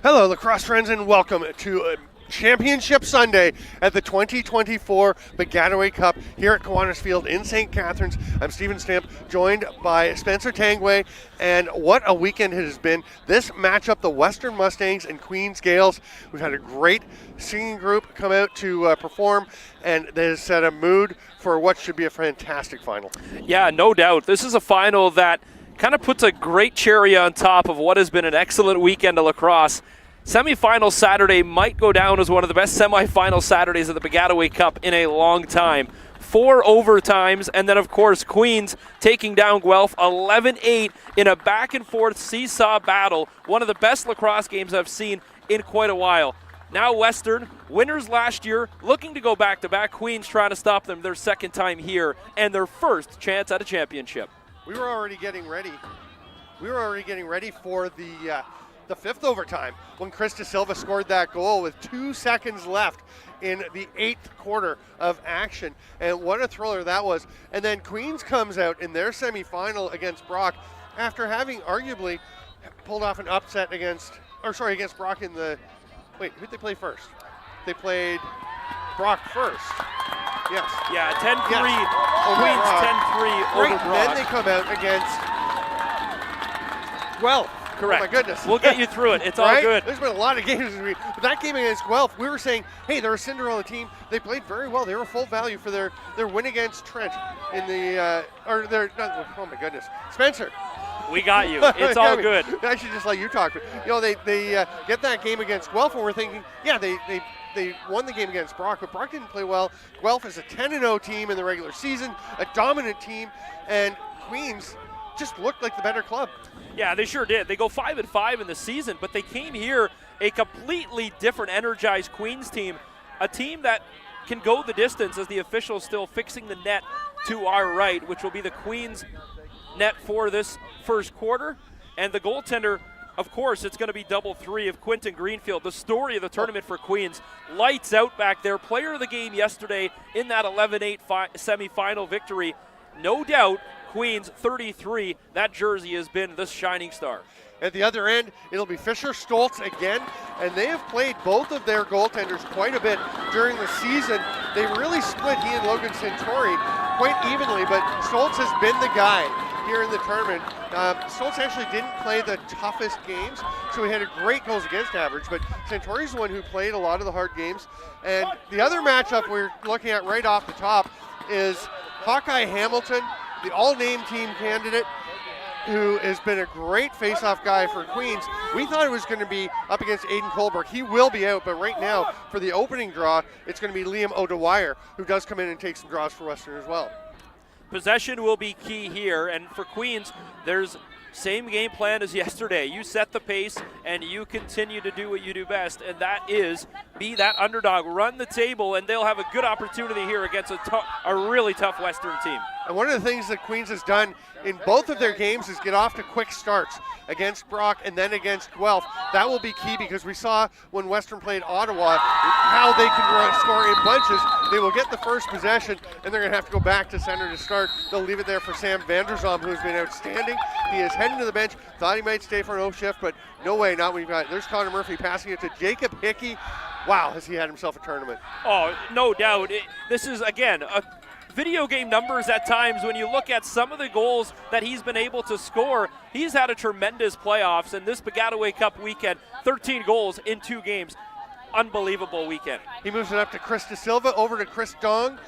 Hello, lacrosse friends, and welcome to Championship Sunday at the 2024 Baggataway Cup here at Kiwanis Field in St. Catharines. I'm Stephen Stamp, joined by Spencer Tangway, and what a weekend it has been. This matchup, the Western Mustangs and Queens Gaels. We've had a great singing group come out to perform, and that has set a mood for what should be a fantastic final. Yeah, no doubt. This is a final that kind of puts a great cherry on top of what has been an excellent weekend of lacrosse. Semifinal Saturday might go down as one of the best semifinal Saturdays of the Baggataway Cup in a long time. 4 overtimes, and then, of course, Queens taking down Guelph 11-8 in a back-and-forth seesaw battle. One of the best lacrosse games I've seen in quite a while. Now Western, winners last year, looking to go back-to-back. Queens trying to stop them their second time here and their first chance at a championship. We were already getting ready. For the fifth overtime when Chris De Silva scored that goal with 2 seconds left in the 8th quarter of action. And what a thriller that was. And then Queens comes out in their semifinal against Brock after having arguably pulled off an upset against Brock in the, who'd they play first? They played Brock first. Yes. Yeah, 10-3, yes. Queens 10-3 over Brock. Then they come out against Guelph. Correct. Oh my goodness. We'll get you through it. It's right? all good. There's been a lot of games this week. But that game against Guelph, we were saying, hey, they're a Cinderella team. They played very well. They were full value for their win against Trent in the, oh my goodness. Spencer. We got you. It's all good. I should just let you talk. They get that game against Guelph, and we're thinking, yeah, they won the game against Brock, but Brock didn't play well. Guelph is a 10-0 team in the regular season, a dominant team, and Queens just looked like the better club. Yeah, they sure did. They go 5-5 in the season, but they came here a completely different, energized Queens team, a team that can go the distance as the officials still fixing the net to our right, which will be the Queens net for this first quarter. And the goaltender, of course, it's going to be double 3 of Quentin Greenfield, the story of the tournament for Queens. Lights out back there. Player of the game yesterday in that 11-8 semifinal victory. No doubt, Queens 33, that jersey has been the shining star. At the other end, it'll be Fisher Stoltz again, and they have played both of their goaltenders quite a bit during the season. They really split he and Logan Santori quite evenly, but Stoltz has been the guy here in the tournament. Stoltz actually didn't play the toughest games, so he had a great goals against average, but Santori's the one who played a lot of the hard games. And the other matchup we're looking at right off the top is Hawkeye Hamilton, the all-name team candidate, who has been a great face-off guy for Queens. We thought it was going to be up against Aiden Colberg. He will be out, but right now, for the opening draw, it's going to be Liam O'Dwyer, who does come in and take some draws for Western as well. Possession will be key here, and for Queens, there's same game plan as yesterday. You set the pace, and you continue to do what you do best, and that is be that underdog, run the table, and they'll have a good opportunity here against a really tough Western team. And one of the things that Queens has done in both of their games is get off to quick starts against Brock and then against Guelph. That will be key because we saw when Western played Ottawa how they can score in bunches. They will get the first possession and they're going to have to go back to center to start. They'll leave it there for Sam Vanderzom, who's been outstanding. He is heading to the bench. Thought he might stay for an O shift, but no way, not when you've got. There's Connor Murphy passing it to Jacob Hickey. Wow, has he had himself a tournament. Oh, no doubt. This is, again, a video game numbers at times. When you look at some of the goals that he's been able to score, he's had a tremendous playoffs, and this Baggataway Cup weekend, 13 goals in 2 games. Unbelievable weekend. He moves it up to Chris De Silva, over to Chris Dong.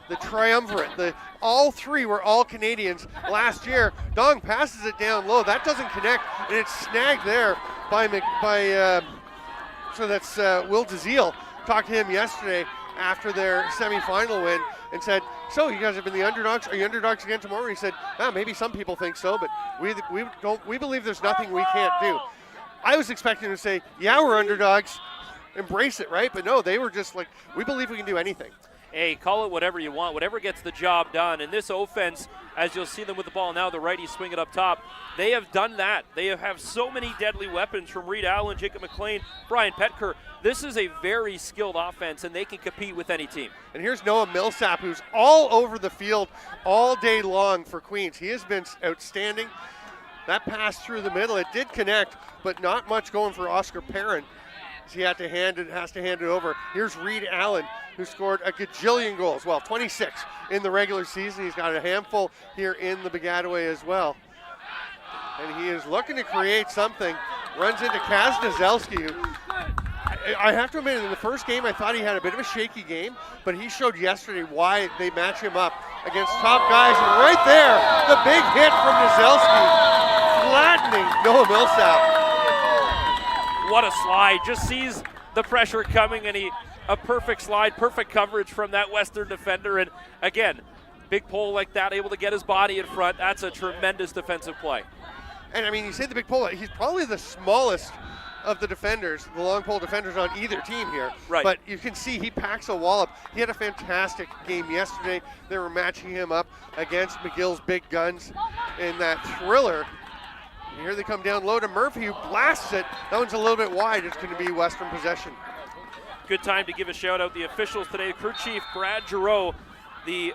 The triumvirate, all 3 were all Canadians last year. Dong passes it down low. That doesn't connect, and it's snagged there by so that's Will DeZiel. Talked to him yesterday after their semifinal win and said, so you guys have been the underdogs? Are you underdogs again tomorrow? He said, maybe some people think so, but we believe there's nothing we can't do. I was expecting him to say, yeah, we're underdogs, embrace it, right? But no, they were just like, we believe we can do anything. Hey, call it whatever you want, whatever gets the job done. And this offense, as you'll see them with the ball now, the righties swing it up top, they have done that. They have so many deadly weapons from Reed Allen, Jacob McLean, Brian Petker. This is a very skilled offense, and they can compete with any team. And here's Noah Millsap, who's all over the field all day long for Queens. He has been outstanding. That pass through the middle, it did connect, but not much going for Oscar Perrin. He has to hand it over. Here's Reed Allen, who scored a gajillion goals. Well, 26 in the regular season. He's got a handful here in the Baggataway as well. And he is looking to create something. Runs into Kaz Nazelski, who I have to admit, in the first game, I thought he had a bit of a shaky game, but he showed yesterday why they match him up against top guys. And right there, the big hit from Nazelski, flattening Noah Millsap. what a slide. Just sees the pressure coming, and a perfect slide, perfect coverage from that Western defender. And again, big pole like that, able to get his body in front. That's a tremendous defensive play. And I mean, you say the big pole, he's probably the smallest of the defenders, the long pole defenders on either team here. Right. But you can see he packs a wallop. He had a fantastic game yesterday. They were matching him up against McGill's big guns in that thriller. And here they come down low to Murphy, who blasts it. That one's a little bit wide. It's going to be Western possession. Good time to give a shout out the officials today. Crew Chief Brad Giroux, the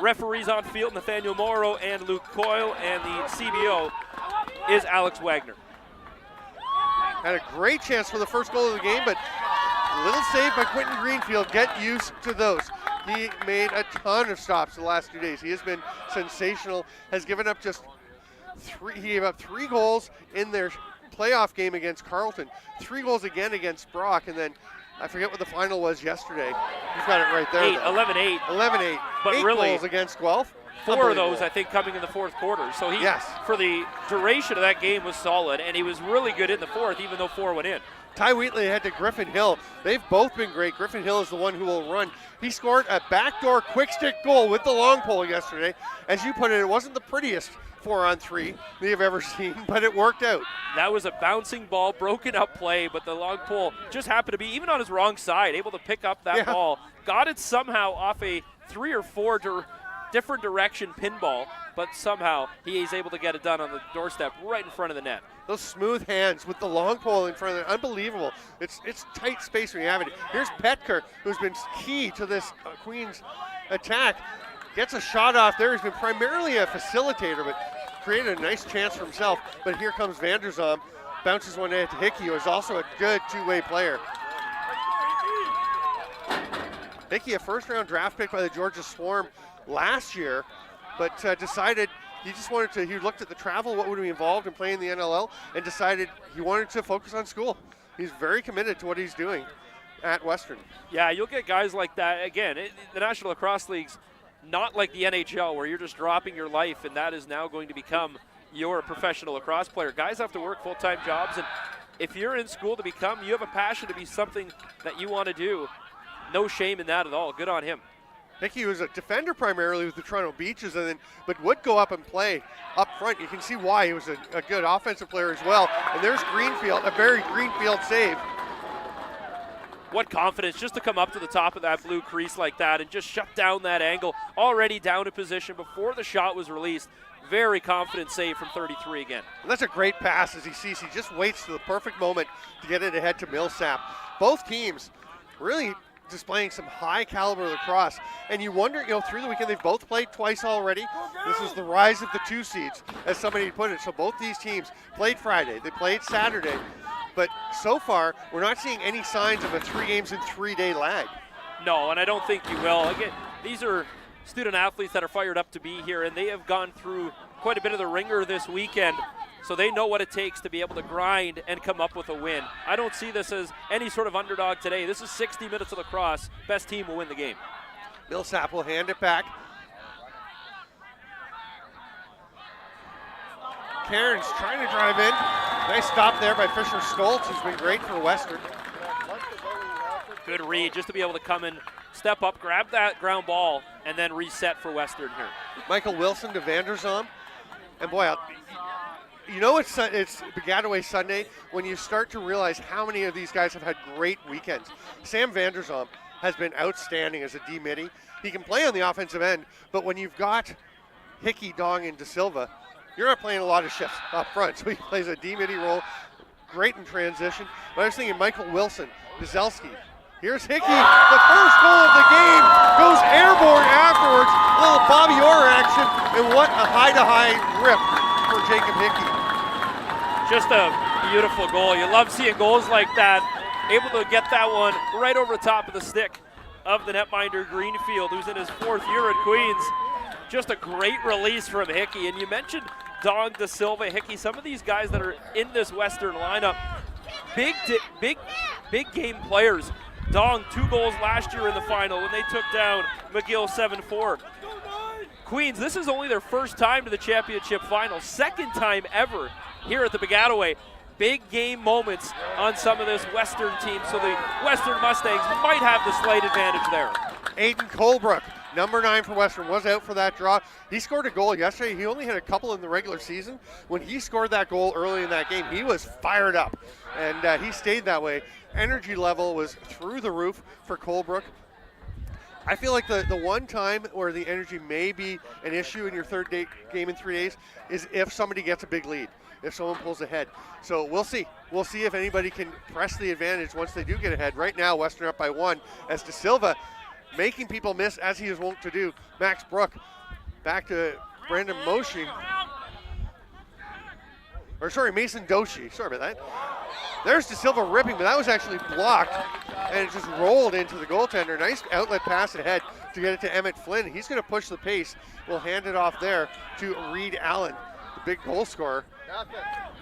referees on field Nathaniel Morrow and Luke Coyle, and the CBO is Alex Wagner. Had a great chance for the first goal of the game, but a little save by Quentin Greenfield. Get used to those. He made a ton of stops the last 2 days. He has been sensational, has given up just he gave up 3 goals in their playoff game against Carleton, 3 goals again against Brock, and then I forget what the final was yesterday. He's got it right there. 11-8. 11-8. But 8 really, goals against Guelph. 4 of those, I think, coming in the fourth quarter. So he, for the duration of that game, was solid, and he was really good in the fourth, even though 4 went in. Ty Wheatley had to Griffin Hill. They've both been great. Griffin Hill is the one who will run. He scored a backdoor quick stick goal with the long pole yesterday. As you put it, it wasn't the prettiest 4-on-3 that you've ever seen, but it worked out. That was a bouncing ball, broken up play, but the long pole just happened to be, even on his wrong side, able to pick up that ball. Got it somehow off a 3 or 4 different direction pinball, but somehow he is able to get it done on the doorstep right in front of the net. Those smooth hands with the long pole in front of it, unbelievable. It's tight space when you have it. Here's Petker, who's been key to this Queens attack. Gets a shot off there. He's been primarily a facilitator, but created a nice chance for himself. But here comes Vanderzom, bounces one in to Hickey, who is also a good two-way player. Hickey, a first-round draft pick by the Georgia Swarm last year, but decided he just wanted to, he looked at the travel, what would be involved in playing the NLL, and decided he wanted to focus on school. He's very committed to what he's doing at Western. Yeah, you'll get guys like that. Again, the National Lacrosse League's not like the NHL where you're just dropping your life and that is now going to become your professional lacrosse player. Guys have to work full-time jobs, and if you're in school to become, you have a passion to be something that you want to do. No shame in that at all. Good on him. Hickey was a defender primarily with the Toronto Beaches, but would go up and play up front. You can see why. He was a good offensive player as well. And there's Greenfield, a very Greenfield save. What confidence just to come up to the top of that blue crease like that and just shut down that angle. Already down in position before the shot was released. Very confident save from 33 again. And that's a great pass as he sees. He just waits to the perfect moment to get it ahead to Millsap. Both teams really displaying some high caliber lacrosse, and you wonder, through the weekend they've both played twice already. This is the rise of the 2 seeds, as somebody put it. So both these teams played Friday, they played Saturday, but so far we're not seeing any signs of a 3 games in 3 day lag. No, and I don't think you will. Again, these are student athletes that are fired up to be here, and they have gone through quite a bit of the ringer this weekend. So they know what it takes to be able to grind and come up with a win. I don't see this as any sort of underdog today. This is 60 minutes of lacrosse. Best team will win the game. Millsap will hand it back. Cairns trying to drive in. Nice stop there by Fisher Stoltz, who's been great for Western. Good read just to be able to come and step up, grab that ground ball, and then reset for Western here. Michael Wilson to Vanderzom. And boy, it's Baggataway Sunday when you start to realize how many of these guys have had great weekends. Sam Vanderzom has been outstanding as a D-midi. He can play on the offensive end, but when you've got Hickey, Dong, and De Silva, you're not playing a lot of shifts up front. So he plays a D-midi role, great in transition. But I was thinking Michael Wilson, Bizelski. Here's Hickey, the first goal of the game, goes airborne afterwards. A little Bobby Orr action, and what a high-to-high rip for Jacob Hickey. Just a beautiful goal. You love seeing goals like that. Able to get that one right over the top of the stick of the netminder Greenfield, who's in his 4th year at Queens. Just a great release from Hickey. And you mentioned Dong, De Silva, Hickey, some of these guys that are in this Western lineup, big game players. Dong, 2 goals last year in the final when they took down McGill 7-4. Queens, this is only their first time to the championship final, 2nd time ever here at the Baggataway. big game moments on some of this Western team, so the Western Mustangs might have the slight advantage there. Aiden Colebrook, number 9 for Western, was out for that draw. He scored a goal yesterday. He only had a couple in the regular season. When he scored that goal early in that game, he was fired up, and he stayed that way. Energy level was through the roof for Colebrook. I feel like the one time where the energy may be an issue in your third game in 3 days is if somebody gets a big lead, if someone pulls ahead. So we'll see. We'll see if anybody can press the advantage once they do get ahead. Right now, Western up by 1 as De Silva making people miss, as he is wont to do. Max Brook back to Brandon Moshi. Or sorry, Mason Doshi. Sorry about that. There's De Silva ripping, but that was actually blocked, and it just rolled into the goaltender. Nice outlet pass ahead to get it to Emmett Flynn. He's going to push the pace. We'll hand it off there to Reed Allen, the big goal scorer.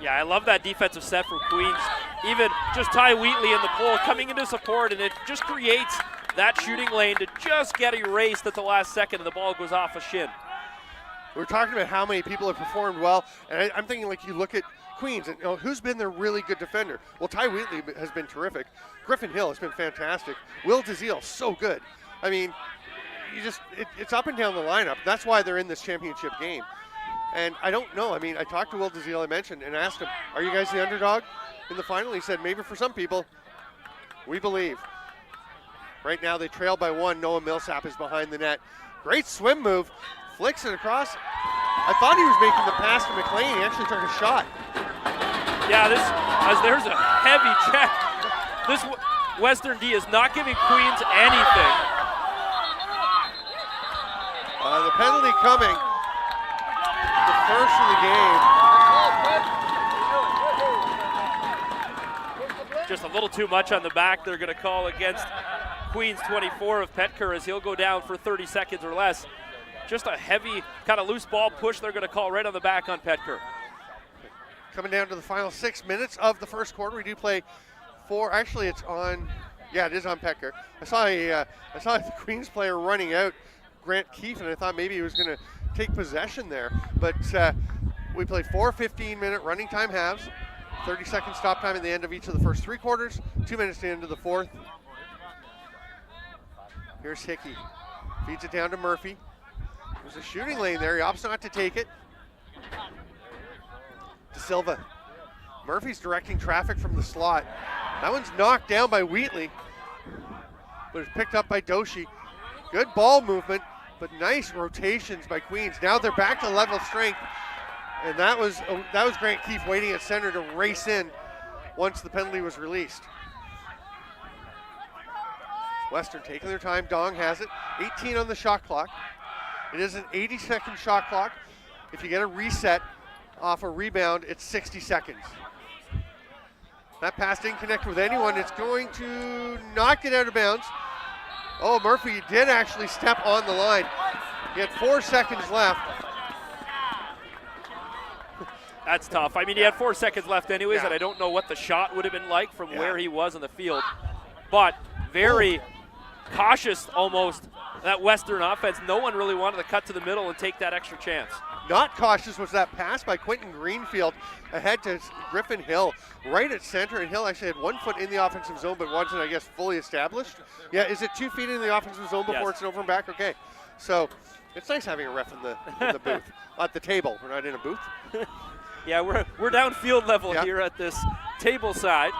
Yeah, I love that defensive set from Queens. Even just Ty Wheatley in the pole coming into support, and it just creates that shooting lane to just get erased at the last second, and the ball goes off a shin. We're talking about how many people have performed well, and I'm thinking, like, you look at Queens, and who's been their really good defender? Well, Ty Wheatley has been terrific. Griffin Hill has been fantastic. Will DeZiel, so good. I mean, it's up and down the lineup. That's why they're in this championship game. And I don't know. I mean, I talked to Will DeZiel, I mentioned, and asked him, are you guys the underdog in the final? He said, maybe for some people. We believe. Right now they trail by 1. Noah Millsap is behind the net. Great swim move. Flicks it across. I thought he was making the pass to McLean. He actually took a shot. Yeah, there's a heavy check. This Western D is not giving Queens anything. The penalty coming. The first of the game. Just a little too much on the back. They're going to call against Queens 24 of Petker as he'll go down for 30 seconds or less. Just a heavy, kind of loose ball push they're going to call right on the back on Petker. Coming down to the final 6 minutes of the first quarter. We do play 4. Actually, it's on. Yeah, it is on Petker. I saw the Queens player running out, Grant Keefe, and I thought maybe he was going to take possession there. But we played 4 15-minute running time halves, 30-second stop time at the end of each of the first 3 quarters, 2 minutes to the end of the fourth. Here's Hickey. Feeds it down to Murphy. There's a shooting lane there. He opts not to take it. De Silva. Murphy's directing traffic from the slot. That one's knocked down by Wheatley, but it's picked up by Doshi. Good ball movement, but nice rotations by Queens. Now they're back to level strength, and that was Grant Keefe waiting at center to race in once the penalty was released. Western taking their time. Dong has it. 18 on the shot clock. It is an 80-second shot clock. If you get a reset off a rebound, it's 60 seconds. That pass didn't connect with anyone. It's going to not get out of bounds. Oh, Murphy did actually step on the line. He had 4 seconds left. That's tough. I mean, he had 4 seconds left anyways, Yeah. and I don't know what the shot would have been like from where he was on the field. But very cautious almost, that Western offense. No one really wanted to cut to the middle and take that extra chance. Not cautious was that pass by Quentin Greenfield ahead to Griffin Hill, right at center, and Hill actually had 1 foot in the offensive zone, but wasn't, I guess, fully established. Yeah, is it 2 feet in the offensive zone before it's over and back? Okay, so it's nice having a ref in the booth, at the table. We're not in a booth. Yeah, we're downfield level here at this table side.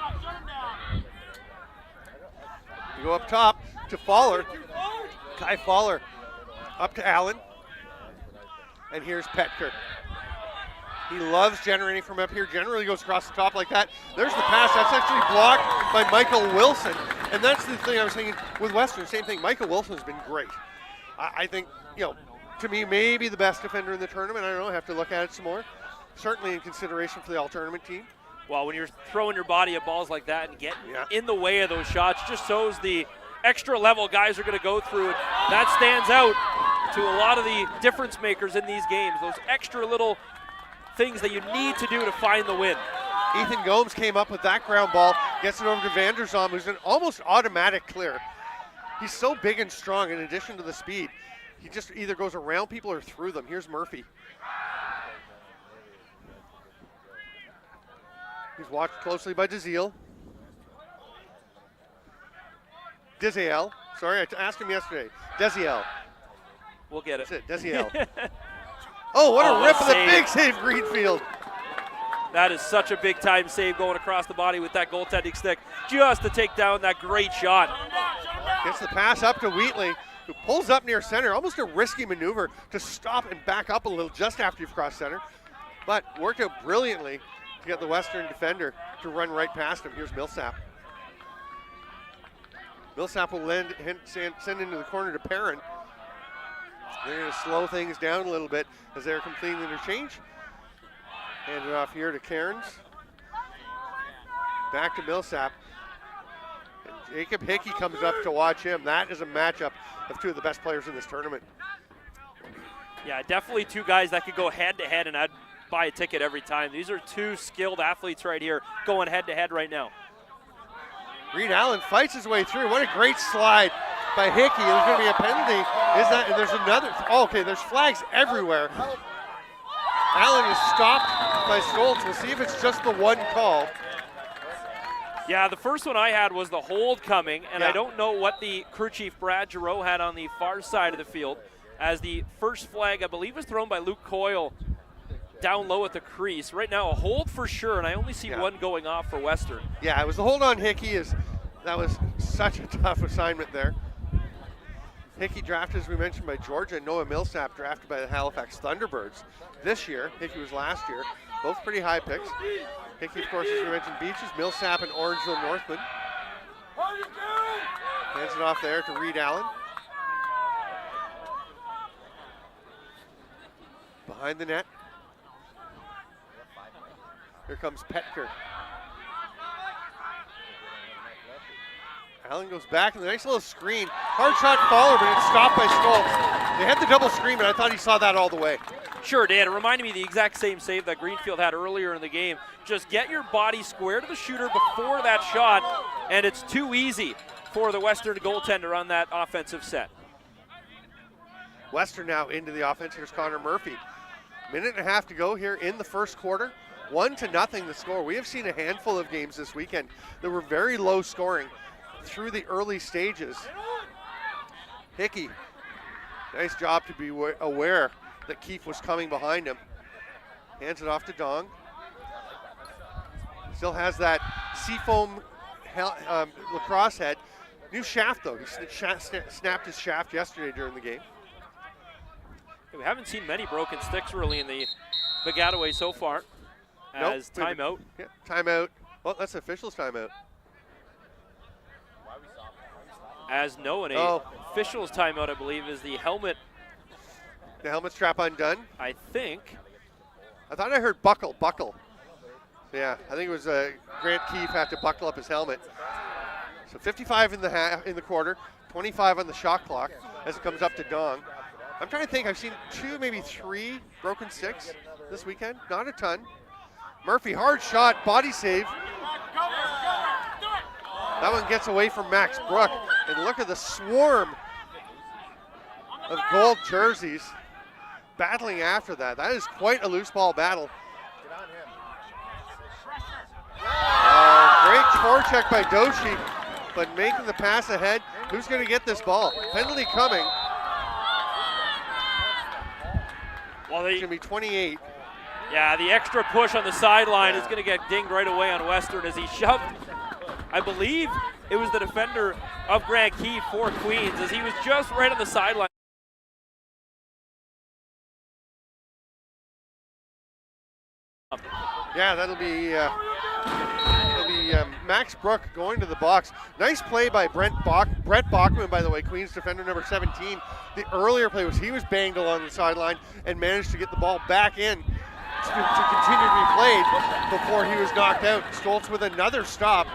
You go up top to Fowler. Kai Fowler up to Allen. And here's Petker. He loves generating from up here. Generally goes across the top like that. There's the pass. That's actually blocked by Michael Wilson. And that's the thing I was thinking with Western. Same thing. Michael Wilson's been great. I think, to me, maybe the best defender in the tournament. I don't know. I have to look at it some more. Certainly in consideration for the all-tournament team. Well, when you're throwing your body at balls like that and getting in the way of those shots, just shows the extra level guys are going to go through. And that stands out to a lot of the difference makers in these games. Those extra little things that you need to do to find the win. Ethan Gomes came up with that ground ball, gets it over to Vanderzom, who's an almost automatic clear. He's so big and strong in addition to the speed. He just either goes around people or through them. Here's Murphy. He's watched closely by Diziel. Sorry, I asked him yesterday. Diziel. We'll get it. That's it, Diziel. Oh, what a rip of the big save, Greenfield. That is such a big-time save going across the body with that goaltending stick just to take down that great shot. Gets the pass up to Wheatley, who pulls up near center. Almost a risky maneuver to stop and back up a little just after you've crossed center. But worked out brilliantly to get the Western defender to run right past him. Here's Millsap. Millsap will send into the corner to Perrin. They're going to slow things down a little bit as they're completing the interchange. Hand it off here to Cairns. Back to Millsap. And Jacob Hickey comes up to watch him. That is a matchup of two of the best players in this tournament. Yeah, definitely two guys that could go head-to-head, and I'd buy a ticket every time. These are two skilled athletes right here going head-to-head right now. Reed Allen fights his way through. What a great slide by Hickey. There's going to be a penalty. Is that? And there's another. Oh, okay, there's flags everywhere. Allen is stopped by Stoltz. We'll see if it's just the one call. Yeah, the first one I had was the hold coming, and yeah. I don't know what the crew chief Brad Giroux had on the far side of the field, as the first flag, I believe, was thrown by Luke Coyle down low at the crease. Right now, a hold for sure, and I only see one going off for Western. Yeah, it was the hold on Hickey. That was such a tough assignment there. Hickey drafted, as we mentioned, by Georgia, and Noah Millsap drafted by the Halifax Thunderbirds this year. Hickey was last year. Both pretty high picks. Hickey, of course, as we mentioned, Beaches, Millsap, and Orangeville Northman. Hands it off there to Reed Allen. Behind the net. Here comes Petker. Allen goes back, and the nice little screen. Hard shot follower, but it's stopped by Stoltz. They had the double screen, but I thought he saw that all the way. Sure did. It reminded me of the exact same save that Greenfield had earlier in the game. Just get your body square to the shooter before that shot, and it's too easy for the Western goaltender on that offensive set. Western now into the offense. Here's Connor Murphy. Minute and a half to go here in the first quarter. 1-0 the score. We have seen a handful of games this weekend that were very low scoring through the early stages. Hickey, nice job to be aware that Keefe was coming behind him. Hands it off to Dong. Still has that seafoam lacrosse head. New shaft though. He snapped his shaft yesterday during the game. We haven't seen many broken sticks really in the Baggataway so far. As timeout. Yeah, timeout. Well, that's the official's timeout. As no, and official's timeout, I believe, is the helmet. The helmet strap undone? I think. I thought I heard buckle. Yeah, I think it was Grant Keefe had to buckle up his helmet. So 55 in the quarter, 25 on the shot clock as it comes up to Dong. I'm trying to think, I've seen 2, maybe 3 broken sticks this weekend. Not a ton. Murphy, hard shot, body save. That one gets away from Max Brook. And look at the swarm of gold jerseys battling after that. That is quite a loose ball battle. Great forecheck by Doshi, but making the pass ahead. Who's going to get this ball? Penalty coming. Well, it's going to be 28. Yeah, the extra push on the sideline is going to get dinged right away on Western as he shoved, I believe it was the defender of Grant Keefe for Queens, as he was just right on the sideline. Yeah, that'll be Max Brook going to the box. Nice play by Brett Bachman, by the way, Queens defender number 17. The earlier play was he was banged along the sideline and managed to get the ball back in to continue to be played before he was knocked out. Stoltz with another stop.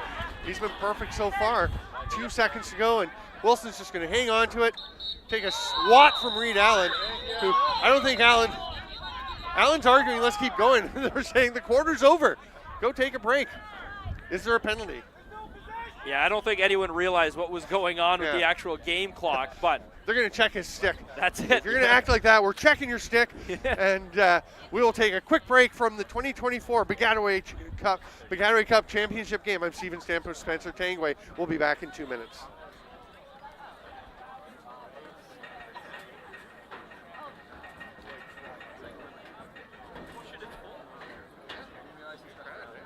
He's been perfect so far. 2 seconds to go, and Wilson's just going to hang on to it, take a swat from Reed Allen, who I don't think Allen's arguing, let's keep going. They're saying the quarter's over. Go take a break. Is there a penalty? Yeah, I don't think anyone realized what was going on with the actual game clock, but they're going to check his stick. That's it. If you're going to act like that, we're checking your stick. Yeah. And we will take a quick break from the 2024 Baggataway Cup Championship game. I'm Steven Stamp, Spencer Tangway. We'll be back in 2 minutes.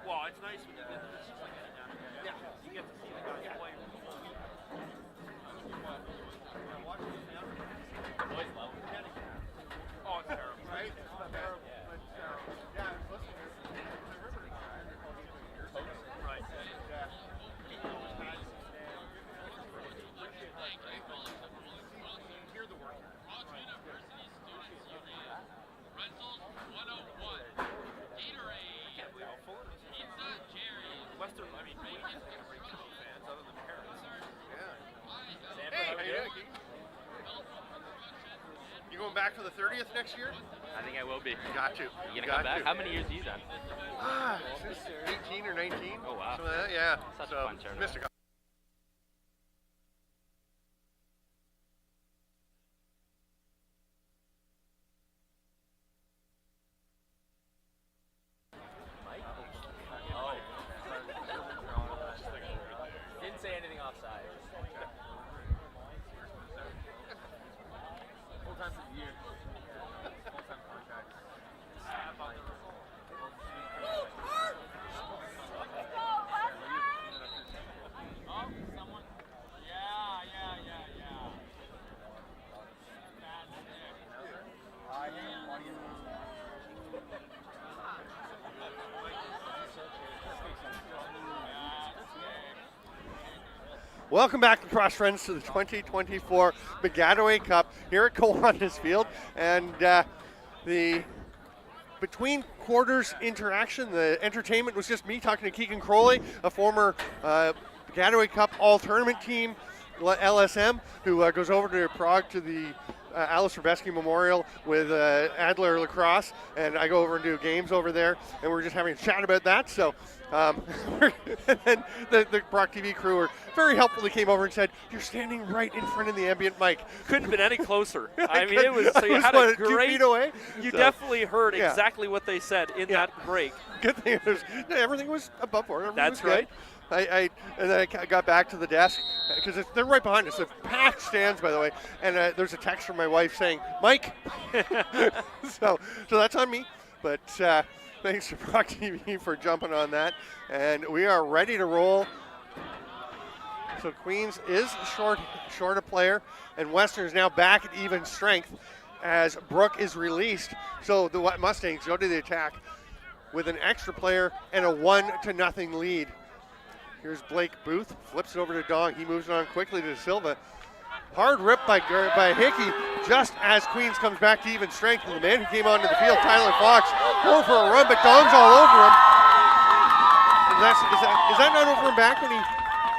Well, it's nice when you get this. Yeah, you get to see the guys play. Oh, it's terrible. Right? It's terrible. Right. Hear the word. Western, I mean, we didn't get a break from fans other than parents. Yeah. Hey, you going back for the 30th next year? I think I will be. Got to. You gonna come back? How many years have you done? Since 18 or 19. Oh wow. So, yeah. Such a fun tournament. Missed a couple. Didn't say anything offside. Full time for the year. Full-time contract. Welcome back, lacrosse friends, to the 2024 Baggataway Cup here at Kiwanis Field. And the between quarters interaction, the entertainment was just me talking to Keegan Crowley, a former Baggataway Cup all-tournament team, LSM, who goes over to Prague to the Alice Rebesky Memorial with Adler Lacrosse, and I go over and do games over there, and we're just having a chat about that. So, and then the Brocktv crew were very helpful. They came over and said, "You're standing right in front of the ambient mic." Couldn't have been any closer. I mean, it was, so you had a 2 great, feet away. you So, definitely heard yeah. exactly what they said in that break. Good thing everything was above board. Everything That's was good. right. And then I got back to the desk because they're right behind us. They're packed stands, by the way. And there's a text from my wife saying, "Mike." so that's on me. But thanks to Brocktv for jumping on that. And we are ready to roll. So Queens is short a player, and Western is now back at even strength as Brooke is released. So the Mustangs go to the attack with an extra player and a 1-0 lead. Here's Blake Booth, flips it over to Dong. He moves it on quickly to Silva. Hard rip by Hickey just as Queens comes back to even strength. And the man who came onto the field, Tyler Fox, going for a run, but Dong's all over him. And is that not over him back when he...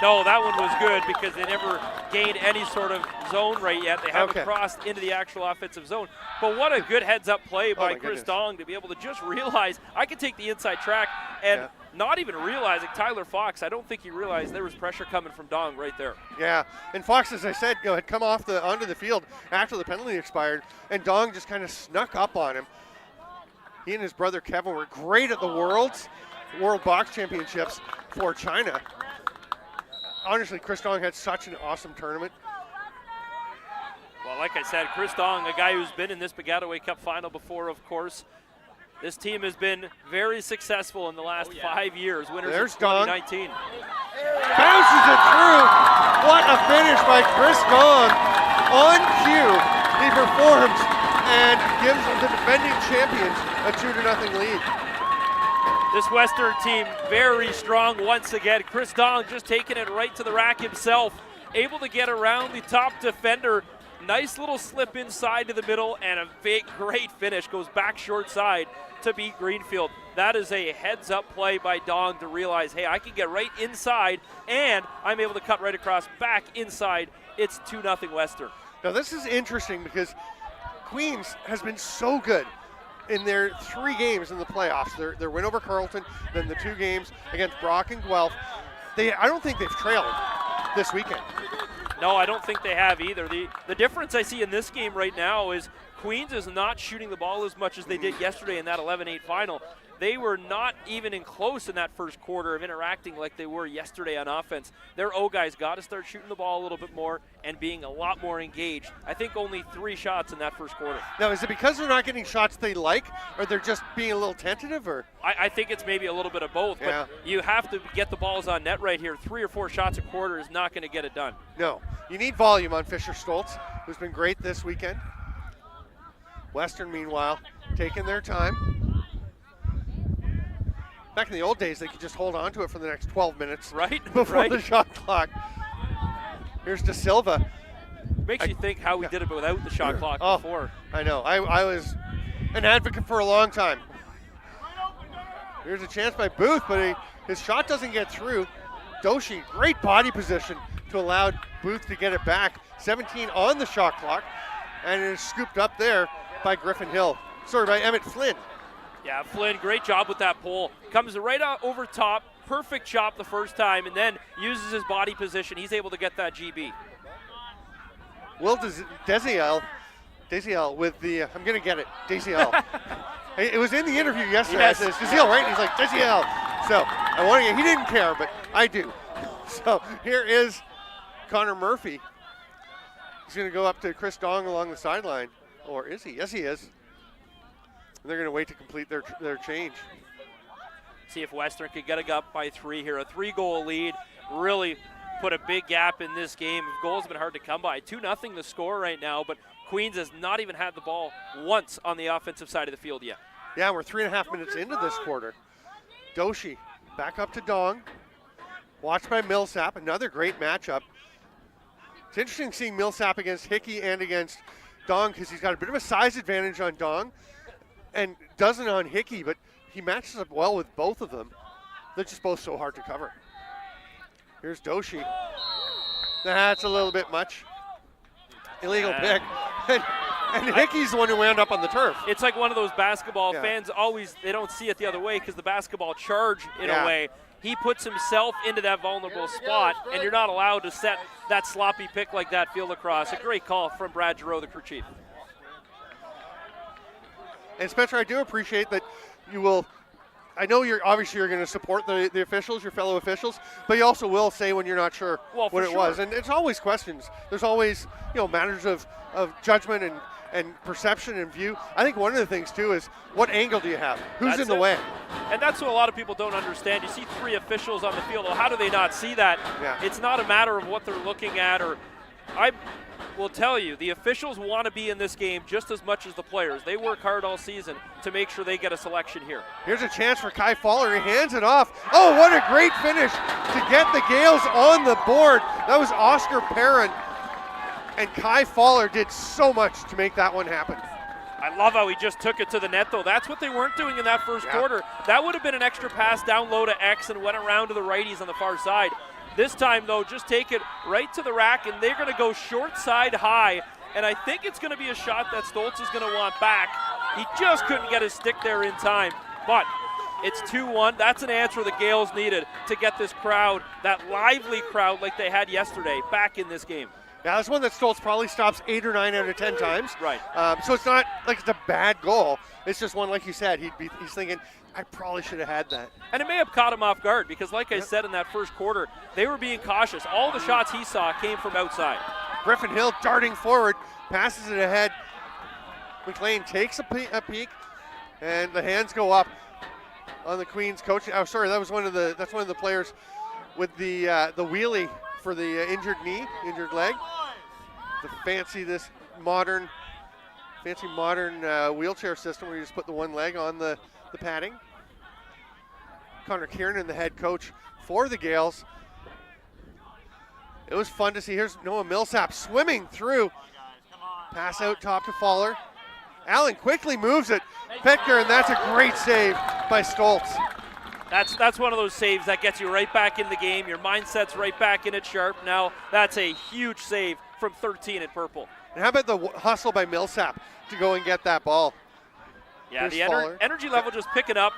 No, that one was good because they never gained any sort of zone right yet. They haven't crossed into the actual offensive zone. But what a good heads-up play by Chris Dong to be able to just realize I can take the inside track and not even realizing Tyler Fox. I don't think he realized there was pressure coming from Dong right there. Yeah, and Fox, as I said, had come off onto the field after the penalty expired, and Dong just kind of snuck up on him. He and his brother Kevin were great at the World Box Championships for China. Honestly, Chris Dong had such an awesome tournament. Well, like I said, Chris Dong, a guy who's been in this Baggataway Cup final before, of course. This team has been very successful in the last 5 years. Winners of 2019. Bounces it through. What a finish by Chris Dong. On cue, he performs and gives the defending champions a 2-0 lead. This Western team very strong once again. Chris Dong just taking it right to the rack himself. Able to get around the top defender. Nice little slip inside to the middle and a great finish. Goes back short side to beat Greenfield. That is a heads-up play by Dong to realize, hey, I can get right inside and I'm able to cut right across back inside. It's 2-0 Western. Now this is interesting because Queens has been so good in their 3 games in the playoffs. Their win over Carleton, then the 2 games against Brock and Guelph. I don't think they've trailed this weekend. No, I don't think they have either. The difference I see in this game right now is Queens is not shooting the ball as much as they did yesterday in that 11-8 final. They were not even in close in that first quarter of interacting like they were yesterday on offense. Their guys got to start shooting the ball a little bit more and being a lot more engaged. I think only 3 shots in that first quarter. Now, is it because they're not getting shots they like, or they're just being a little tentative? Or I think it's maybe a little bit of both, but you have to get the balls on net right here. 3 or 4 shots a quarter is not going to get it done. No. You need volume on Fisher Stoltz, who's been great this weekend. Western, meanwhile, taking their time. Back in the old days, they could just hold on to it for the next 12 minutes before the shot clock. Here's De Silva. Makes you think how we did it without the shot clock before. I know. I was an advocate for a long time. Here's a chance by Booth, but his shot doesn't get through. Doshi, great body position to allow Booth to get it back. 17 on the shot clock, and it is scooped up there by by Emmett Flynn. Yeah, Flynn, great job with that pole. Comes right out over top, perfect shot the first time, and then uses his body position. He's able to get that GB. Will Desiel with the, I'm going to get it, Desiel. It was in the interview yesterday. Yes. I said, Desiel, right? And he's like, Desiel. So I want to, he didn't care, but I do. So here is Connor Murphy. He's going to go up to Chris Dong along the sideline. Or is he? Yes, he is. And they're going to wait to complete their change. See if Western could get up by 3 here. A 3-goal lead really put a big gap in this game. Goals have been hard to come by. 2-0 the score right now, but Queens has not even had the ball once on the offensive side of the field yet. Yeah, we're 3.5 minutes into this quarter. Doshi back up to Dong. Watched by Millsap. Another great matchup. It's interesting seeing Millsap against Hickey and against Dong because he's got a bit of a size advantage on Dong and doesn't on Hickey, but he matches up well with both of them. They're just both so hard to cover. Here's Doshi. That's a little bit much. Illegal pick. And Hickey's the one who wound up on the turf. It's like one of those basketball fans always, they don't see it the other way because the basketball charge in a way. He puts himself into that vulnerable spot, and you're not allowed to set that sloppy pick like that field across. A great call from Brad Giroux, the crew chief. And Spencer, I do appreciate that you will, I know you're going to support the officials, your fellow officials, but you also will say when you're not sure what it was. And it's always questions. There's always, matters of judgment and perception and view. I think one of the things too is what angle do you have? Who's in the way? And that's what a lot of people don't understand. You see 3 officials on the field. Well, how do they not see that? Yeah. It's not a matter of what they're looking at. I will tell you, the officials want to be in this game just as much as the players. They work hard all season to make sure they get a selection here. Here's a chance for Kai Fowler. He hands it off. Oh, what a great finish to get the Gaels on the board. That was Oscar Perrin. And Kai Fowler did so much to make that one happen. I love how he just took it to the net, though. That's what they weren't doing in that first quarter. That would have been an extra pass down low to X and went around to the righties on the far side. This time, though, just take it right to the rack, and they're going to go short side high. And I think it's going to be a shot that Stoltz is going to want back. He just couldn't get his stick there in time. But it's 2-1. That's an answer the Gaels needed to get this crowd, that lively crowd like they had yesterday, back in this game. Yeah, that's one that Stoltz probably stops 8 or 9 out of 10 times. Right. So it's not like it's a bad goal. It's just one, like you said, he's thinking, I probably should have had that. And it may have caught him off guard because, like I said in that first quarter, they were being cautious. All the shots he saw came from outside. Griffin Hill darting forward, passes it ahead. McLean takes a peek, and the hands go up on the Queens coach. Oh, sorry, that's one of the players with the wheelie for the injured leg. This modern wheelchair system where you just put the one leg on the padding. Connor Kiernan, the head coach for the Gaels. It was fun to see. Here's Noah Millsap swimming through. Pass out top to Fowler. Allen quickly moves it. Petker, and that's a great save by Stoltz. That's one of those saves that gets you right back in the game. Your mindset's right back in it sharp. Now that's a huge save from 13 in purple. And how about the hustle by Millsap to go and get that ball? Yeah, the energy level just picking up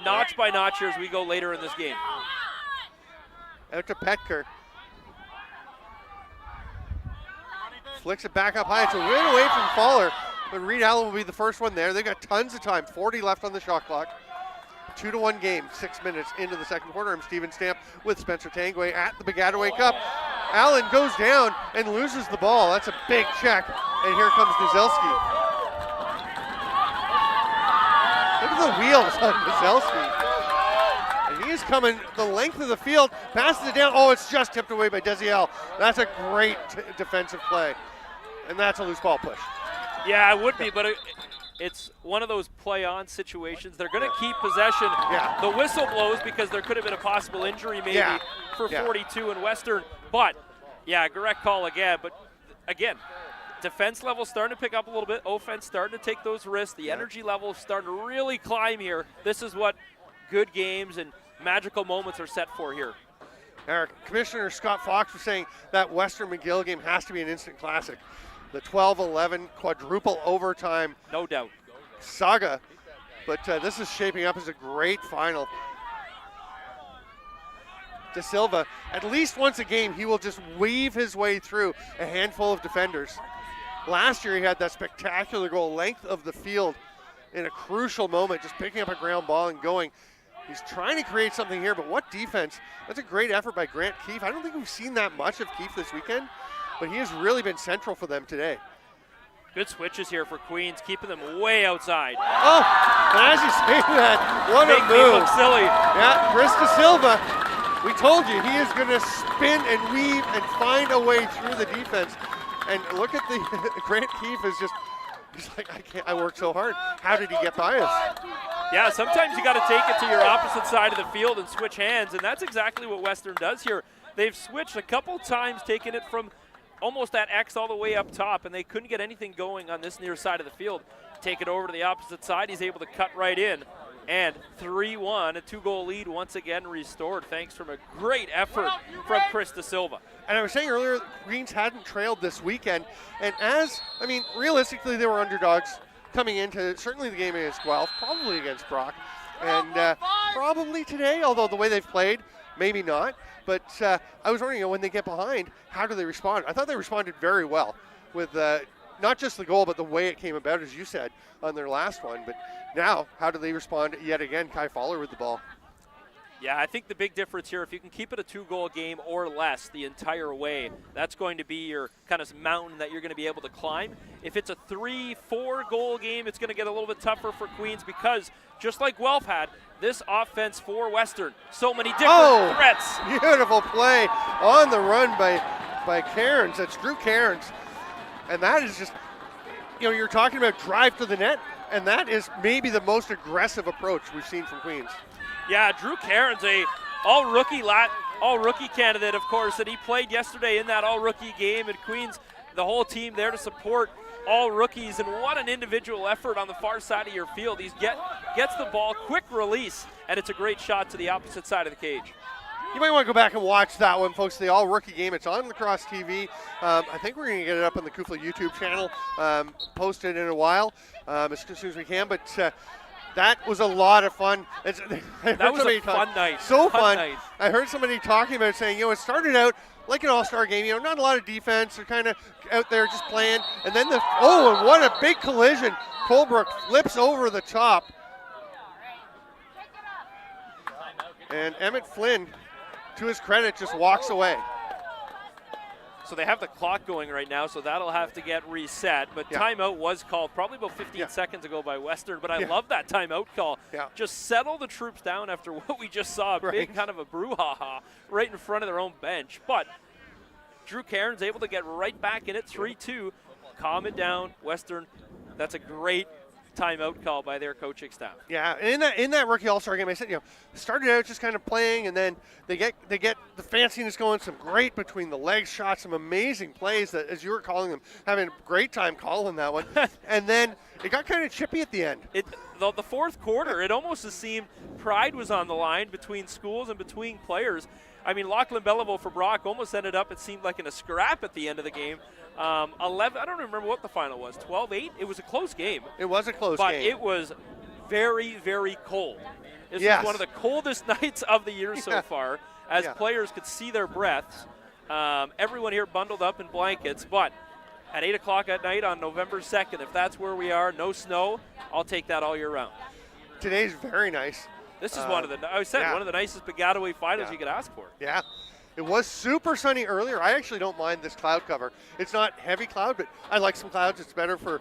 notch by notch here as we go later in this game. Out to Petker. Flicks it back up high. It's a win away from Fowler, but Reed Allen will be the first one there. They got tons of time, 40 left on the shot clock. 2-1 game, 6 minutes into the second quarter. I'm Steven Stamp with Spencer Tangway at the Baggataway Cup. Allen goes down and loses the ball. That's a big check, and here comes Nuzelski. Look at the wheels on Nuzelski. And he is coming the length of the field, passes it down. Oh, it's just tipped away by Desiel. That's a great defensive play, and that's a loose ball push. Yeah, it would be, but it's one of those play-on situations. They're going to keep possession. Yeah. The whistle blows because there could have been a possible injury maybe for 42 in Western. But, yeah, correct call again. But, again, defense level starting to pick up a little bit. Offense starting to take those risks. The energy level starting to really climb here. This is what good games and magical moments are set for here. Our Commissioner Scott Fox was saying that Western McGill game has to be an instant classic. The 12-11 quadruple overtime. No doubt. Saga. But this is shaping up as a great final. De Silva, at least once a game, he will just weave his way through a handful of defenders. Last year, he had that spectacular goal, length of the field in a crucial moment, just picking up a ground ball and going. He's trying to create something here, but what defense. That's a great effort by Grant Keefe. I don't think we've seen that much of Keefe this weekend, but he has really been central for them today. Good switches here for Queens, keeping them way outside. Oh, and as you say that, what a Make me move. look silly. Yeah, Chris De Silva, we told you, he is going to spin and weave and find a way through the defense. And look at the, Grant Keefe is just, he's like, I worked so hard. How did he get by us? Yeah, sometimes you got to take it to your opposite side of the field and switch hands, and that's exactly what Western does here. They've switched a couple times, taking it from almost that X all the way up top, and they couldn't get anything going on this near side of the field. Take it over to the opposite side. He's able to cut right in. And 3-1, a 2-goal lead once again restored thanks from a great effort from Chris De Silva. And I was saying earlier, Queens hadn't trailed this weekend. And realistically, they were underdogs coming into certainly the game against Guelph, probably against Brock, and probably today, although the way they've played, maybe not. But I was wondering, when they get behind, how do they respond? I thought they responded very well with not just the goal, but the way it came about, as you said, on their last one. But now, how do they respond yet again? Kai Fowler with the ball. Yeah, I think the big difference here, if you can keep it a 2-goal game or less the entire way, that's going to be your kind of mountain that you're going to be able to climb. If it's a 3-4 goal game, it's going to get a little bit tougher for Queens because, just like Guelph had, this offense for Western, so many different threats. Beautiful play on the run by Cairns. That's Drew Cairns. And that is just, you're talking about drive to the net, and that is maybe the most aggressive approach we've seen from Queens. Yeah, Drew Cairns, a all-rookie candidate, of course, and he played yesterday in that all-rookie game, and Queens, the whole team there to support all rookies, and what an individual effort on the far side of your field. He gets the ball, quick release, and it's a great shot to the opposite side of the cage. You might want to go back and watch that one, folks, the all-rookie game. It's on Lacrosse TV. I think we're going to get it up on the Kufla YouTube channel, posted in a while, as soon as we can, but that was a lot of fun. That was a fun night. So fun. I heard somebody talking about saying, it started out like an all-star game, not a lot of defense. They're kind of out there just playing. And then and what a big collision. Colebrook flips over the top. And Emmett Flynn, to his credit, just walks away. So they have the clock going right now, so that'll have to get reset. But timeout was called probably about 15 seconds ago by Western, but I love that timeout call. Yeah. Just settle the troops down after what we just saw, a big kind of a brouhaha right in front of their own bench. But Drew Cairns able to get right back in it, 3-2. Calm it down, Western. That's a great timeout call by their coaching staff. Yeah, and in that rookie all-star game, I said, started out just kind of playing, and then they get the fanciness going, some great between the legs shots, some amazing plays that, as you were calling them, having a great time calling that one. And then it got kind of chippy at the end. The fourth quarter, it almost seemed pride was on the line between schools and between players. I mean, Lachlan Belleville for Brock almost ended up, it seemed like, in a scrap at the end of the game. 11, I don't remember what the final was, 12-8? It was a close game. It was a close game. But game. it was very, very cold. This was one of the coldest nights of the year so far, as players could see their breaths. Everyone here bundled up in blankets, but at 8 o'clock at night on November 2nd. If that's where we are, no snow, I'll take that all year round. Today's very nice. This is one of the nicest Baggataway finals you could ask for. Yeah. It was super sunny earlier. I actually don't mind this cloud cover. It's not heavy cloud, but I like some clouds. It's better for,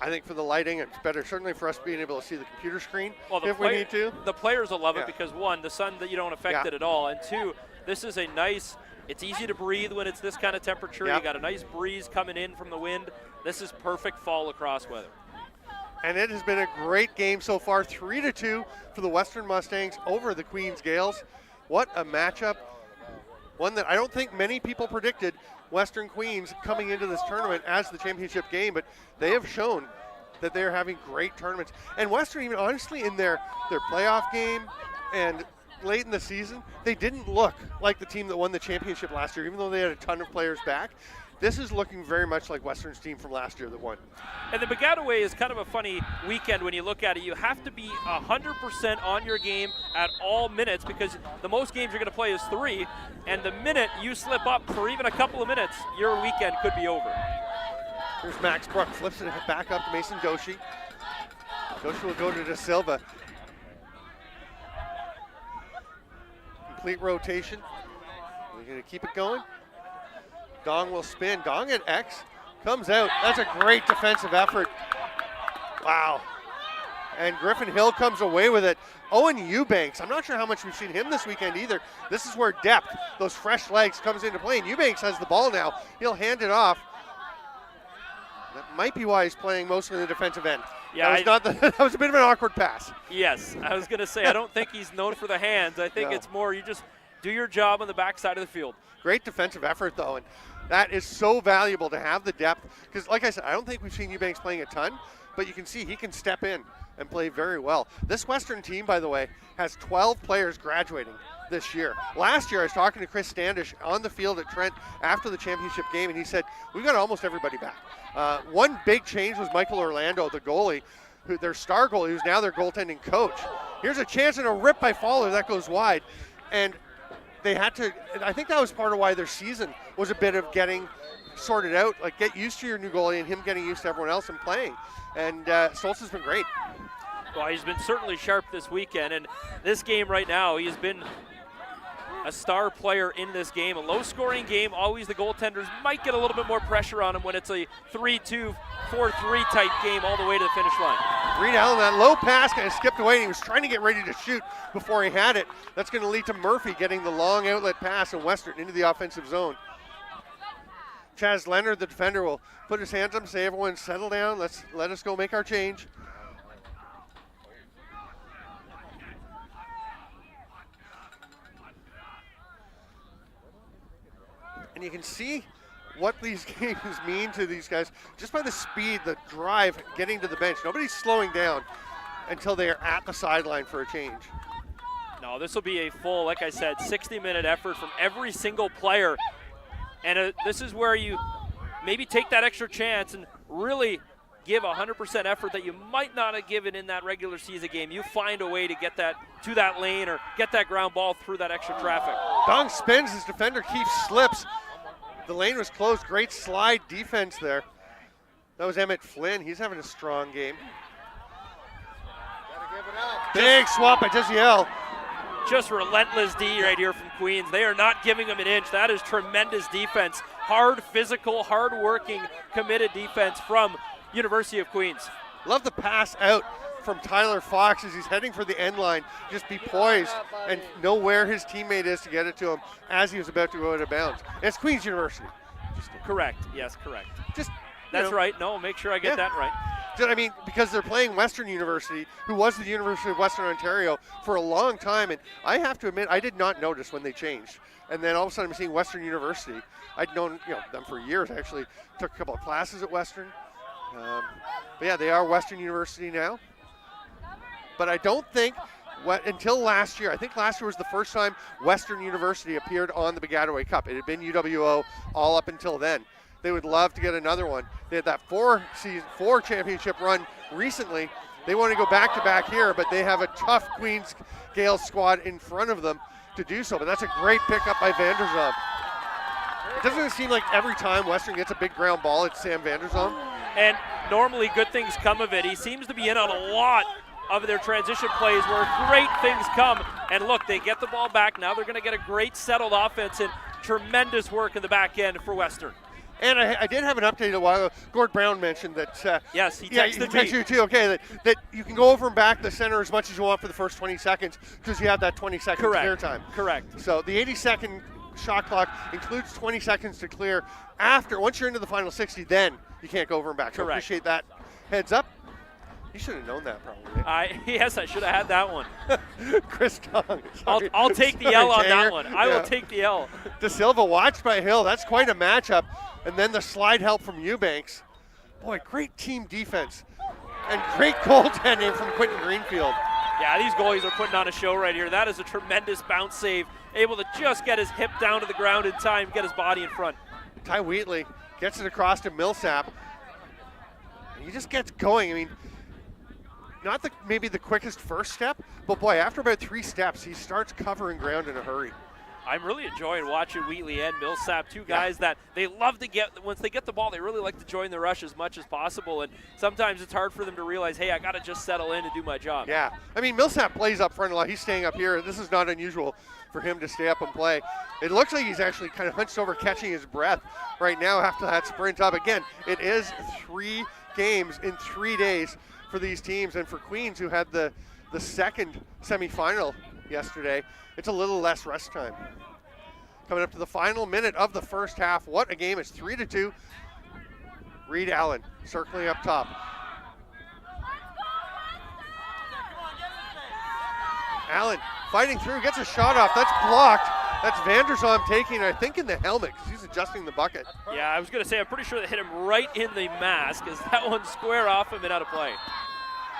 I think, for the lighting. It's better certainly for us being able to see the computer screen if we need to. The players will love it because, one, the sun, that you don't affect it at all, and two, this is a nice, it's easy to breathe when it's this kind of temperature. You got a nice breeze coming in from the wind. This is perfect fall lacrosse weather. And it has been a great game so far, 3-2 for the Western Mustangs over the Queens Gaels. What a matchup. One that I don't think many people predicted Western Queens coming into this tournament as the championship game, but they have shown that they're having great tournaments. And Western, even honestly, in their playoff game and late in the season, they didn't look like the team that won the championship last year, even though they had a ton of players back. This is looking very much like Western's team from last year that won. And the Baggataway is kind of a funny weekend when you look at it. You have to be 100% on your game at all minutes because the most games you're going to play is 3, and the minute you slip up for even a couple of minutes, your weekend could be over. Here's Max Brook, flips it back up to Mason Doshi. Doshi will go to De Silva. Complete rotation. We're going to keep it going. Dong will spin. Dong at X. Comes out. That's a great defensive effort. Wow. And Griffin Hill comes away with it. Owen Eubanks. I'm not sure how much we've seen him this weekend either. This is where depth, those fresh legs, comes into play. And Eubanks has the ball now. He'll hand it off. That might be why he's playing mostly in the defensive end. Yeah, that was a bit of an awkward pass. Yes, I was going to say, I don't think he's known for the hands. I think it's more you just do your job on the backside of the field. Great defensive effort, though, and that is so valuable to have the depth. Because, like I said, I don't think we've seen Eubanks playing a ton, but you can see he can step in and play very well. This Western team, by the way, has 12 players graduating this year. Last year, I was talking to Chris Standish on the field at Trent after the championship game, and he said, we've got almost everybody back. One big change was Michael Orlando, the goalie, their star goalie, who's now their goaltending coach. Here's a chance and a rip by Fowler that goes wide. And they had to, I think that was part of why their season was a bit of getting sorted out, like get used to your new goalie and him getting used to everyone else and playing. And Stoltz has been great. Well, he's been certainly sharp this weekend, and this game right now, he's been a star player in this game. A low-scoring game, always the goaltenders might get a little bit more pressure on him when it's a 3-2, 4-3 type game all the way to the finish line. Reed Allen, that low pass kind of skipped away, and he was trying to get ready to shoot before he had it. That's going to lead to Murphy getting the long outlet pass in Western into the offensive zone. Chaz Leonard, the defender, will put his hands up and say, everyone settle down, let us go make our change. And you can see what these games mean to these guys just by the speed, the drive, getting to the bench. Nobody's slowing down until they are at the sideline for a change. No, this will be a full, like I said, 60-minute effort from every single player. And this is where you maybe take that extra chance and really give 100% effort that you might not have given in that regular season game. You find a way to get that to that lane or get that ground ball through that extra traffic. Dong spins, his defender keeps slips. The lane was closed. Great slide defense there. That was Emmett Flynn. He's having a strong game. Big swap by Jessiel. Just relentless D right here from Queens. They are not giving him an inch. That is tremendous defense. Hard, physical, hard-working, committed defense from University of Queens. Love the pass out from Tyler Fox as he's heading for the end line. Just be poised and know where his teammate is to get it to him as he was about to go out of bounds. It's Queens University. Correct. Yes, correct. That's right. No, make sure I get that right. I mean, because they're playing Western University, who was the University of Western Ontario for a long time, and I have to admit, I did not notice when they changed. And then all of a sudden I'm seeing Western University. I'd known them for years. I actually took a couple of classes at Western. But yeah, they are Western University now. But I don't think, until last year, I think last year was the first time Western University appeared on the Baggataway Cup. It had been UWO all up until then. They would love to get another one. They had that four championship run recently. They want to go back-to-back here, but they have a tough Queens Gaels squad in front of them to do so. But that's a great pickup by Vanderzov. Doesn't it seem like every time Western gets a big ground ball, it's Sam Vanderzon? And normally good things come of it. He seems to be in on a lot of their transition plays where great things come. And look, they get the ball back. Now they're going to get a great settled offense and tremendous work in the back end for Western. And I did have an update a while ago. Gord Brown mentioned that. Yes, he yeah, texted texted me. you too. Okay, that you can go over and back the center as much as you want for the first 20 seconds because you have that 20 second clear time. Correct. So the 80-second shot clock includes 20 seconds to clear. Once you're into the final 60, then you can't go over and back. So Correct. appreciate that. Heads up. You should have known that probably. Yes, I should have had that one. Chris Tong. I'll take the L on that Tanger. one. I will take the L. De Silva watched by Hill. That's quite a matchup. And then the slide help from Eubanks. Boy, great team defense. And great goaltending from Quentin Greenfield. Yeah, these goalies are putting on a show right here. That is a tremendous bounce save. Able to just get his hip down to the ground in time, get his body in front. Ty Wheatley gets it across to Millsap. And he just gets going. I mean, not maybe the quickest first step, but boy, after about 3 steps, he starts covering ground in a hurry. I'm really enjoying watching Wheatley and Millsap, two guys that they love to get, once they get the ball, they really like to join the rush as much as possible. And sometimes it's hard for them to realize, hey, I got to just settle in and do my job. Yeah. I mean, Millsap plays up front a lot. He's staying up here. This is not unusual for him to stay up and play. It looks like he's actually kind of hunched over catching his breath right now after that sprint up. Again, it is 3 games in 3 days for these teams. And for Queens, who had the second semifinal yesterday, it's a little less rest time. Coming up to the final minute of the first half. What a game. It's 3-2. Reed Allen circling up top. Allen fighting through, gets a shot off. That's blocked. That's Vanderzon taking, I think, in the helmet because he's adjusting the bucket. Yeah, I was going to say, I'm pretty sure that hit him right in the mask as that one square off him and out of play.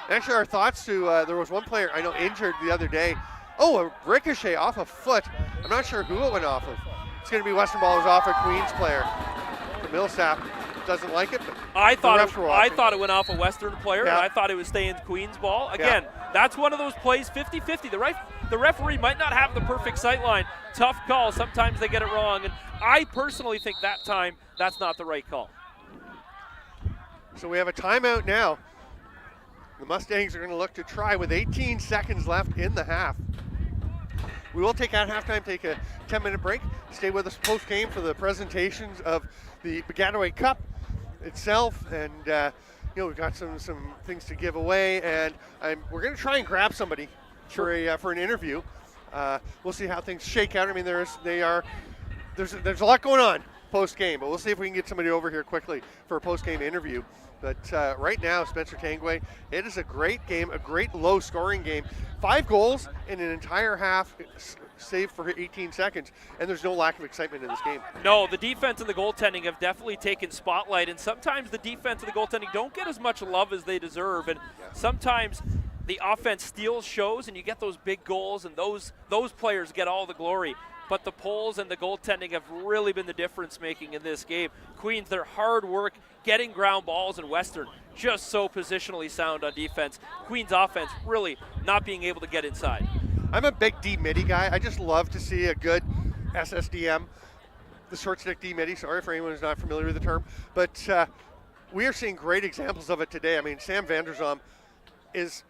Actually, our thoughts to, there was one player I know injured the other day. Oh, a ricochet off a foot. I'm not sure who it went off of. It's going to be Western ball is off a Queens player. The Millsap doesn't like it, but I thought it went off a Western player, yeah. and I thought it was staying Queens ball. Again, that's one of those plays, 50-50. The referee might not have the perfect sight line. Tough call. Sometimes they get it wrong, and I personally think that time that's not the right call. So we have a timeout now. The Mustangs are going to look to try with 18 seconds left in the half. We will take at halftime, take a 10-minute break. Stay with us post-game for the presentations of the Baggataway Cup itself, and we've got some things to give away, and we're going to try and grab somebody for an interview. We'll see how things shake out. I mean, there's a lot going on post-game, but we'll see if we can get somebody over here quickly for a post-game interview. But right now, Spencer Tangway, it is a great game, a great low-scoring game. 5 goals in an entire half, save for 18 seconds, and there's no lack of excitement in this game. No, the defense and the goaltending have definitely taken spotlight, and sometimes the defense and the goaltending don't get as much love as they deserve, and sometimes the offense steals shows, and you get those big goals, and those players get all the glory. But the poles and the goaltending have really been the difference-making in this game. Queens, their hard work, getting ground balls, and Western just so positionally sound on defense. Queens' offense really not being able to get inside. I'm a big D-midi guy. I just love to see a good SSDM, the short stick D-midi. Sorry for anyone who's not familiar with the term. But we are seeing great examples of it today. I mean, Sam Vanderzon is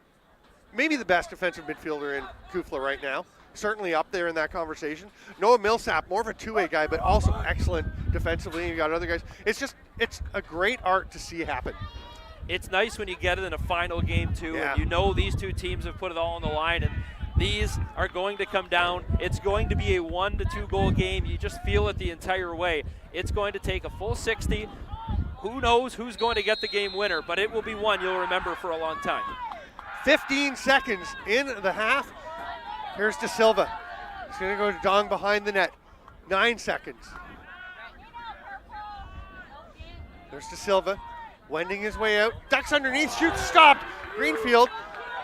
maybe the best defensive midfielder in Kufla right now. Certainly up there in that conversation. Noah Millsap, more of a two-way guy, but also excellent defensively. You got other guys. It's a great art to see happen. It's nice when you get it in a final game too, Yeah. and you know these two teams have put it all on the line, and these are going to come down. It's going to be a 1 to 2 goal game. You just feel it the entire way. It's going to take a full 60. Who knows who's going to get the game winner, but it will be one you'll remember for a long time. 15 seconds in the half. Here's De Silva. He's going to go to Dong behind the net. 9 seconds. There's De Silva, wending his way out. Ducks underneath, shoots, stopped. Greenfield,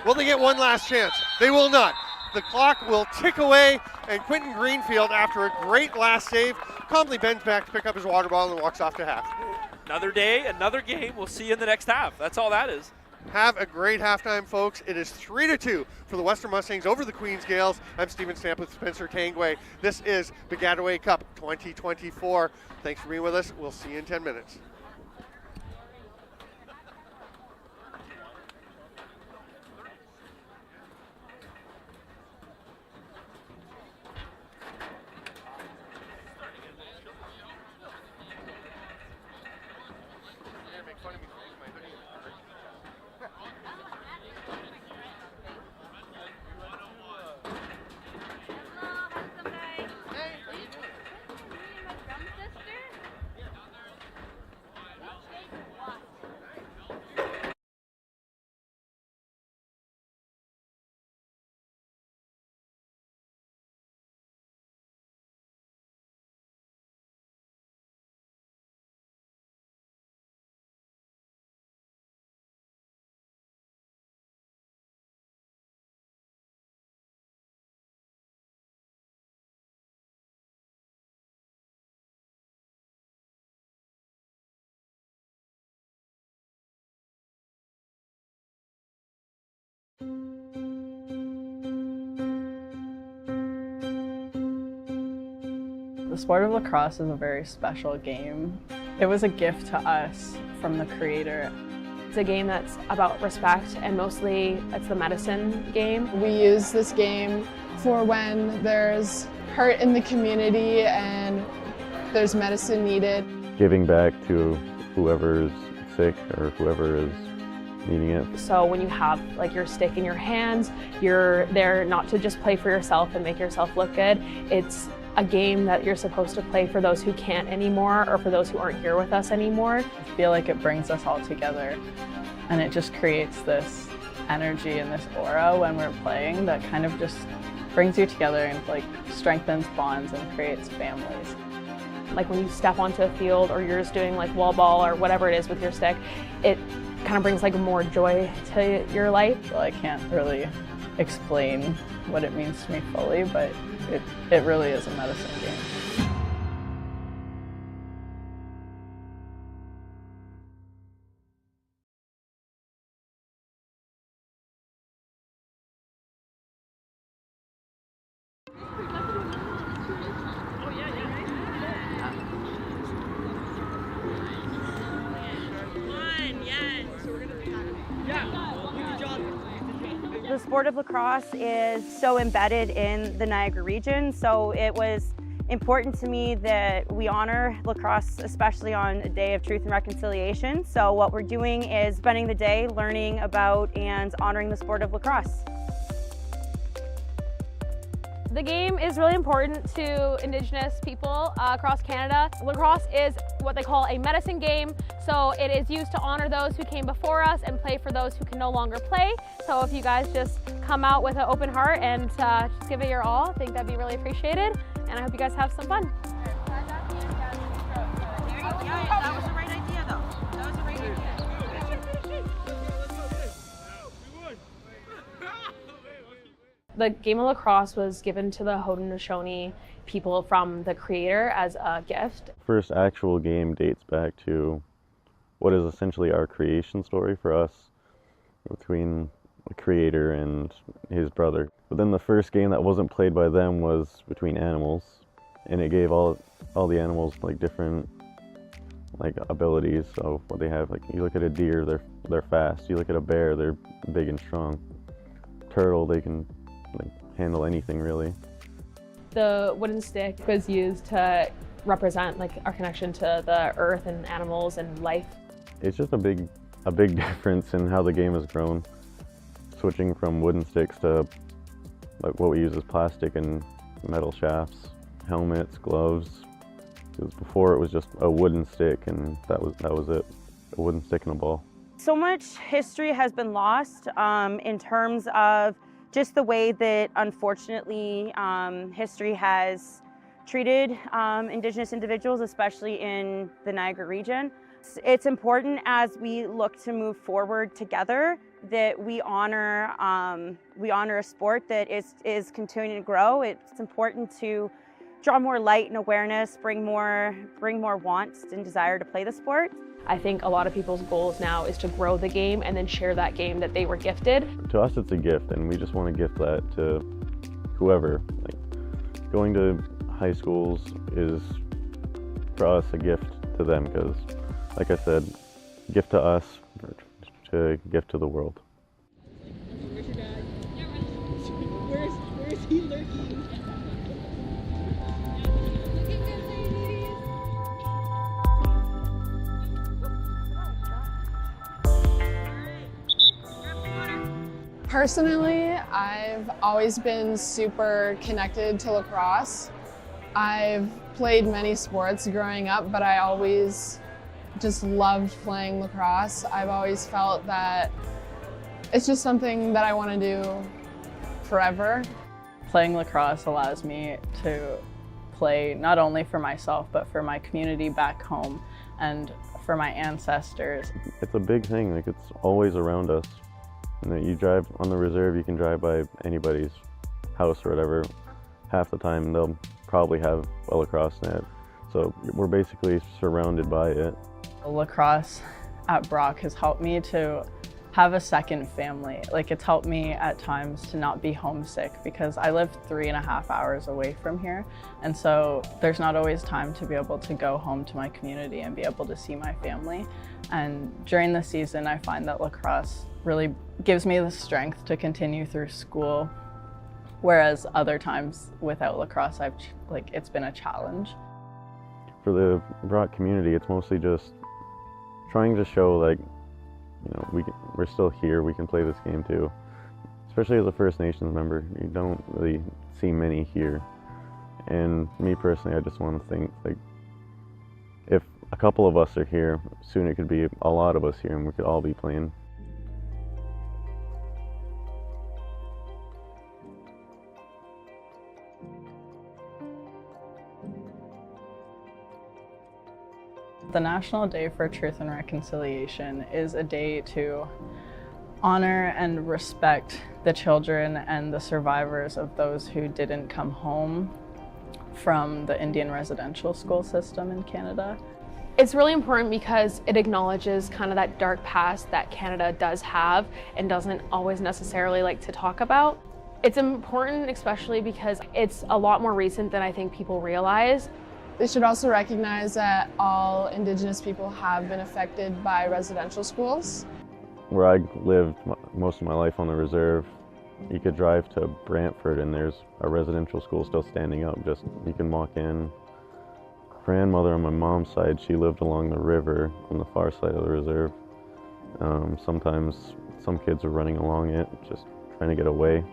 will they get one last chance? They will not. The clock will tick away, and Quentin Greenfield, after a great last save, calmly bends back to pick up his water bottle and walks off to half. Another day, another game. We'll see you in the next half. That's all that is. Have a great halftime, folks. It is 3-2 for the Western Mustangs over the Queens Gaels. I'm Stephen Stamp with Spencer Tangway. This is Baggataway Cup 2024. Thanks for being with us. We'll see you in 10 minutes. The sport of lacrosse is a very special game. It was a gift to us from the creator. It's a game that's about respect, and mostly it's the medicine game. We use this game for when there's hurt in the community and there's medicine needed. Giving back to whoever is sick or whoever is needing it. So when you have like your stick in your hands, you're there not to just play for yourself and make yourself look good. It's a game that you're supposed to play for those who can't anymore, or for those who aren't here with us anymore. I feel like it brings us all together, and it just creates this energy and this aura when we're playing that kind of just brings you together and like strengthens bonds and creates families. Like when you step onto a field, or you're just doing like wall ball or whatever it is with your stick, it kind of brings like more joy to your life. Well, I can't really explain what it means to me fully, but it really is a medicine game. The sport of lacrosse is so embedded in the Niagara region, so it was important to me that we honor lacrosse, especially on a day of truth and reconciliation. So what we're doing is spending the day learning about and honoring the sport of lacrosse. The game is really important to Indigenous people across Canada. Lacrosse is what they call a medicine game, so it is used to honor those who came before us and play for those who can no longer play. So if you guys just come out with an open heart and just give it your all, I think that'd be really appreciated, and I hope you guys have some fun. That was the right idea though. That was the right idea. The game of lacrosse was given to the Haudenosaunee people from the creator as a gift. First actual game dates back to what is essentially our creation story for us, between the creator and his brother. But then the first game that wasn't played by them was between animals, and it gave all the animals like different like abilities. So what they have, like you look at a deer, they're fast. You look at a bear, they're big and strong. Turtle, they can like handle anything really. The wooden stick was used to represent like our connection to the earth and animals and life. It's just a big difference in how the game has grown, switching from wooden sticks to like what we use as plastic and metal shafts, helmets, gloves. Because before it was just a wooden stick, and that was it, a wooden stick and a ball. So much history has been lost in terms of just the way that, unfortunately, history has treated Indigenous individuals, especially in the Niagara region. It's important as we look to move forward together that we honor a sport that is continuing to grow. It's important to draw more light and awareness, bring more wants and desire to play the sport. I think a lot of people's goals now is to grow the game and then share that game that they were gifted. To us, it's a gift, and we just want to gift that to whoever. Like, going to high schools is, for us, a gift to them because, like I said, gift to us, to gift to the world. Where's your dad? Where's he lurking? Personally, I've always been super connected to lacrosse. I've played many sports growing up, but I always just loved playing lacrosse. I've always felt that it's just something that I want to do forever. Playing lacrosse allows me to play not only for myself, but for my community back home and for my ancestors. It's a big thing, like it's always around us. And that you drive on the reserve, you can drive by anybody's house or whatever. Half the time they'll probably have a lacrosse net. So we're basically surrounded by it. Lacrosse at Brock has helped me to have a second family. Like, it's helped me at times to not be homesick because I live 3.5 hours away from here. And so there's not always time to be able to go home to my community and be able to see my family. And during the season, I find that lacrosse really gives me the strength to continue through school. Whereas other times without lacrosse, it's been a challenge. For the Brock community, it's mostly just trying to show, like, you know, we're still here, we can play this game too. Especially as a First Nations member, you don't really see many here. And me personally, I just want to think, like, if a couple of us are here, soon it could be a lot of us here and we could all be playing. The National Day for Truth and Reconciliation is a day to honor and respect the children and the survivors of those who didn't come home from the Indian residential school system in Canada. It's really important because it acknowledges kind of that dark past that Canada does have and doesn't always necessarily like to talk about. It's important especially because it's a lot more recent than I think people realize. They should also recognize that all Indigenous people have been affected by residential schools. Where I lived most of my life on the reserve, you could drive to Brantford and there's a residential school still standing up. Just, you can walk in. Grandmother on my mom's side, she lived along the river on the far side of the reserve. Sometimes some kids are running along it, just trying to get away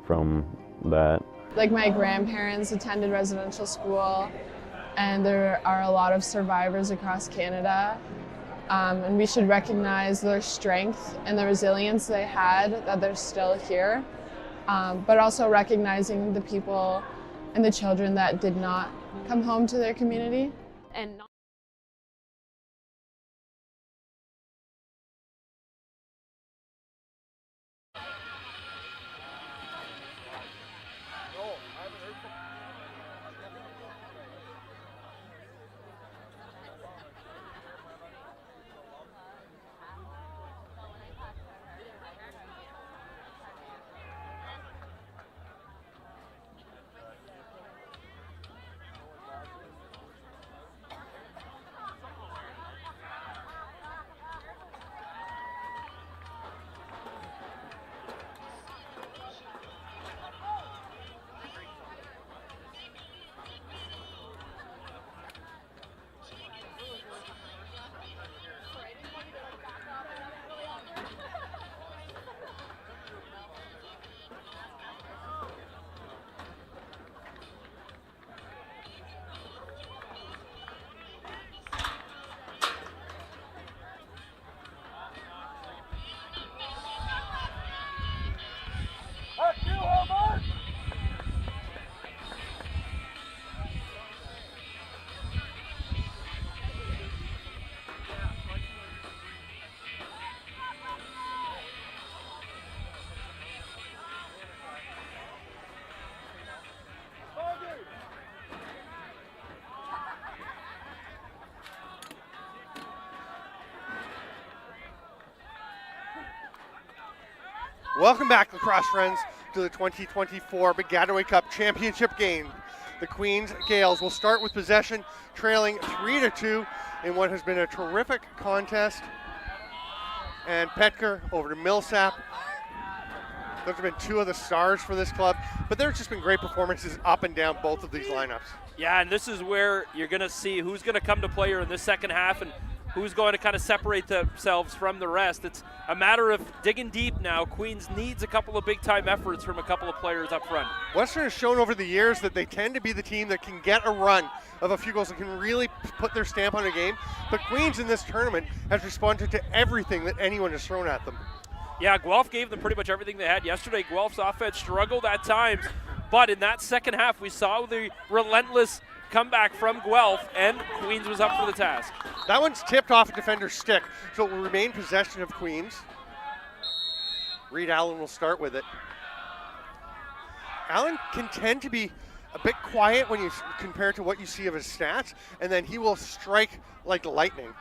from that. Like, my grandparents attended residential school, and there are a lot of survivors across Canada. And we should recognize their strength and the resilience they had, that they're still here. But also recognizing the people and the children that did not come home to their community. And not Welcome back, lacrosse friends, to the 2024 Baggataway Cup Championship game. The Queens Gaels will start with possession, trailing 3-2 in what has been a terrific contest. And Petker over to Millsap. Those have been two of the stars for this club, but there's just been great performances up and down both of these lineups. Yeah, and this is where you're going to see who's going to come to play here in this second half and who's going to kind of separate themselves from the rest. It's a matter of digging deep now. Queens needs a couple of big-time efforts from a couple of players up front. Western has shown over the years that they tend to be the team that can get a run of a few goals and can really put their stamp on a game. But Queens in this tournament has responded to everything that anyone has thrown at them. Yeah, Guelph gave them pretty much everything they had yesterday. Guelph's offense struggled at times, but in that second half, we saw the relentless comeback from Guelph, and Queens was up for the task. That one's tipped off a defender's stick, so it will remain possession of Queens. Reed Allen will start with it. Allen can tend to be a bit quiet when you compare to what you see of his stats, and then he will strike like lightning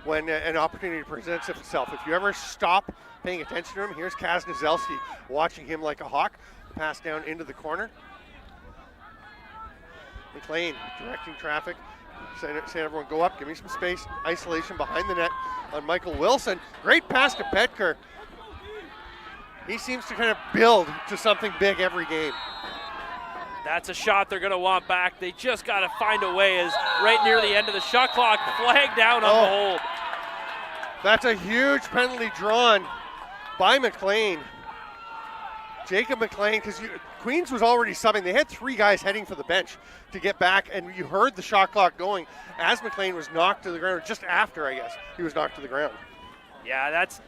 when an opportunity presents itself. If you ever stop paying attention to him, here's Kaz Nazelski watching him like a hawk. Pass down into the corner. McLean directing traffic, saying everyone go up, give me some space. Isolation behind the net on Michael Wilson. Great pass to Petker. He seems to kind of build to something big every game. That's a shot they're going to want back. They just got to find a way as right near the end of the shot clock, flag down on the hold. That's a huge penalty drawn by McLean. Jacob McLean, because Queens was already subbing. They had three guys heading for the bench to get back, and you heard the shot clock going as McLean was knocked to the ground, or just after, I guess, he was knocked to the ground. Yeah, that's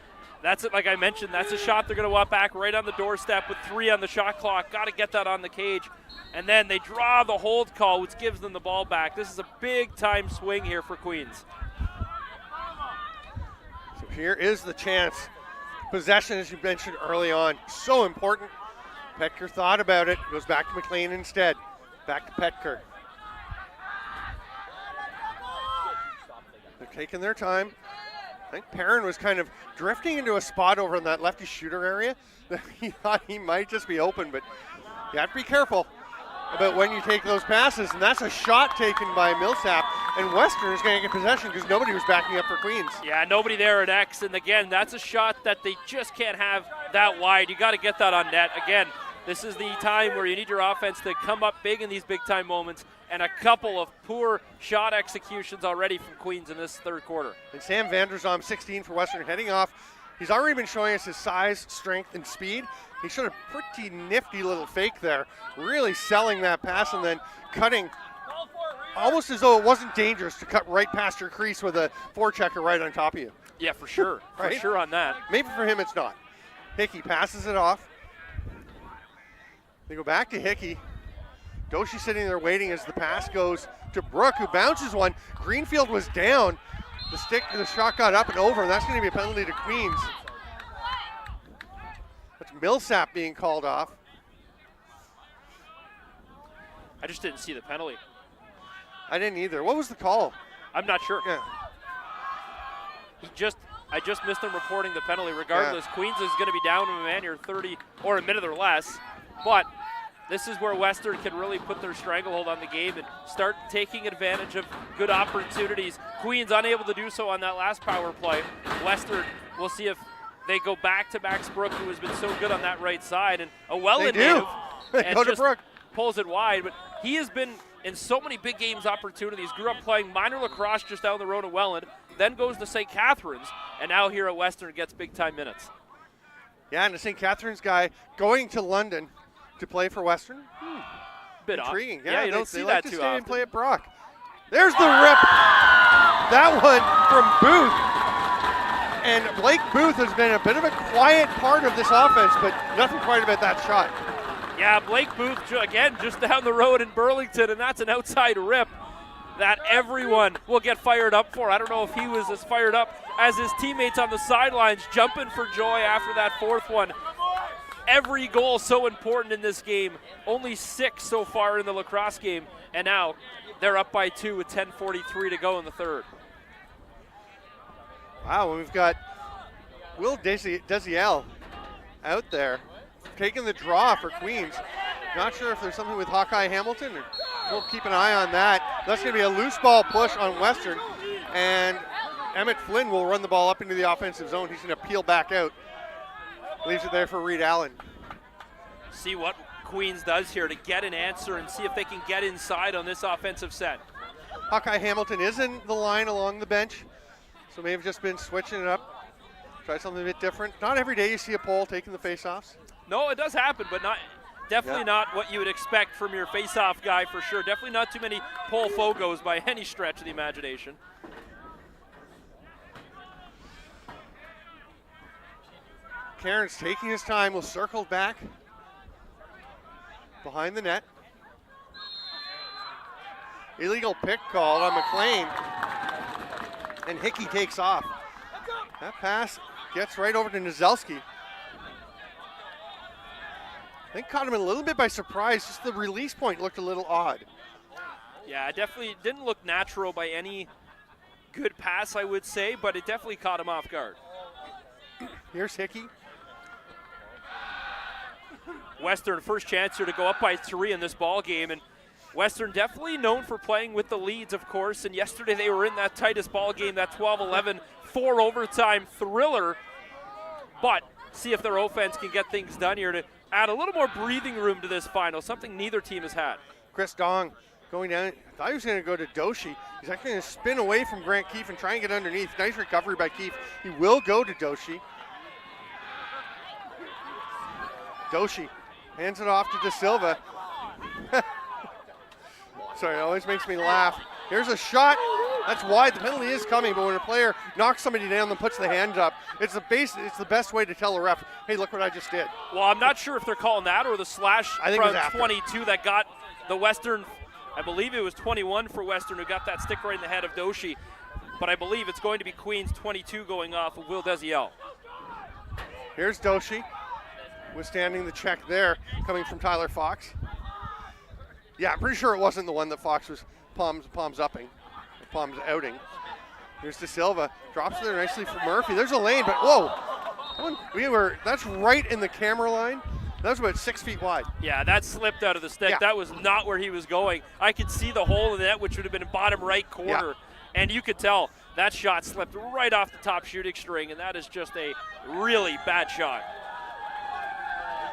it. Like I mentioned, that's a shot they're going to want back right on the doorstep with 3 on the shot clock. Got to get that on the cage. And then they draw the hold call, which gives them the ball back. This is a big-time swing here for Queens. So here is the chance. Possession, as you mentioned early on, so important. Petker thought about it, goes back to McLean instead. Back to Petker. They're taking their time. I think Perrin was kind of drifting into a spot over in that lefty shooter area that he thought he might just be open, but you have to be careful about when you take those passes, and that's a shot taken by Millsap, and Western is going to get possession because nobody was backing up for Queens. Yeah, nobody there at X, and again, that's a shot that they just can't have that wide. You got to get that on net. Again, this is the time where you need your offense to come up big in these big-time moments, and a couple of poor shot executions already from Queens in this third quarter. And Sam Vanderzom, 16 for Western, heading off. He's already been showing us his size, strength, and speed. He showed a pretty nifty little fake there, really selling that pass and then cutting almost as though it wasn't dangerous to cut right past your crease with a forechecker right on top of you. Yeah, for sure. Right? For sure on that. Maybe for him it's not. Hickey passes it off. They go back to Hickey. Doshi sitting there waiting as the pass goes to Brooke, who bounces one. Greenfield was down. The shot got up and over, and that's going to be a penalty to Queens. That's Millsap being called off. I just didn't see the penalty. I didn't either. What was the call? I'm not sure. Yeah. I just missed them reporting the penalty. Regardless, Queens is going to be down to a man here 30 or a minute or less. But this is where Western can really put their stranglehold on the game and start taking advantage of good opportunities. Queens unable to do so on that last power play. Western, we'll see if they go back to Max Brook, who has been so good on that right side, and a well-in move. They go to Brook. Pulls it wide, but he has been in so many big games opportunities. Grew up playing minor lacrosse just down the road at Welland, then goes to St. Catharines, and now here at Western gets big-time minutes. Yeah, and the St. Catharines guy going to London to play for Western. Bit intriguing. Off. Yeah, you don't see that too often. They like to stay and play at Brock. There's the rip. That one from Booth. And Blake Booth has been a bit of a quiet part of this offense, but nothing quite about that shot. Yeah, Blake Booth, again, just down the road in Burlington, and that's an outside rip that everyone will get fired up for. I don't know if he was as fired up as his teammates on the sidelines, jumping for joy after that fourth one. Every goal so important in this game. Only 6 so far in the lacrosse game, and now they're up by 2 with 10:43 to go in the third. Wow, we've got Will Desiel out there, taking the draw for Queens. Not sure if there's something with Hawkeye Hamilton. We'll keep an eye on that. That's going to be a loose ball push on Western, and Emmett Flynn will run the ball up into the offensive zone. He's going to peel back out. Leaves it there for Reed Allen. See what Queens does here to get an answer and see if they can get inside on this offensive set. Hawkeye Hamilton is in the line along the bench, so may have just been switching it up. Try something a bit different. Not every day you see a pole taking the face-offs. No, it does happen, but definitely not what you would expect from your face-off guy for sure. Definitely not too many pole fogos by any stretch of the imagination. Cairns taking his time, will circle back behind the net. Illegal pick called on McLean, and Hickey takes off. That pass gets right over to Nozelski. I think caught him a little bit by surprise. Just the release point looked a little odd. Yeah, it definitely didn't look natural by any good pass, I would say, but it definitely caught him off guard. Here's Hickey. Western, first chance here to go up by 3 in this ball game, and Western definitely known for playing with the leads, of course, and yesterday they were in that tightest ball game, that 12-11, 4 overtime thriller, but see if their offense can get things done here to add a little more breathing room to this final, something neither team has had. Chris Dong going down. I thought he was going to go to Doshi. He's actually going to spin away from Grant Keefe and try and get underneath. Nice recovery by Keefe. He will go to Doshi. Doshi hands it off to De Silva. Sorry, it always makes me laugh. Here's a shot. That's wide. The penalty is coming, but when a player knocks somebody down and puts the hand up, it's the best way to tell a ref, hey, look what I just did. Well, I'm not sure if they're calling that or the slash from 22 that got the Western. I believe it was 21 for Western who got that stick right in the head of Doshi, but I believe it's going to be Queens 22 going off of Will Desiel. Here's Doshi withstanding the check there, coming from Tyler Fox. Yeah, I'm pretty sure it wasn't the one that Fox was palms outing. Here's De Silva, drops it there nicely for Murphy. There's a lane, but whoa, that's right in the camera line. That was about 6 feet wide. Yeah, that slipped out of the stick. Yeah. That was not where he was going. I could see the hole in the net, which would have been bottom right corner, and you could tell that shot slipped right off the top shooting string, and that is just a really bad shot.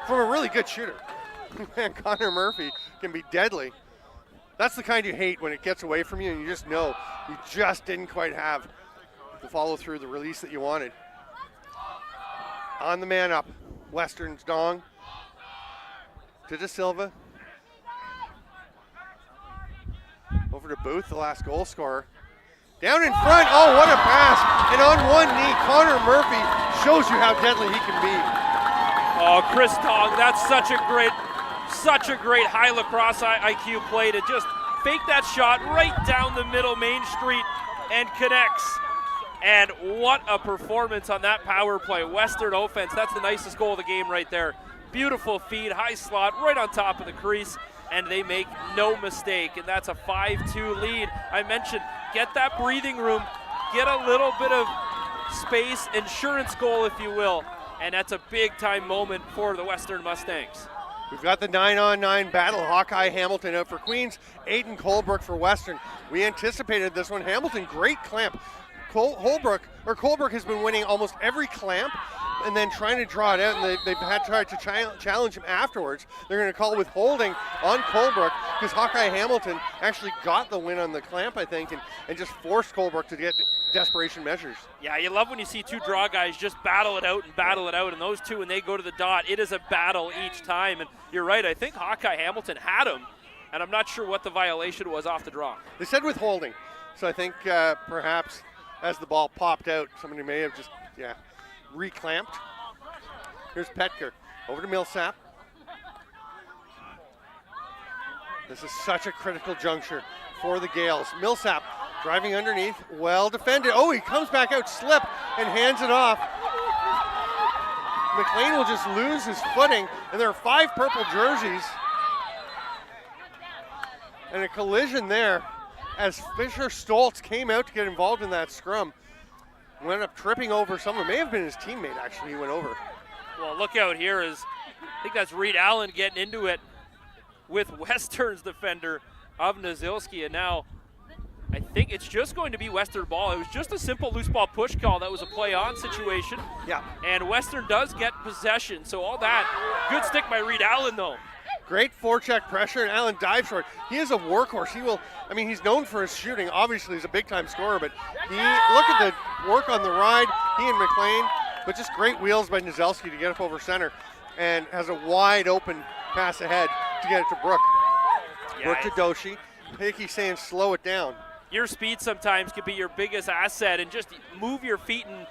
From a really good shooter. Man, Connor Murphy can be deadly. That's the kind you hate when it gets away from you and you just know you just didn't quite have the follow through, the release that you wanted. On the man up, Western's Dong to De Silva. Over to Booth, the last goal scorer. Down in front, oh, what a pass. And on one knee, Connor Murphy shows you how deadly he can be. Oh, Chris Dong, that's such a great high lacrosse IQ play to just fake that shot right down the middle, Main Street, and connects. And what a performance on that power play. Western offense, that's the nicest goal of the game right there. Beautiful feed, high slot, right on top of the crease, and they make no mistake, and that's a 5-2 lead. I mentioned, get that breathing room, get a little bit of space, insurance goal, if you will. And that's a big-time moment for the Western Mustangs. We've got the 9-on-9 battle. Hawkeye Hamilton out for Queens, Aiden Colebrook for Western. We anticipated this one. Hamilton, great clamp. Colebrook has been winning almost every clamp and then trying to draw it out, and they've had tried to challenge him afterwards. They're going to call withholding on Colebrook because Hawkeye Hamilton actually got the win on the clamp, I think, and just forced Colebrook to get desperation measures. Yeah, you love when you see two draw guys just battle it out, and those two, when they go to the dot, it is a battle each time. And you're right, I think Hawkeye Hamilton had him, and I'm not sure what the violation was off the draw. They said withholding, so I think perhaps as the ball popped out, somebody may have just, reclamped. Here's Petker, over to Millsap. This is such a critical juncture for the Gaels. Millsap driving underneath, well defended. Oh, he comes back out, slip, and hands it off. McLean will just lose his footing, and there are 5 purple jerseys. And a collision there as Fisher Stoltz came out to get involved in that scrum. Went up tripping over someone. May have been his teammate, actually, he went over. Well, look out here is, I think that's Reed Allen getting into it with Western's defender of Nazilski, and now I think it's just going to be Western ball. It was just a simple loose ball push call. That was a play on situation. Yeah. And Western does get possession, so all that. Good stick by Reed Allen, though. Great forecheck pressure, and Allen dives for it. He is a workhorse. He's known for his shooting. Obviously, he's a big-time scorer, but look at the work on the ride, he and McLean, but just great wheels by Nazelski to get up over center, and has a wide open pass ahead to get it to Brooke. Yeah, Brooke to Doshi. Hickey saying slow it down. Your speed sometimes can be your biggest asset, and just move your feet and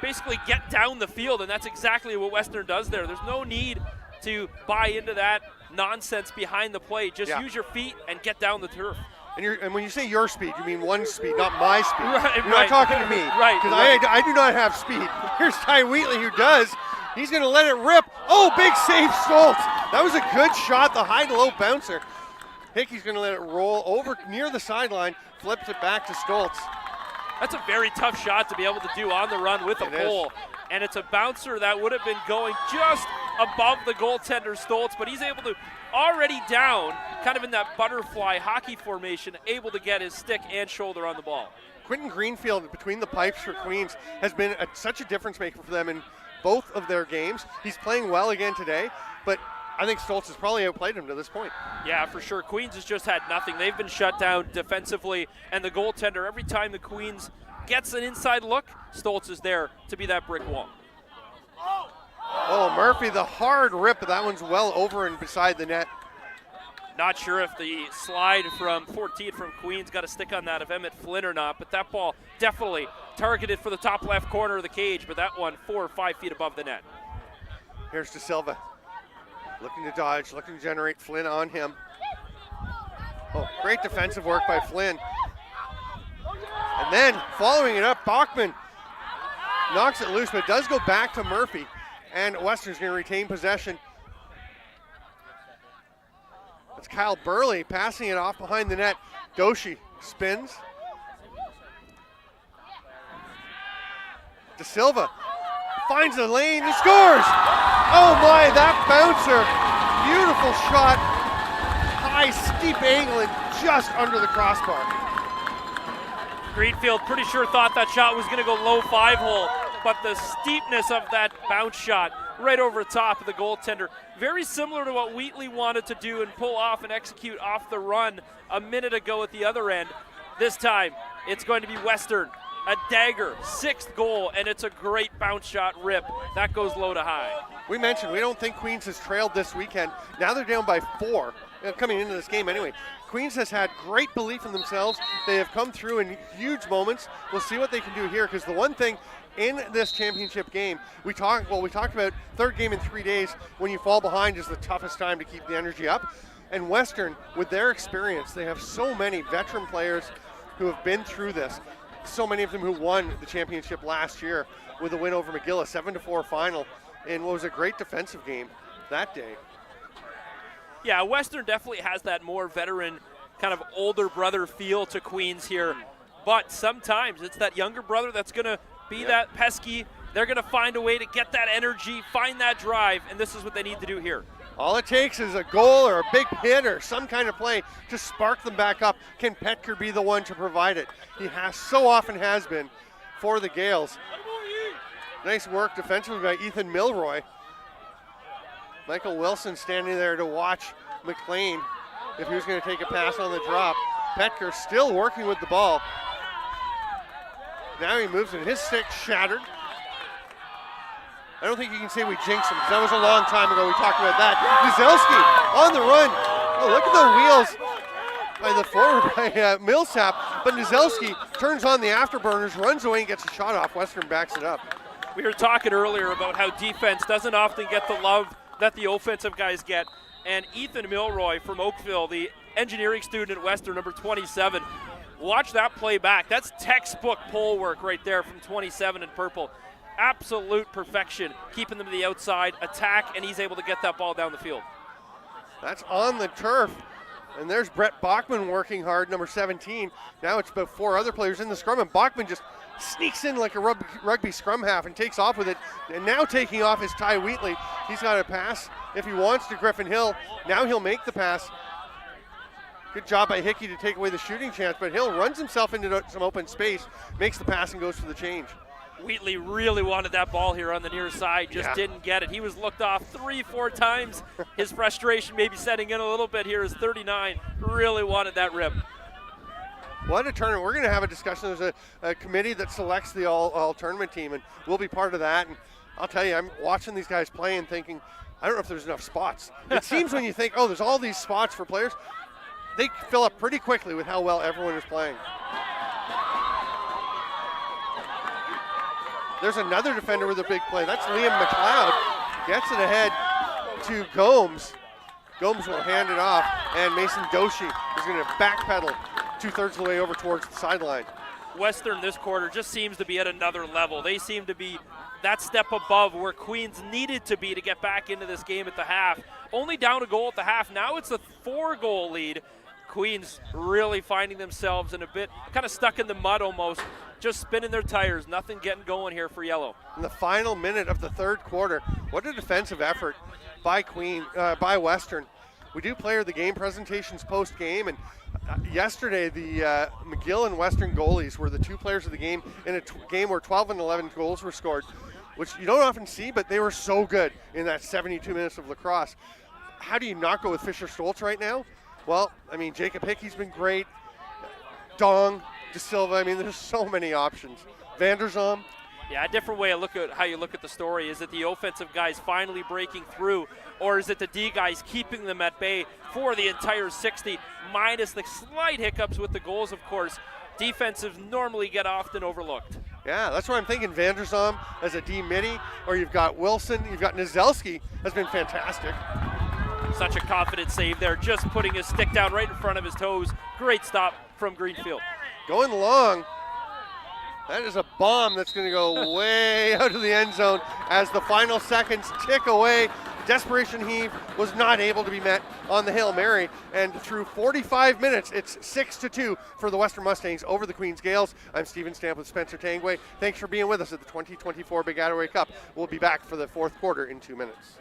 basically get down the field, and that's exactly what Western does there. There's no need to buy into that nonsense behind the play. Just use your feet and get down the turf. And when you say your speed, you mean one speed, not my speed. Right, You're not talking to me. Right. Because I do not have speed. Here's Ty Wheatley who does. He's going to let it rip. Oh, big save, Stoltz. That was a good shot, the high-to-low bouncer. Hickey's going to let it roll over near the sideline, flips it back to Stoltz. That's a very tough shot to be able to do on the run with a pole. And it's a bouncer that would have been going just above the goaltender, Stoltz, but he's able to, already down, kind of in that butterfly hockey formation, able to get his stick and shoulder on the ball. Quentin Greenfield, between the pipes for Queens, has been such a difference maker for them in both of their games. He's playing well again today, but I think Stoltz has probably outplayed him to this point. Yeah, for sure. Queens has just had nothing. They've been shut down defensively, and the goaltender, every time the Queens gets an inside look, Stoltz is there to be that brick wall. Oh, Murphy, the hard rip, but that one's well over and beside the net. Not sure if the slide from 14 from Queens got a stick on that of Emmett Flynn or not, but that ball definitely targeted for the top left corner of the cage, but that one 4 or 5 feet above the net. Here's De Silva. Looking to dodge, looking to generate Flynn on him. Oh, great defensive work by Flynn. And then, following it up, Bachman knocks it loose, but it does go back to Murphy. And Western's going to retain possession. It's Kyle Burley passing it off behind the net. Doshi spins. De Silva finds the lane and scores! Oh my, that bouncer. Beautiful shot. High, steep angle and just under the crossbar. Greenfield pretty sure thought that shot was going to go low 5-hole, but the steepness of that bounce shot right over top of the goaltender, very similar to what Wheatley wanted to do and pull off and execute off the run a minute ago at the other end. This time, it's going to be Western. A dagger, 6th goal, and it's a great bounce shot rip. That goes low to high. We mentioned we don't think Queens has trailed this weekend. Now they're down by 4, coming into this game anyway. Queens has had great belief in themselves. They have come through in huge moments. We'll see what they can do here, because the one thing in this championship game, we talked about third game in 3 days. When you fall behind is the toughest time to keep the energy up. And Western, with their experience, they have so many veteran players who have been through this. So many of them who won the championship last year with a win over McGill, a 7-4 final, in what was a great defensive game that day. Yeah, Western definitely has that more veteran, kind of older brother feel to Queens here. But sometimes it's that younger brother that's going to be that pesky. They're going to find a way to get that energy, find that drive, and this is what they need to do here. All it takes is a goal or a big hit or some kind of play to spark them back up. Can Petker be the one to provide it? He so often has been for the Gaels. Nice work defensively by Ethan Milroy. Michael Wilson standing there to watch McLean if he was going to take a pass on the drop. Petker still working with the ball. Now he moves it. His stick shattered. I don't think you can say we jinxed him, because that was a long time ago we talked about that. Nazelski on the run. Oh, look at the wheels by the forward by Millsap. But Nazelski turns on the afterburners, runs away and gets a shot off. Western backs it up. We were talking earlier about how defense doesn't often get the love that the offensive guys get. And Ethan Milroy from Oakville, the engineering student at Western, number 27, watch that play back. That's textbook pole work right there from 27 in purple. Absolute perfection, keeping them to the outside, attack, and he's able to get that ball down the field. That's on the turf. And there's Brett Bachman working hard, number 17. Now it's about 4 other players in the scrum, and Bachman just sneaks in like a rugby scrum half and takes off with it. And now taking off is Ty Wheatley. He's got a pass if he wants to Griffin Hill. Now he'll make the pass. Good job by Hickey to take away the shooting chance, but Hill runs himself into some open space, makes the pass and goes for the change. Wheatley really wanted that ball here on the near side, just didn't get it. He was looked off 3-4 times. His frustration maybe setting in a little bit here as 39 really wanted that rip. What a tournament. We're going to have a discussion. There's a committee that selects the all tournament team, and we'll be part of that. And I'll tell you, I'm watching these guys play and thinking, I don't know if there's enough spots. It seems when you think, oh, there's all these spots for players, they fill up pretty quickly with how well everyone is playing. There's another defender with a big play. That's Liam McLeod. Gets it ahead to Gomes. Gomes will hand it off, and Mason Doshi is going to backpedal 2/3 of the way over towards the sideline. Western this quarter just seems to be at another level. They seem to be that step above where Queens needed to be to get back into this game at the half. Only down a goal at the half. Now it's a 4-goal lead. Queens really finding themselves in a bit, kind of stuck in the mud almost, just spinning their tires. Nothing getting going here for Yellow. In the final minute of the third quarter, what a defensive effort by by Western. We do player the game presentations post-game, and yesterday the McGill and Western goalies were the two players of the game in a game where 12 and 11 goals were scored, which you don't often see, but they were so good in that 72 minutes of lacrosse. How do you not go with Fisher Stoltz right now? Well, I mean, Jacob Hickey's been great. Dong, De Silva, I mean, there's so many options. Vanderzom. Yeah, a different way to look at how you look at the story. Is it the offensive guys finally breaking through, or is it the D guys keeping them at bay for the entire 60, minus the slight hiccups with the goals, of course. Defensive normally get often overlooked. Yeah, that's what I'm thinking. Vanderzom as a D midi, or you've got Wilson, you've got Nizelski has been fantastic. Such a confident save there, just putting his stick down right in front of his toes. Great stop from Greenfield. Going long. That is a bomb that's going to go way out of the end zone as the final seconds tick away. Desperation heave was not able to be met on the Hail Mary, and through 45 minutes, it's 6-2 for the Western Mustangs over the Queens Gaels. I'm Stephen Stamp with Spencer Tangway. Thanks for being with us at the 2024 Baggataway Cup. We'll be back for the fourth quarter in 2 minutes.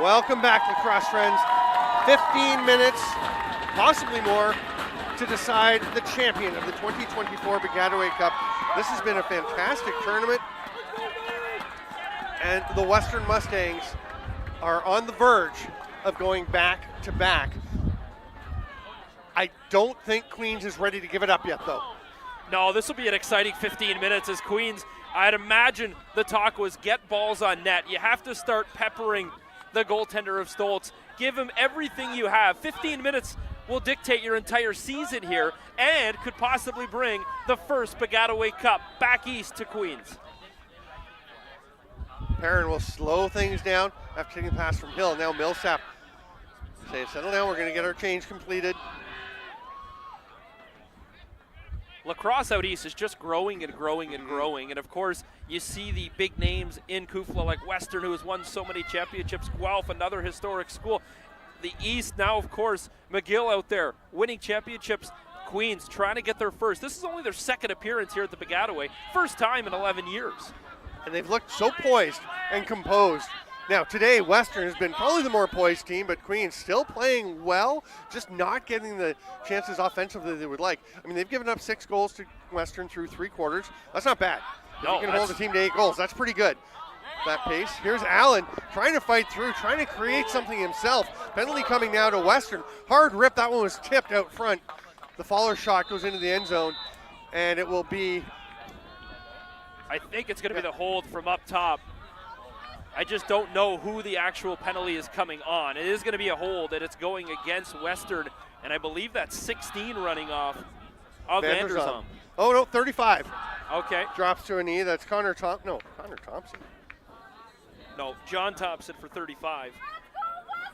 Welcome back, lacrosse friends. 15 minutes, possibly more, to decide the champion of the 2024 Baggataway Cup. This has been a fantastic tournament, and the Western Mustangs are on the verge of going back to back. I don't think Queens is ready to give it up yet, though. No, this will be an exciting 15 minutes as Queens, I'd imagine the talk was get balls on net. You have to start peppering the goaltender of Stoltz. Give him everything you have. 15 minutes will dictate your entire season here and could possibly bring the first Baggataway Cup back east to Queens. Perrin will slow things down after taking the pass from Hill. Now Millsap saying, settle down, we're going to get our change completed. Lacrosse out east is just growing and growing and growing. And of course, you see the big names in Kufla like Western, who has won so many championships, Guelph, another historic school. The east now, of course, McGill out there winning championships. Queens trying to get their first. This is only their second appearance here at the Baggataway. First time in 11 years. And they've looked so poised and composed. Now today, Western has been probably the more poised team, but Queens still playing well, just not getting the chances offensively they would like. I mean, they've given up 6 goals to Western through 3 quarters. That's not bad. No, if you can hold the team to 8 goals, that's pretty good. That pace. Here's Allen trying to fight through, trying to create something himself. Penalty coming now to Western. Hard rip, that one was tipped out front. The Fowler shot goes into the end zone, and it will be... I think it's going to be the hold from up top. I just don't know who the actual penalty is coming on. It is going to be a hold, and it's going against Western, and I believe that's 16 running off of Vanderzam. Oh, no, 35. Okay. Drops to a knee. That's Connor Thompson. No, John Thompson for 35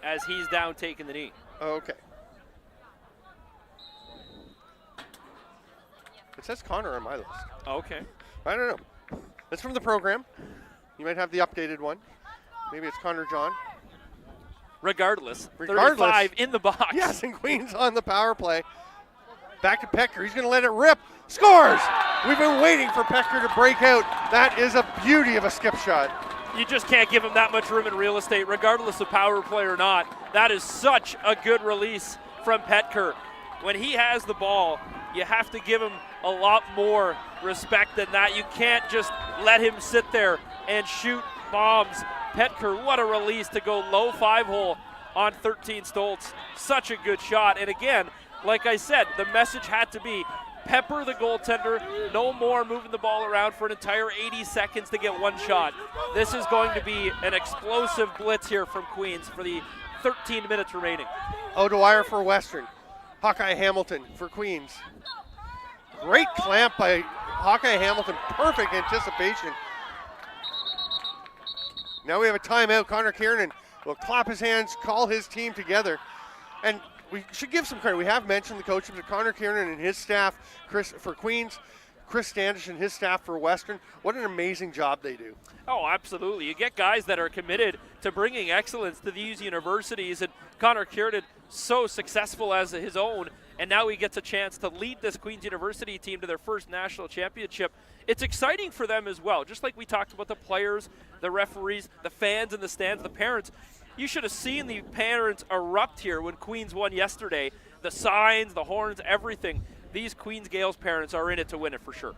as he's down taking the knee. Okay. It says Connor on my list. Okay. I don't know. That's from the program. You might have the updated one. Maybe it's Connor John. Regardless, 35 in the box. Yes, and Queens on the power play. Back to Pecker. He's going to let it rip. Scores! We've been waiting for Pecker to break out. That is a beauty of a skip shot. You just can't give him that much room in real estate, regardless of power play or not. That is such a good release from Petker. When he has the ball, you have to give him a lot more respect than that. You can't just let him sit there and shoot bombs. Petker, what a release to go low 5-hole on 13 Stoltz. Such a good shot. And again, like I said, the message had to be pepper the goaltender, no more moving the ball around for an entire 80 seconds to get one shot. This is going to be an explosive blitz here from Queens for the 13 minutes remaining. O'Dwyer for Western. Hawkeye Hamilton for Queens. Great clamp by Hawkeye Hamilton. Perfect anticipation. Now we have a timeout. Connor Kiernan will clap his hands, call his team together. And we should give some credit. We have mentioned the coaches of Connor Kiernan and his staff, Chris for Queens, Chris Standish and his staff for Western. What an amazing job they do. Oh, absolutely. You get guys that are committed to bringing excellence to these universities, and Connor Kiernan so successful as his own, and now he gets a chance to lead this Queens University team to their first national championship. It's exciting for them as well. Just like we talked about the players, the referees, the fans in the stands, the parents. You should have seen the parents erupt here when Queens won yesterday. The signs, the horns, everything. These Queens Gaels parents are in it to win it for sure.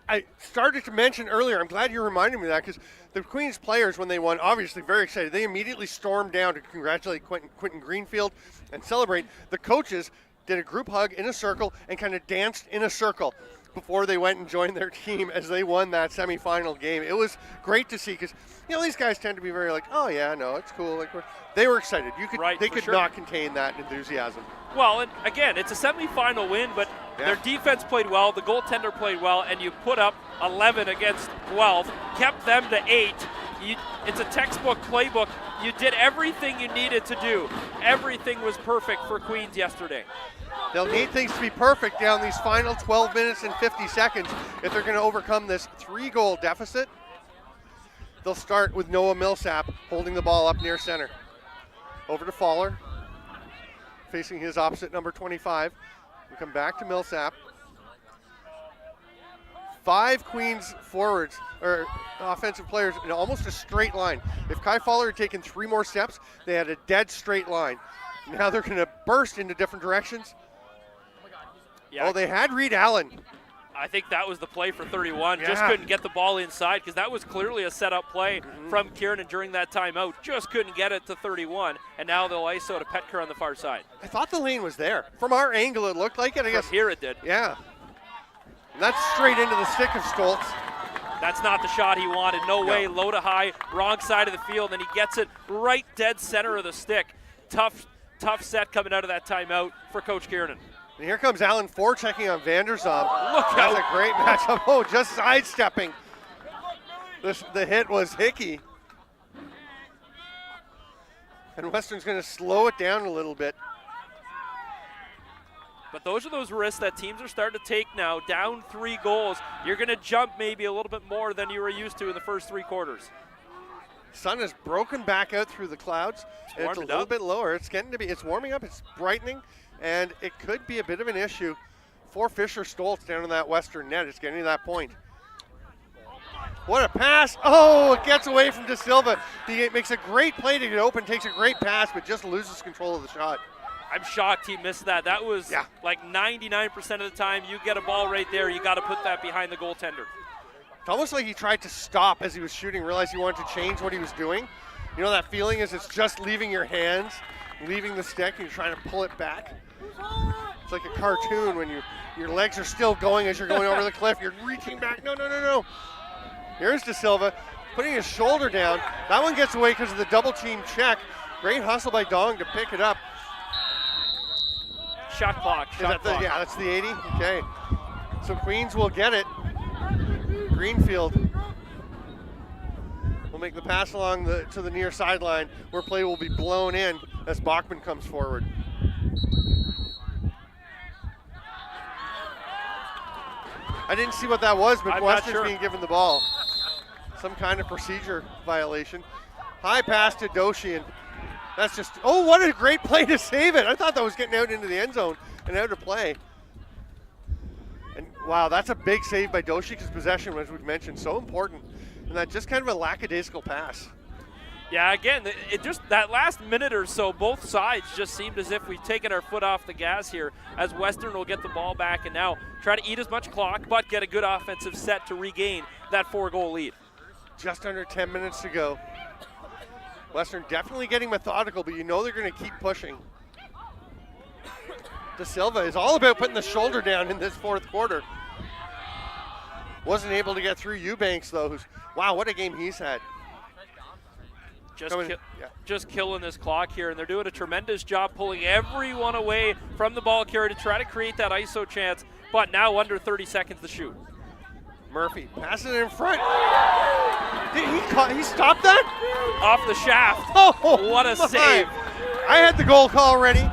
I started to mention earlier, I'm glad you reminded me of that, because the Queens players, when they won, obviously very excited. They immediately stormed down to congratulate Quentin Greenfield and celebrate. The coaches did a group hug in a circle and kind of danced in a circle before they went and joined their team as they won that semifinal game. It was great to see, because these guys tend to be very like, oh yeah, no, it's cool. Like, they were excited. They could not contain that enthusiasm. Well, and again, it's a semifinal win, but their defense played well, the goaltender played well, and you put up 11 against Guelph, kept them to 8. It's a textbook playbook. You did everything you needed to do. Everything was perfect for Queens yesterday. They'll need things to be perfect down these final 12 minutes and 50 seconds if they're going to overcome this 3-goal deficit. They'll start with Noah Millsap holding the ball up near center. Over to Fowler, facing his opposite number 25. We come back to Millsap. 5 Queens forwards, or offensive players, in almost a straight line. If Kai Fowler had taken 3 more steps, they had a dead straight line. Now they're going to burst into different directions. Yeah. Oh, they had Reed Allen. I think that was the play for 31. Just couldn't get the ball inside, because that was clearly a set-up play from Kiernan during that timeout. Just couldn't get it to 31, and now they'll ISO to Petker on the far side. I thought the lane was there. From our angle, it looked like it. I guess here it did. Yeah. And that's straight into the stick of Stoltz. That's not the shot he wanted. No way. Low to high, wrong side of the field, and he gets it right dead center of the stick. Tough set coming out of that timeout for Coach Kiernan. And here comes Alan checking on Vanderzom. Look That's out. a great matchup. Oh, just sidestepping. The hit was Hickey. And Western's going to slow it down a little bit. But those are those risks that teams are starting to take now. Down 3 goals, you're going to jump maybe a little bit more than you were used to in the first 3 quarters. Sun has broken back out through the clouds. And it's a little bit lower. It's warming up. It's brightening, and it could be a bit of an issue for Fisher Stoltz down in that Western net. It's getting to that point. What a pass. Oh, it gets away from De Silva. He makes a great play to get open, takes a great pass, but just loses control of the shot. I'm shocked he missed that. That was like 99% of the time you get a ball right there, you got to put that behind the goaltender. It's almost like he tried to stop as he was shooting, realized he wanted to change what he was doing. You know that feeling is it's just leaving your hands, leaving the stick, and you're trying to pull it back. It's like a cartoon when your legs are still going as you're going over the cliff. You're reaching back. No. Here's De Silva putting his shoulder down. That one gets away because of the double team check. Great hustle by Dong to pick it up. Shot clock. Yeah, that's the 80. Okay. So Queens will get it. Greenfield will make the pass along to the near sideline where play will be blown in as Bachman comes forward. I didn't see what that was, but Western's being given the ball. Some kind of procedure violation. High pass to Doshi, and that's just, oh, what a great play to save it. I thought that was getting out into the end zone and out of play. And wow, that's a big save by Doshi because possession, as we've mentioned, so important. And that just kind of a lackadaisical pass. Yeah, again, it just that last minute or so, both sides just seemed as if we've taken our foot off the gas here as Western will get the ball back and now try to eat as much clock but get a good offensive set to regain that 4-goal lead. Just under 10 minutes to go. Western definitely getting methodical, but you know they're going to keep pushing. De Silva is all about putting the shoulder down in this 4th quarter. Wasn't able to get through Eubanks, though. Wow, what a game he's had. Just killing this clock here, and they're doing a tremendous job pulling everyone away from the ball carrier to try to create that ISO chance, but now under 30 seconds to shoot. Murphy passes it in front. Did he stop that? Off the shaft. Oh, what a save. I had the goal call ready.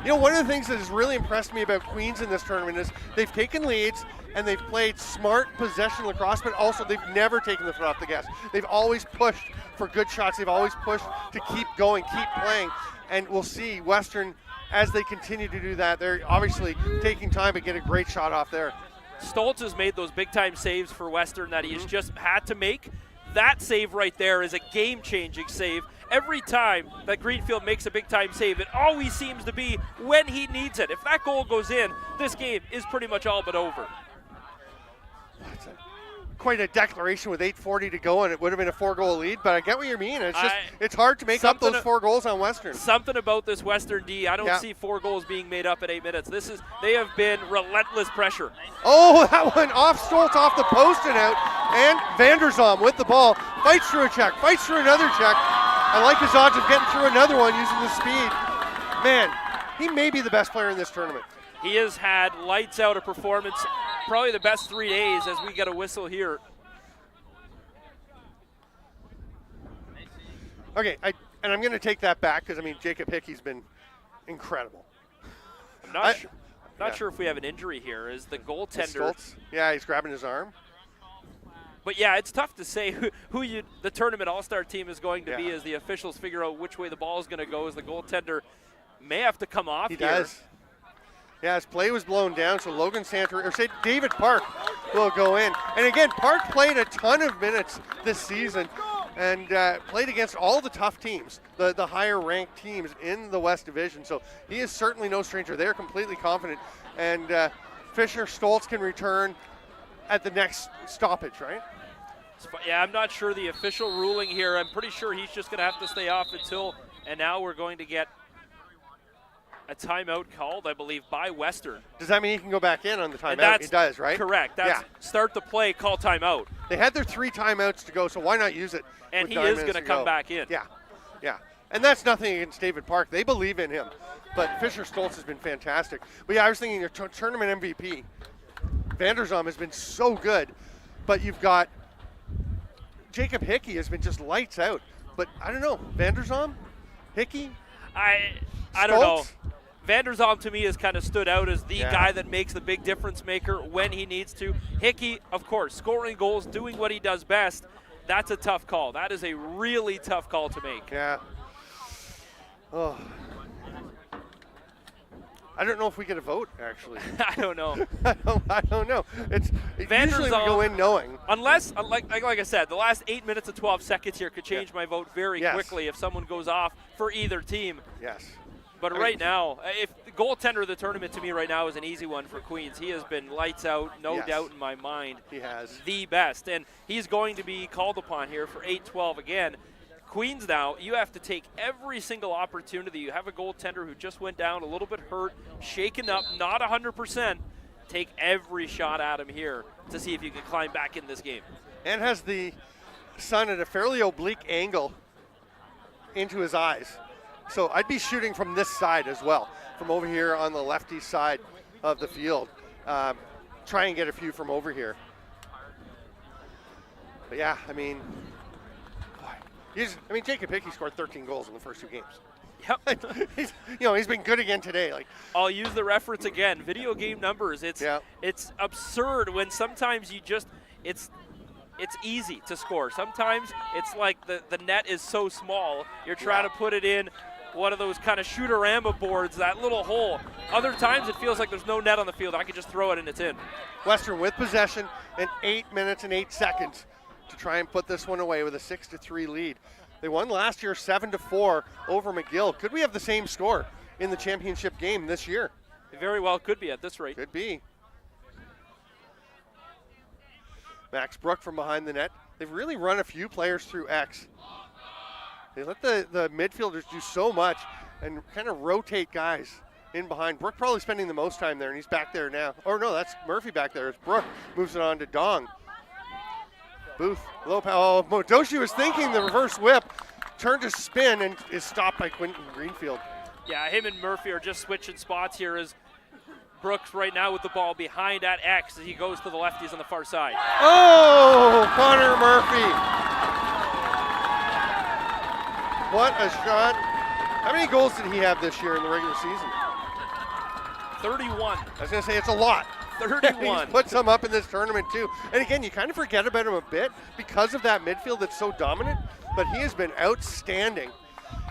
You know, one of the things that has really impressed me about Queens in this tournament is they've taken leads and they've played smart possession lacrosse, but also they've never taken the foot off the gas. They've always pushed for good shots. They've always pushed to keep going, keep playing. And we'll see Western, as they continue to do that, they're obviously taking time to get a great shot off there. Stoltz has made those big-time saves for Western that he's just had to make. That save right there is a game-changing save. Every time that Greenfield makes a big-time save, it always seems to be when he needs it. If that goal goes in, this game is pretty much all but over. That's quite a declaration with 8:40 to go, and it would have been a 4-goal lead, but I get what you mean. It's just it's hard to make up those 4 goals on Western. Something about this Western D, I don't see 4 goals being made up at 8 minutes. They have been relentless pressure. Oh, that one off Stoltz, off the post and out, and Vanderzom with the ball, fights through a check, fights through another check. I like his odds of getting through another one using the speed. Man, he may be the best player in this tournament. He has had lights out a performance, probably the best 3 days as we get a whistle here. Okay, I'm going to take that back because, I mean, Jacob Hickey's been incredible. I'm not sure if we have an injury here. Is the goaltender? Yeah, he's grabbing his arm. But yeah, it's tough to say who the tournament all-star team is going to be as the officials figure out which way the ball is going to go. As the goaltender may have to come off. He does. Yeah, his play was blown down, so Logan Santor, or say David Park, will go in. And again, Park played a ton of minutes this season and played against all the tough teams, the higher-ranked teams in the West Division. So he is certainly no stranger. They're completely confident. And Fisher Stoltz can return at the next stoppage, right? Yeah, I'm not sure the official ruling here. I'm pretty sure he's just going to have to stay off until, and now we're going to get a timeout called, I believe, by Western. Does that mean he can go back in on the And timeout? It does, right? Correct. That's start the play, call timeout. They had their 3 timeouts to go, so why not use it? And with he 9 is minutes going to come go? back in. Yeah. And that's nothing against David Park. They believe in him. But Fisher Stoltz has been fantastic. But yeah, I was thinking your tournament MVP, Vanderzom has been so good. But you've got Jacob Hickey has been just lights out. But I don't know, Vanderzom, Hickey, I don't know. Stoltz? Vanderzom to me has kind of stood out as the guy that makes the big difference maker when he needs to. Hickey, of course, scoring goals, doing what he does best. That's a tough call. That is a really tough call to make. Yeah. Oh. I don't know if we get a vote, actually. I don't know. I don't know. Usually we go in knowing. Unless, like I said, the last 8 minutes and 12 seconds here could change my vote very quickly if someone goes off for either team. Yes. But right now, if the goaltender of the tournament to me right now is an easy one for Queens. He has been lights out, no doubt in my mind. He has. The best. And he's going to be called upon here for 8-12 again. Queens now, you have to take every single opportunity. You have a goaltender who just went down a little bit hurt, shaken up, not 100%. Take every shot at him here to see if you can climb back in this game. And has the sun at a fairly oblique angle into his eyes. So I'd be shooting from this side as well, from over here on the lefty side of the field. Try and get a few from over here. But yeah, I mean, Jacob Hickey scored 13 goals in the first 2 games. Yep. he's been good again today. Like, I'll use the reference again. Video game numbers. It's absurd when sometimes it's easy to score. Sometimes it's like the net is so small, you're trying to put it in one of those kind of shooter-ramba boards, that little hole. Other times it feels like there's no net on the field. I can just throw it and it's in. Western with possession and 8 minutes and 8 seconds to try and put this one away with a 6-3 lead. They won last year 7-4 over McGill. Could we have the same score in the championship game this year? It very well could be at this rate. Could be. Max Brook from behind the net. They've really run a few players through X. They let the midfielders do so much and kind of rotate guys in behind. Brook probably spending the most time there, and he's back there now. Or no, that's Murphy back there. It's Brook moves it on to Dong. Booth, low power. Oh, Modoshi was thinking the reverse whip, turned to spin, and is stopped by Quentin Greenfield. Yeah, him and Murphy are just switching spots here as Brooks right now with the ball behind at X as he goes to the lefties on the far side. Oh, Connor Murphy. What a shot. How many goals did he have this year in the regular season? 31. I was going to say it's a lot. 31. He's put some up in this tournament too. And again, you kind of forget about him a bit because of that midfield that's so dominant, but he has been outstanding.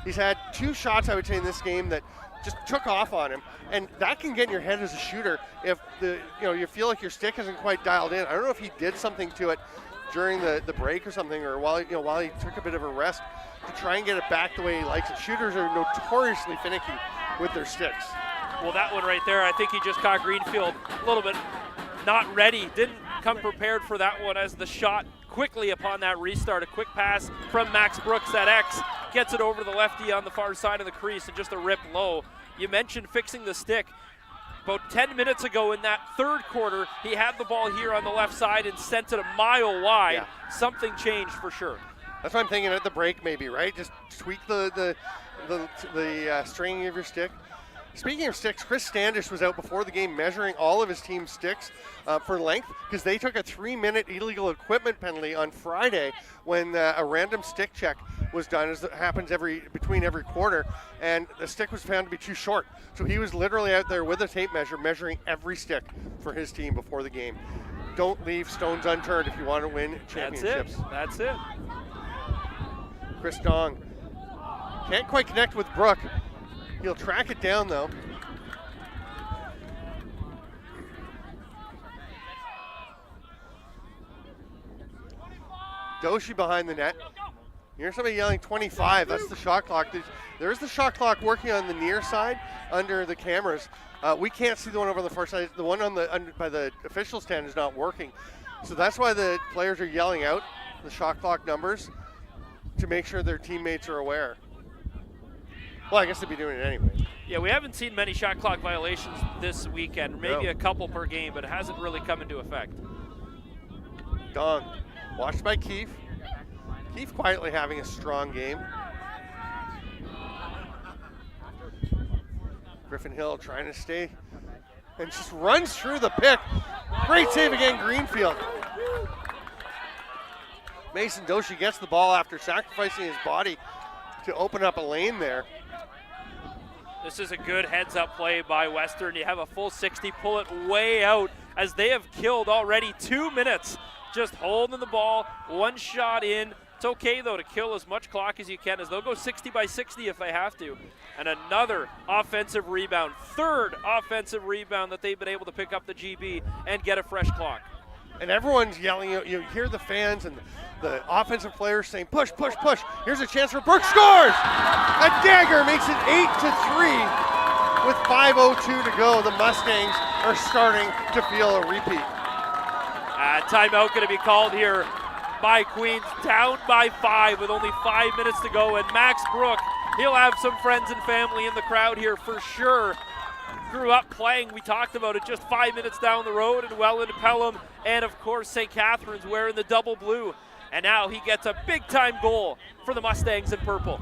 He's had 2 shots, I would say, in this game that just took off on him, and that can get in your head as a shooter if you feel like your stick isn't quite dialed in. I don't know if he did something to it during the break or something, or while he took a bit of a rest to try and get it back the way he likes it. Shooters are notoriously finicky with their sticks. Well, that one right there, I think he just caught Greenfield a little bit not ready. Didn't come prepared for that one as the shot quickly upon that restart. A quick pass from Max Brooks at X. Gets it over the lefty on the far side of the crease and just a rip low. You mentioned fixing the stick. About 10 minutes ago in that third quarter, he had the ball here on the left side and sent it a mile wide. Yeah. Something changed for sure. That's what I'm thinking at the break maybe, right? Just tweak the stringing of your stick. Speaking of sticks, Chris Standish was out before the game measuring all of his team's sticks for length because they took a 3-minute illegal equipment penalty on Friday when a random stick check was done, as it happens between every quarter, and the stick was found to be too short. So he was literally out there with a tape measure measuring every stick for his team before the game. Don't leave stones unturned if you want to win championships. That's it. Chris Dong can't quite connect with Brook. He'll track it down, though. Doshi behind the net. Here's somebody yelling 25. That's the shot clock. There's the shot clock working on the near side under the cameras. We can't see the one over on the far side. The one by the official stand is not working. So that's why the players are yelling out the shot clock numbers to make sure their teammates are aware. Well, I guess they'd be doing it anyway. Yeah, we haven't seen many shot clock violations this weekend, maybe a couple per game, but it hasn't really come into effect. Dong, watched by Keefe. Keefe quietly having a strong game. Griffin Hill trying to stay and just runs through the pick. Great save again, Greenfield. Mason Doshi gets the ball after sacrificing his body to open up a lane there. This is a good heads-up play by Western. You have a full 60, pull it way out as they have killed already 2 minutes just holding the ball, one shot in. It's okay, though, to kill as much clock as you can, as they'll go 60 by 60 if they have to. And another offensive rebound, third offensive rebound that they've been able to pick up the GB and get a fresh clock. And everyone's yelling. You hear the fans and the offensive players saying, push, push, push. Here's a chance for Brooks. Scores! A dagger makes it 8-3 with 5:02 to go. The Mustangs are starting to feel a repeat. Timeout going to be called here by Queens, down by 5 with only 5 minutes to go. And Max Brook, he'll have some friends and family in the crowd here for sure. Grew up playing, we talked about it, just 5 minutes down the road in Welland, Pelham, and of course St. Catharines wearing the double blue. And now he gets a big-time goal for the Mustangs in purple.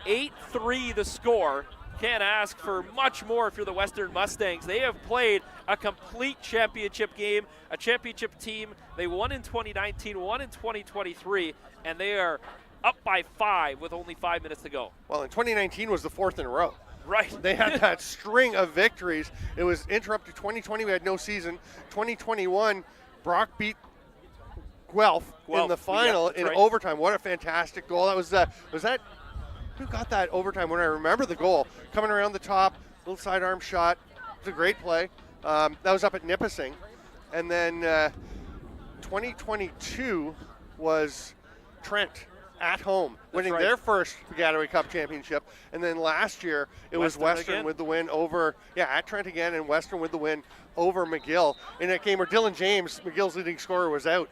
8-3 the score. Can't ask for much more if you're the Western Mustangs. They have played a complete championship game, a championship team. They won in 2019, won in 2023, and they are up by 5 with only 5 minutes to go. Well, in 2019 was the fourth in a row. Right. They had that string of victories. It was interrupted. 2020, we had no season. 2021, Brock beat Guelph in the final in overtime. What a fantastic goal. That was that, who got that overtime when I remember the goal? Coming around the top, little sidearm shot. It was a great play. That was up at Nipissing. And then 2022 was Trent at home, winning their first Baggataway Cup championship. And then last year, it was Western again. with the win over, at Trent again, and Western with the win over McGill in a game where Dylan James, McGill's leading scorer, was out.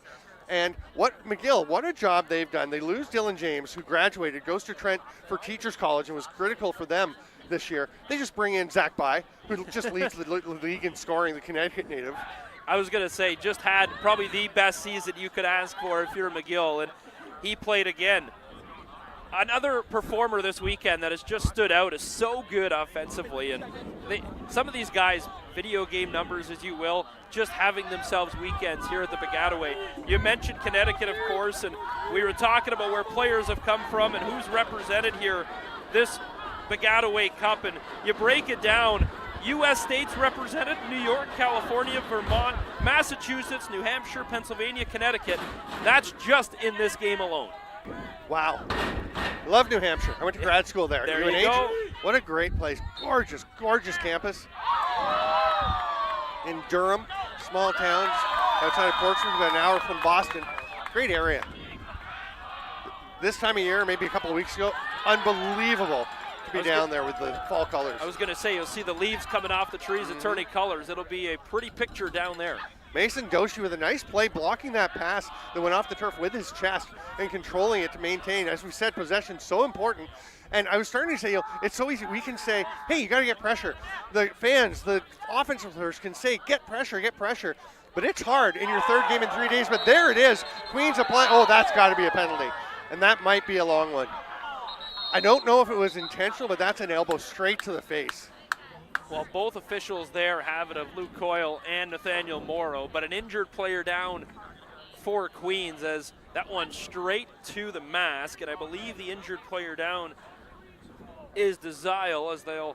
And what a job they've done. They lose Dylan James, who graduated, goes to Trent for Teachers College and was critical for them this year. They just bring in Zach Bai, who just leads the league in scoring, the Connecticut native. I was going to say, just had probably the best season you could ask for if you're McGill, and he played again. Another performer this weekend that has just stood out is so good offensively, and some of these guys, video game numbers as you will, just having themselves weekends here at the Baggataway. You mentioned Connecticut, of course, and we were talking about where players have come from and who's represented here this Baggataway Cup, and you break it down. U.S. states represented: New York, California, Vermont, Massachusetts, New Hampshire, Pennsylvania, Connecticut. That's just in this game alone. Wow. Love New Hampshire. I went to grad school there. There you go. What a great place. Gorgeous, gorgeous campus. In Durham, small towns outside of Portsmouth, about an hour from Boston. Great area. This time of year, maybe a couple of weeks ago, unbelievable to be down there with the fall colors. I was going to say, you'll see the leaves coming off the trees and turning colors. It'll be a pretty picture down there. Mason Doshi with a nice play, blocking that pass that went off the turf with his chest and controlling it to maintain. As we said, possession so important. And I was starting to say, it's so easy. We can say, hey, you got to get pressure. The fans, the offensive players can say, get pressure, get pressure. But it's hard in your third game in 3 days. But there it is. Queens apply. Oh, that's got to be a penalty. And that might be a long one. I don't know if it was intentional, but that's an elbow straight to the face. Well, both officials there have it of Luke Coyle and Nathaniel Morrow, but an injured player down for Queens as that one straight to the mask, and I believe the injured player down is Desile as they'll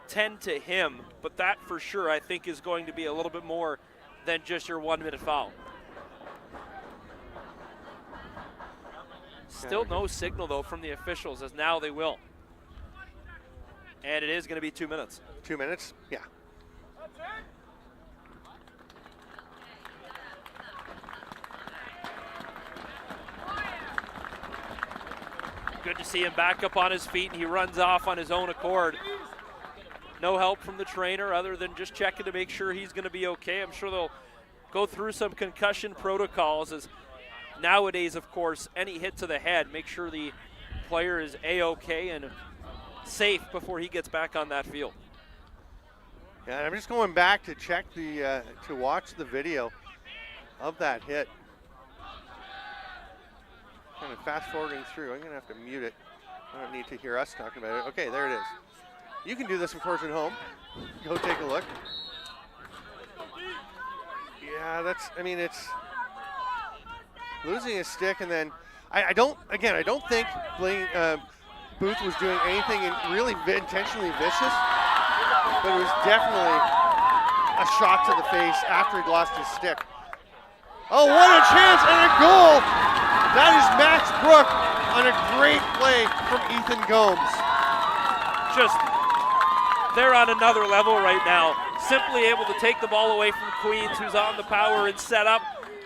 tend to him, but that for sure I think is going to be a little bit more than just your 1 minute foul. Still no signal though from the officials, as now they will. And it is going to be 2 minutes. 2 minutes? Yeah. Good to see him back up on his feet, and he runs off on his own accord. No help from the trainer other than just checking to make sure he's going to be okay. I'm sure they'll go through some concussion protocols, as nowadays, of course, any hit to the head, make sure the player is A-okay, and safe before he gets back on that field. Yeah, and I'm just going back to check the, to watch the video of that hit. Kind of fast forwarding through. I'm going to have to mute it. I don't need to hear us talking about it. Okay, there it is. You can do this, of course, at home. Go take a look. Yeah, that's, I mean, it's losing his stick, and then I don't think Booth was doing anything really intentionally vicious, but it was definitely a shot to the face after he'd lost his stick. Oh, what a chance and a goal! That is Max Brook on a great play from Ethan Gomes. Just, they're on another level right now. Simply able to take the ball away from Queens, who's on the power and set up.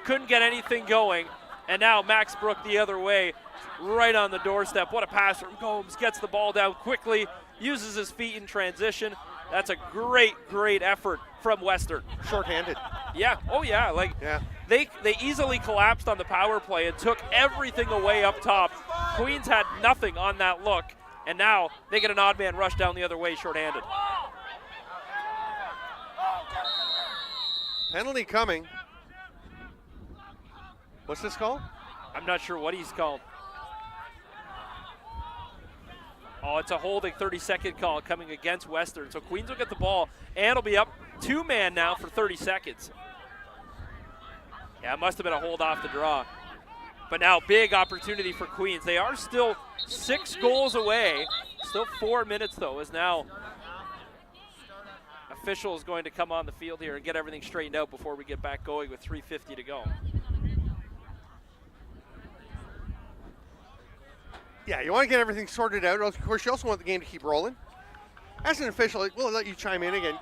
Couldn't get anything going. And now Max Brook the other way, right on the doorstep. What a pass from Gomes. Gets the ball down quickly, uses his feet in transition. That's a great, great effort from Western. Short-handed. Yeah, oh yeah, like they easily collapsed on the power play and took everything away up top. Queens had nothing on that look, and now they get an odd man rush down the other way short-handed. Penalty coming. What's this called? I'm not sure what he's called. Oh, it's a holding 30-second call coming against Western. So Queens will get the ball, and it'll be up two-man now for 30 seconds. Yeah, it must have been a hold off the draw. But now big opportunity for Queens. They are still 6 goals away. Still 4 minutes, though, as now official is going to come on the field here and get everything straightened out before we get back going with 3:50 to go. Yeah, you want to get everything sorted out. Of course, you also want the game to keep rolling. As an official, we'll let you chime in again.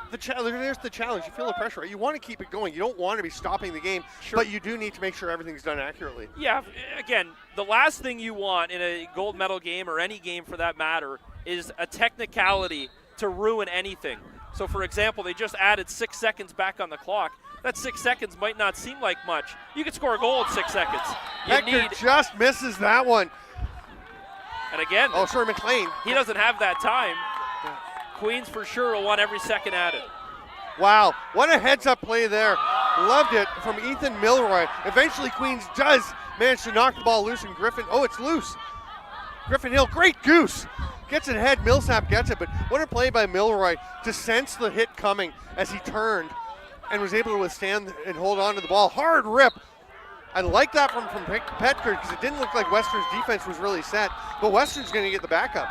There's the challenge. You feel the pressure, right? You want to keep it going. You don't want to be stopping the game, but you do need to make sure everything's done accurately. Yeah, again, the last thing you want in a gold medal game or any game for that matter is a technicality to ruin anything. So, for example, they just added 6 seconds back on the clock. That 6 seconds might not seem like much. You could score a goal in 6 seconds. Hector just misses that one. And again, oh, sorry, McLean. He doesn't have that time. Queens for sure will want every second at it. Wow, what a heads-up play there. Loved it from Ethan Milroy. Eventually, Queens does manage to knock the ball loose, and Griffin, oh, it's loose. Griffin Hill, great goose. Gets it ahead, Millsap gets it, but what a play by Milroy to sense the hit coming as he turned and was able to withstand and hold on to the ball. Hard rip. I like that from Petker because it didn't look like Western's defense was really set, but Western's going to get the backup.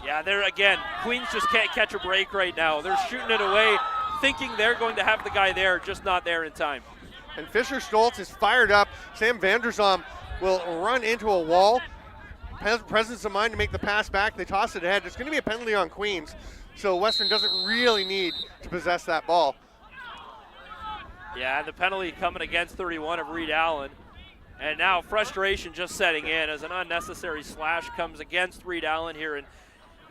Yeah, they're again, Queens just can't catch a break right now. They're shooting it away, thinking they're going to have the guy there, just not there in time. And Fisher Stoltz is fired up. Sam Vanderzom will run into a wall. Presence of mind to make the pass back. They toss it ahead. It's going to be a penalty on Queens, so Western doesn't really need to possess that ball. Yeah, the penalty coming against 31 of Reed Allen. And now frustration just setting in as an unnecessary slash comes against Reed Allen here. And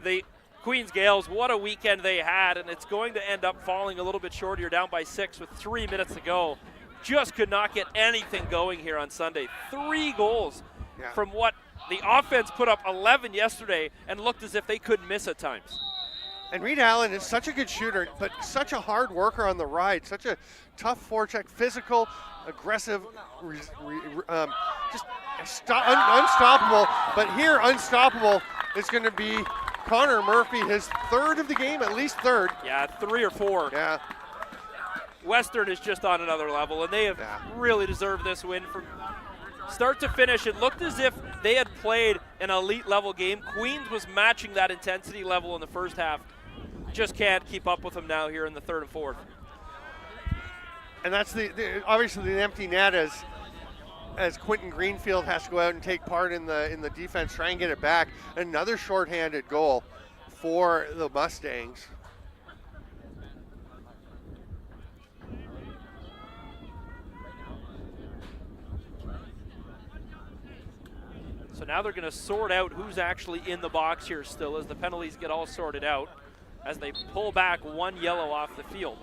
the Queens Gaels, what a weekend they had, and it's going to end up falling a little bit short here, down by 6 with 3 minutes to go. Just could not get anything going here on Sunday. 3 goals from what the offense put up 11 yesterday and looked as if they couldn't miss at times. And Reed Allen is such a good shooter, but such a hard worker on the ride, such a tough forecheck, physical, aggressive, just unstoppable. But here, unstoppable is going to be Connor Murphy, his 3rd of the game, at least 3rd. Yeah, 3 or 4. Yeah. Western is just on another level, and they have really deserved this win from start to finish. It looked as if they had played an elite level game. Queens was matching that intensity level in the first half. Just can't keep up with them now here in the 3rd and 4th. And that's obviously the empty net as Quentin Greenfield has to go out and take part in the defense, try and get it back. Another shorthanded goal for the Mustangs. So now they're going to sort out who's actually in the box here still as the penalties get all sorted out as they pull back 1 yellow off the field.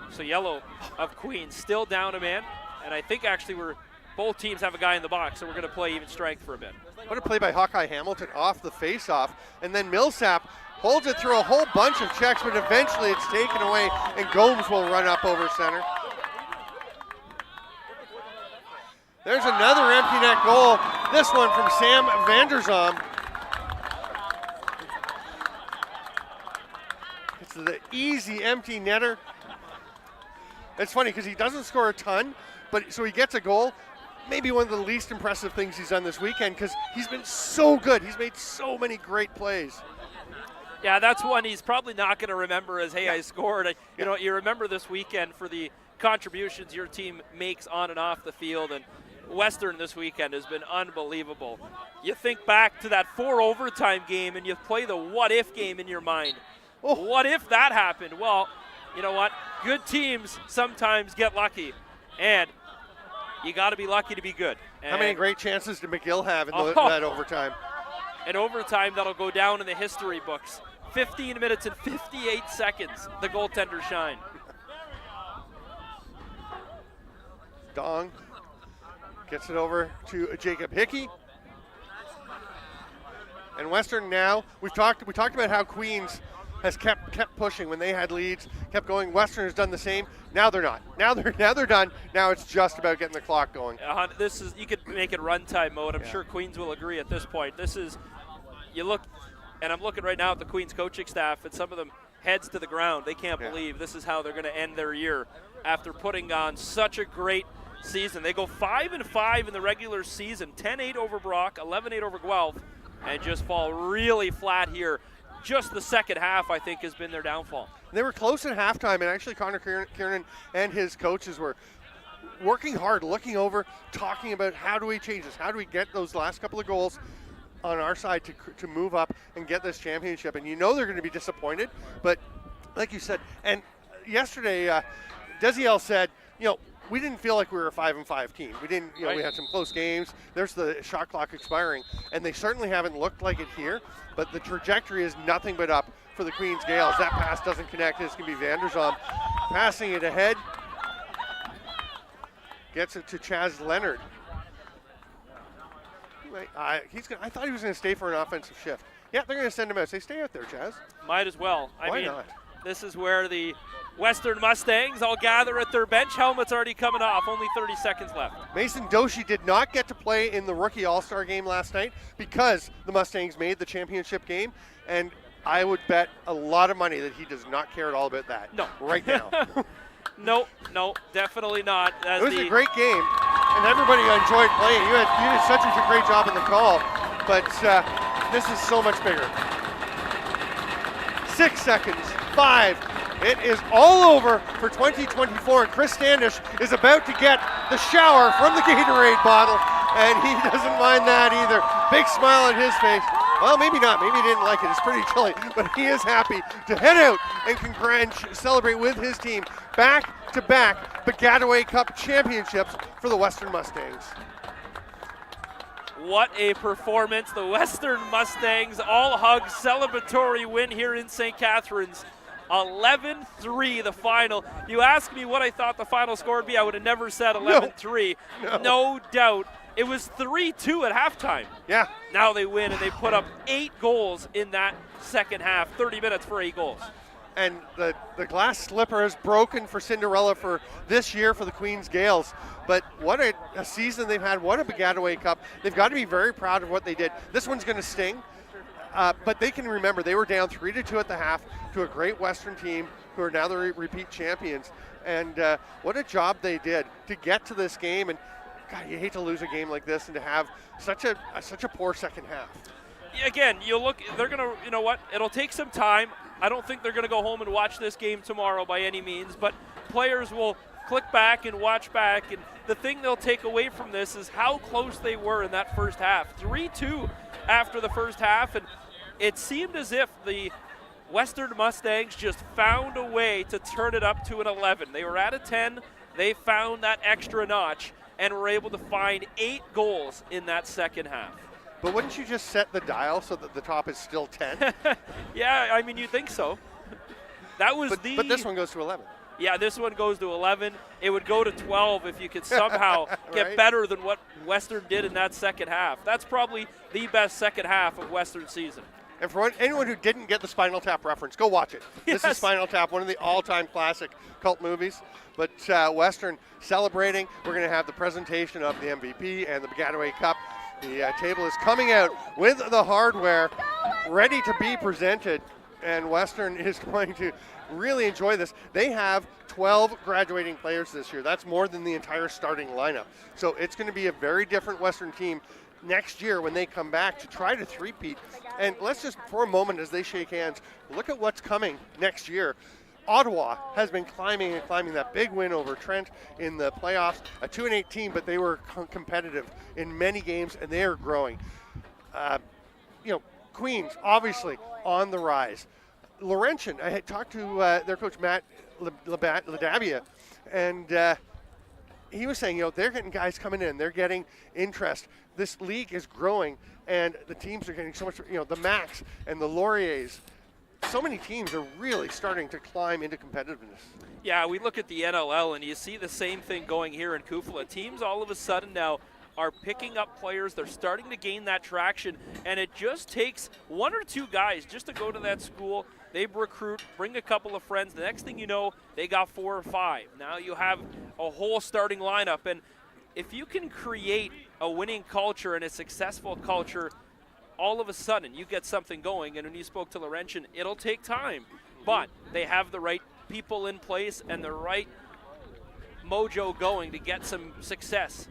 So yellow of Queens still down a man, and I think actually we're both teams have a guy in the box, so we're going to play even strength for a bit. What a play by Hawkeye Hamilton off the face-off. And then Millsap holds it through a whole bunch of checks, but eventually it's taken away, and Gomes will run up over center. There's another empty net goal. This one from Sam Vanderzom. It's the easy empty netter. It's funny because he doesn't score a ton, but so he gets a goal. Maybe one of the least impressive things he's done this weekend because he's been so good. He's made so many great plays. Yeah, that's one he's probably not going to remember as, hey, I scored. You know, you remember this weekend for the contributions your team makes on and off the field, and Western this weekend has been unbelievable. You think back to that 4 overtime game and you play the what-if game in your mind. Oh. What if that happened? Well, you know what? Good teams sometimes get lucky, and you got to be lucky to be good. And how many great chances did McGill have in that overtime? An overtime that'll go down in the history books. 15 minutes and 58 seconds, the goaltender shine. Dong gets it over to Jacob Hickey. And Western now, we talked about how Queens has kept pushing when they had leads, kept going. Western has done the same. Now they're not. Now they're done. Now it's just about getting the clock going. This is, you could make it runtime mode. I'm sure Queens will agree at this point. This is, you look, and I'm looking right now at the Queens coaching staff, and some of them heads to the ground. They can't believe this is how they're going to end their year after putting on such a great season. They go 5-5 in the regular season, 10-8 over Brock, 11-8 over Guelph, and just fall really flat here. Just the second half, I think, has been their downfall. They were close at halftime, and actually Connor Kiernan and his coaches were working hard, looking over, talking about how do we change this? How do we get those last couple of goals on our side to move up and get this championship? And you know they're going to be disappointed, but like you said, and yesterday Desiel said, you know, we didn't feel like we were a 5-5 team. We didn't, you know, we had some close games. There's the shot clock expiring, and they certainly haven't looked like it here, but the trajectory is nothing but up for the Queens Gaels. That pass doesn't connect. This can be Vanderzom passing it ahead. Gets it to Chaz Leonard. I thought he was going to stay for an offensive shift. Yeah, they're going to send him out. Say, stay out there, Chaz. Might as well. Why not? This is where the Western Mustangs all gather at their bench. Helmet's already coming off. Only 30 seconds left. Mason Doshi did not get to play in the Rookie All-Star game last night because the Mustangs made the championship game, and I would bet a lot of money that he does not care at all about that. No. Right now. No, definitely not. It was a great game, and everybody enjoyed playing. You did such a great job in the call, but this is so much bigger. 6 seconds, 5. It is all over for 2024, and Chris Standish is about to get the shower from the Gatorade bottle, and he doesn't mind that either. Big smile on his face. Well, maybe not. Maybe he didn't like it. It's pretty chilly, but he is happy to head out and celebrate with his team back-to-back Baggataway Cup championships for the Western Mustangs. What a performance. The Western Mustangs all-hug celebratory win here in St. Catharines. 11-3 the final. You asked me what I thought the final score would be, I would have never said 11-3. No doubt. It was 3-2 at halftime. Yeah. Now they win, and they put up 8 goals in that second half. 30 minutes for 8 goals. And the glass slipper is broken for Cinderella for this year for the Queens Gaels. But what a season they've had. What a Baggataway Cup. They've got to be very proud of what they did. This one's going to sting. But they can remember they were down 3-2 at the half to a great Western team who are now the repeat champions. And what a job they did to get to this game. And God, you hate to lose a game like this and to have such a poor second half. Again, you look, they're going to, you know what, it'll take some time. I don't think they're going to go home and watch this game tomorrow by any means, but players will click back and watch back. And the thing they'll take away from this is how close they were in that first half. 3-2 after the first half, and it seemed as if the Western Mustangs just found a way to turn it up to an 11. They were at a 10. They found that extra notch and were able to find 8 goals in that second half. But wouldn't you just set the dial so that the top is still 10? Yeah, I mean, you think so. That was but this one goes to 11. Yeah, this one goes to 11. It would go to 12 if you could somehow get Right. better than what Western did in that second half. That's probably the best second half of Western season. And for anyone who didn't get the Spinal Tap reference, go watch it. This Yes. is Spinal Tap, one of the all-time classic cult movies. But Western celebrating. We're going to have the presentation of the MVP and the Baggataway Cup. The table is coming out with the hardware ready to be presented, and Western is going to really enjoy this. They have 12 graduating players this year. That's more than the entire starting lineup. So it's going to be a very different Western team next year when they come back to try to three-peat. And let's just, for a moment as they shake hands, look at what's coming next year. Ottawa has been climbing and climbing. That big win over Trent in the playoffs, a 2-8 team, but they were competitive in many games, and they are growing. Queens, obviously, on the rise. Laurentian, I had talked to their coach, Matt Ladavia, and he was saying, they're getting guys coming in. They're getting interest. This league is growing, and the teams are getting so much, the Max and the Lauriers. So many teams are really starting to climb into competitiveness. Yeah, we look at the NLL, and you see the same thing going here in Kufla. Teams all of a sudden now are picking up players. They're starting to gain that traction, and it just takes one or two guys just to go to that school. They recruit, bring a couple of friends. The next thing you know, they got 4 or 5. Now you have a whole starting lineup, and if you can create a winning culture and a successful culture, all of a sudden you get something going. And when you spoke to Laurentian, it'll take time, but they have the right people in place and the right mojo going to get some success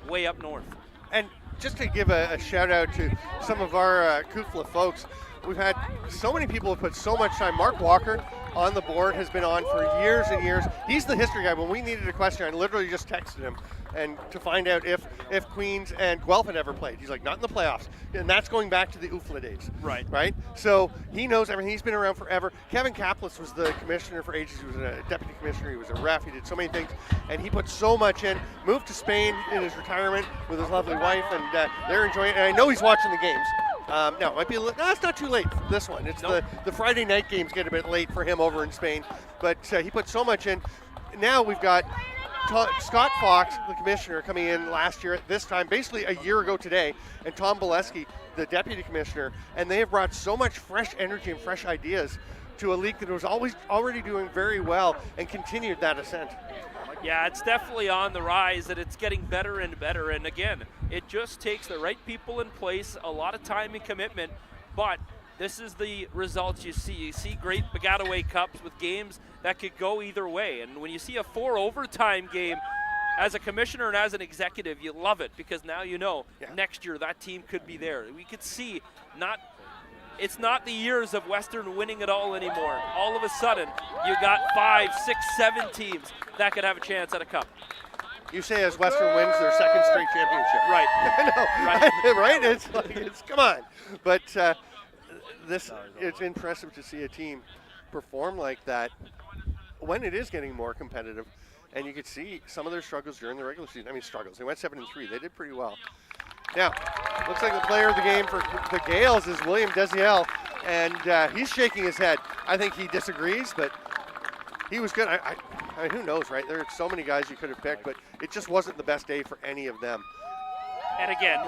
way up north. And just to give a shout out to some of our Kufla folks, we've had so many people have put so much time. Mark Walker on the board has been on for years and years. He's the history guy. When we needed a question, I literally just texted him and to find out if Queens and Guelph had ever played. He's like, not in the playoffs. And that's going back to the UFLA days. Right? So he knows everything. He's been around forever. Kevin Kaplis was the commissioner for ages. He was a deputy commissioner. He was a ref. He did so many things. And he put so much in. Moved to Spain in his retirement with his lovely wife. And they're enjoying it. And I know he's watching the games. No, it might be it's not too late for this one. It's the Friday night games get a bit late for him over in Spain. But he put so much in. Now we've got Scott Fox, the commissioner, coming in last year at this time, basically a year ago today, and Tom Bolesky, the deputy commissioner, and they have brought so much fresh energy and fresh ideas to a league that was already doing very well and continued that ascent. Yeah, it's definitely on the rise, and it's getting better and better. And again, it just takes the right people in place, a lot of time and commitment, but this is the results you see. You see great Baggataway Cups with games that could go either way. And when you see a 4 overtime game, as a commissioner and as an executive, you love it because now you know next year that team could be there. We could see it's not the years of Western winning it all anymore. All of a sudden, you got 5, 6, 7 teams that could have a chance at a cup. You say as Western wins their second straight championship. Right. No, right? It's come on. But it's impressive to see a team perform like that when it is getting more competitive. And you could see some of their struggles during the regular season. I mean, struggles. They went 7-3. They did pretty well. Now, looks like the player of the game for the Gaels is William Desiel, and he's shaking his head. I think he disagrees, but he was good. I mean, who knows, right? There are so many guys you could have picked, but it just wasn't the best day for any of them. And again,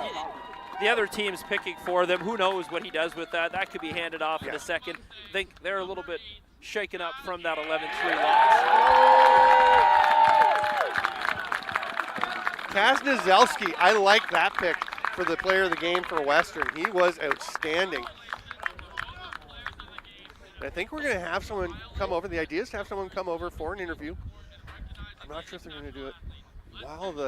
the other team's picking for them. Who knows what he does with that? That could be handed off in a second. I think they're a little bit shaken up from that 11-3 loss. Kaznazelski, I like that pick for the player of the game for Western. He was outstanding. And I think we're going to have someone come over. The idea is to have someone come over for an interview. I'm not sure if they're going to do it while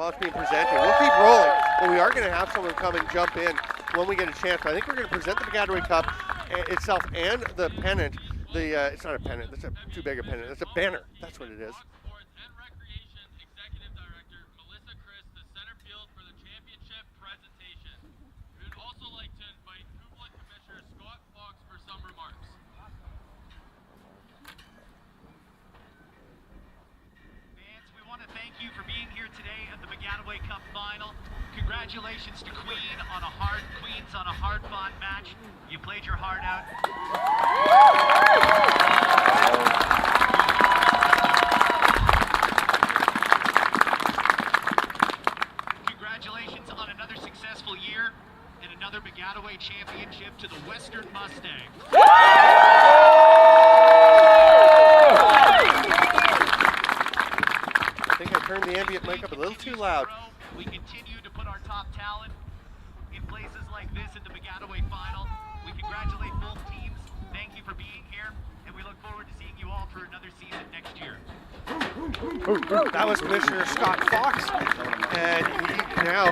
it's being presented. We'll keep rolling, but we are going to have someone come and jump in when we get a chance. But I think we're going to present the Baggataway Cup itself and the pennant. It's not a pennant. That's too big a pennant. It's a banner. That's what it is. Congratulations to Queens on a hard-fought match. You played your heart out. maybe it might up a little too loud. We continue to put our top talent in places like this in the Baggataway final. We congratulate both teams. Thank you for being here, and we look forward to seeing you all for another season next year. That was Commissioner Scott Fox, and now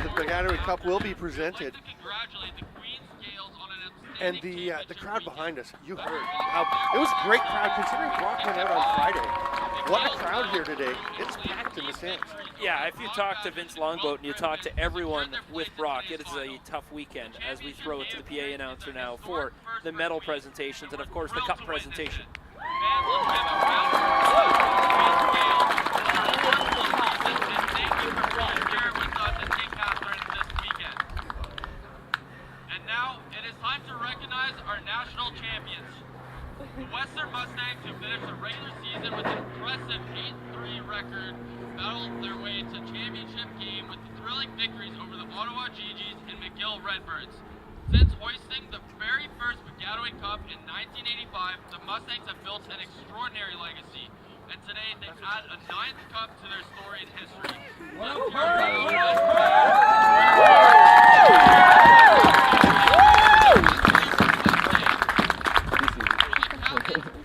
the Baggataway Cup will be presented. Congratulate the Queens Gaels on an And the crowd behind us, you heard how it was a great crowd considering Brock went out on Friday. What a crowd here today. It's packed in the stands. Yeah, if you talk to Vince Longboat and you talk to everyone with Brock, it is a tough weekend as we throw it to the PA announcer now for the medal presentations and, of course, the cup presentation. And now it is time to recognize our national champions. The Western Mustangs, who finished the regular season with an impressive 8-3 record, battled their way to championship game with thrilling victories over the Ottawa GGs and McGill Redbirds. Since hoisting the very first Baggataway Cup in 1985, the Mustangs have built an extraordinary legacy, and today they add a 9th cup to their storied history.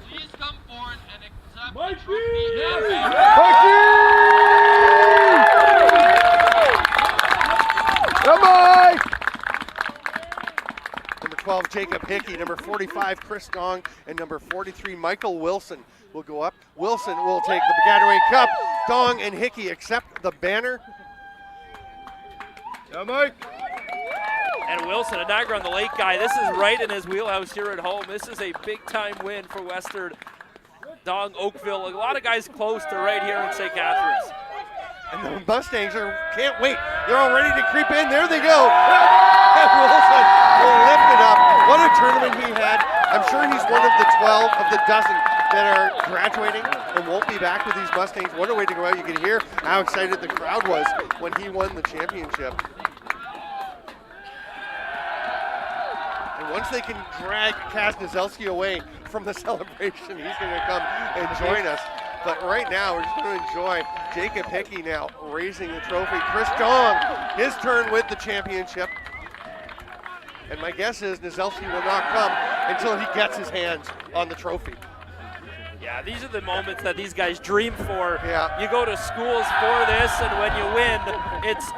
Please come forward and accept the trophy. Number 12, Jacob Hickey. Number 45, Chris Dong. And number 43, Michael Wilson will go up. Wilson will take the Baggataway Cup. Dong and Hickey accept the banner. Yeah, Mike. And Wilson, a Niagara-on-the-Lake guy. This is right in his wheelhouse here at home. This is a big-time win for Western. Dong, Oakville, a lot of guys close to right here in St. Catharines. And the Mustangs can't wait. They're all ready to creep in. There they go. And Wilson will lift it up. What a tournament he had. I'm sure he's one of the 12 of the dozen that are graduating and won't be back with these Mustangs. What a way to go out. You can hear how excited the crowd was when he won the championship. And once they can drag Kaz Nazelski away from the celebration, he's going to come and join us. But right now, we're just going to enjoy Jacob Hickey now raising the trophy. Chris Dong, his turn with the championship. And my guess is Nazelski will not come until he gets his hands on the trophy. Yeah, these are the moments that these guys dream for. Yeah. You go to schools for this, and when you win, it's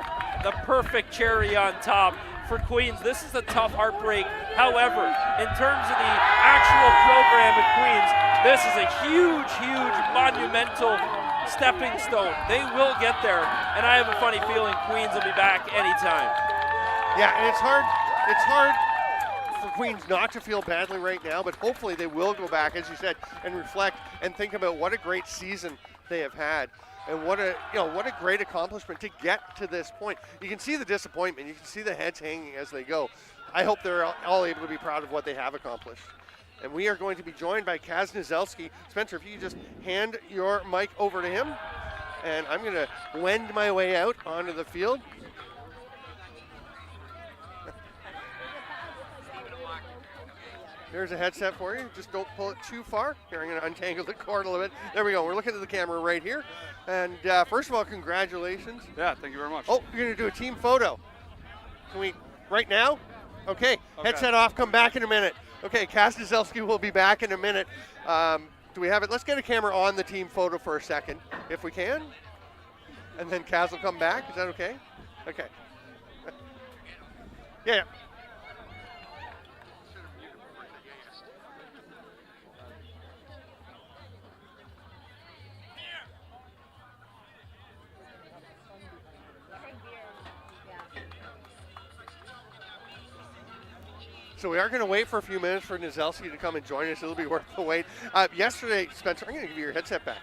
the perfect cherry on top. For Queens, this is a tough heartbreak. However, in terms of the actual program at Queens, this is a huge, huge, monumental stepping stone. They will get there, and I have a funny feeling Queens will be back anytime. Yeah, and it's hard for Queens not to feel badly right now, but hopefully they will go back, as you said, and reflect and think about what a great season they have had. And what a great accomplishment to get to this point. You can see the disappointment. You can see the heads hanging as they go. I hope they're all able to be proud of what they have accomplished. And we are going to be joined by Kaz Nazelski. Spencer, if you could just hand your mic over to him. And I'm going to wend my way out onto the field. Here's a headset for you. Just don't pull it too far. Here, I'm going to untangle the cord a little bit. There we go. We're looking at the camera right here. And first of all, congratulations. Yeah, thank you very much. Oh, you're going to do a team photo. Can we, right now? Okay, headset off, come back in a minute. Okay, Kaz Nazelski will be back in a minute. Do we have it? Let's get a camera on the team photo for a second, if we can. And then Kaz will come back. Is that okay? Okay. Yeah. So we are going to wait for a few minutes for Nazelski to come and join us. It'll be worth the wait. Yesterday, Spencer, I'm going to give you your headset back.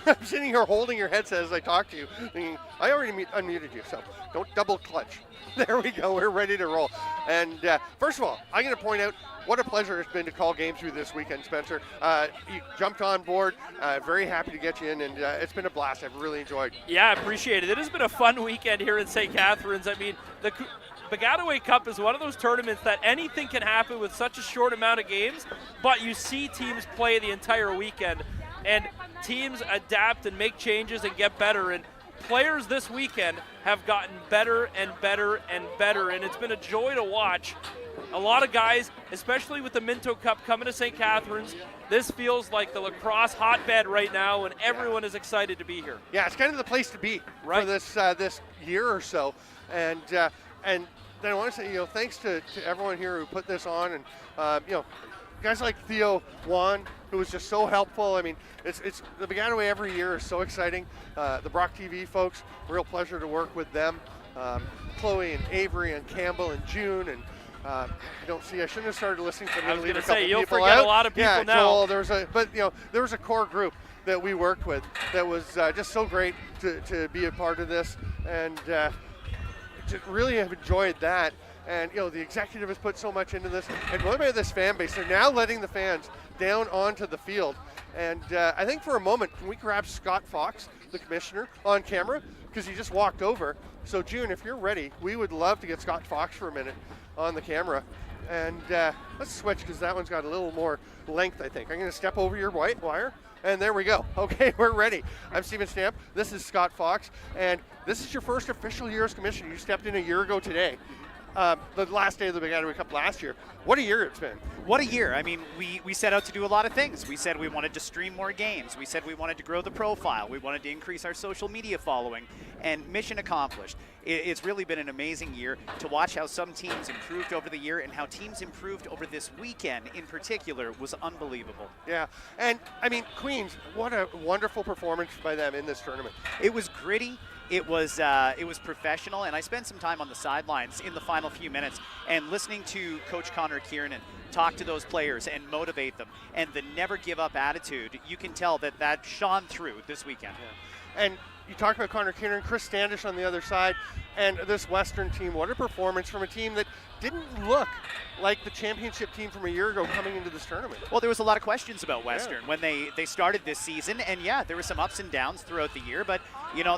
I'm sitting here holding your headset as I talk to you, thinking, I already unmuted you, so don't double clutch. There we go. We're ready to roll. And first of all, I'm going to point out what a pleasure it's been to call games through this weekend, Spencer. You jumped on board. Very happy to get you in, and it's been a blast. I've really enjoyed. Yeah, I appreciate it. It has been a fun weekend here in St. Catharines. I mean, the Baggataway Cup is one of those tournaments that anything can happen with such a short amount of games, but you see teams play the entire weekend. and teams adapt and make changes and get better. And players this weekend have gotten better and better and better, and it's been a joy to watch. A lot of guys, especially with the Minto Cup coming to St. Catharines, this feels like the lacrosse hotbed right now, and everyone is excited to be here. Yeah, it's kind of the place to be for this year or so, and then I want to say, thanks to everyone here who put this on, and guys like Theo Juan, who was just so helpful. I mean, it's the Baggataway every year is so exciting. The Brocktv folks, real pleasure to work with them. Chloe and Avery and Campbell and June and. I shouldn't have started listening to. I was going to say you'll forget a lot of people now. Joel, there was a core group that we worked with that was just so great to be a part of this, and just really have enjoyed that. And the executive has put so much into this, and going by this fan base, they're now letting the fans down onto the field. And I think for a moment, can we grab Scott Fox, the commissioner, on camera, because he just walked over. So June, if you're ready, we would love to get Scott Fox for a minute on the camera. And let's switch, because that one's got a little more length, I think. I'm going to step over your white wire, and there we go. Okay, we're ready. I'm Steven Stamp. This is Scott Fox, and this is your first official year as commissioner. You stepped in a year ago today. The last day of the Baggataway Cup last year. What a year it's been. What a year. I mean, we set out to do a lot of things. We said we wanted to stream more games. We said we wanted to grow the profile. We wanted to increase our social media following, and mission accomplished. It's really been an amazing year to watch how some teams improved over the year, and how teams improved over this weekend in particular was unbelievable. Yeah, and I mean, Queens, what a wonderful performance by them in this tournament. It was gritty. It was professional, and I spent some time on the sidelines in the final few minutes and listening to Coach Connor Kiernan talk to those players and motivate them, and the never give up attitude. You can tell that shone through this weekend. Yeah. And you talked about Connor Kiernan, Chris Standish on the other side, and this Western team. What a performance from a team that didn't look like the championship team from a year ago coming into this tournament. Well, there was a lot of questions about Western when they started this season, and yeah, there were some ups and downs throughout the year, but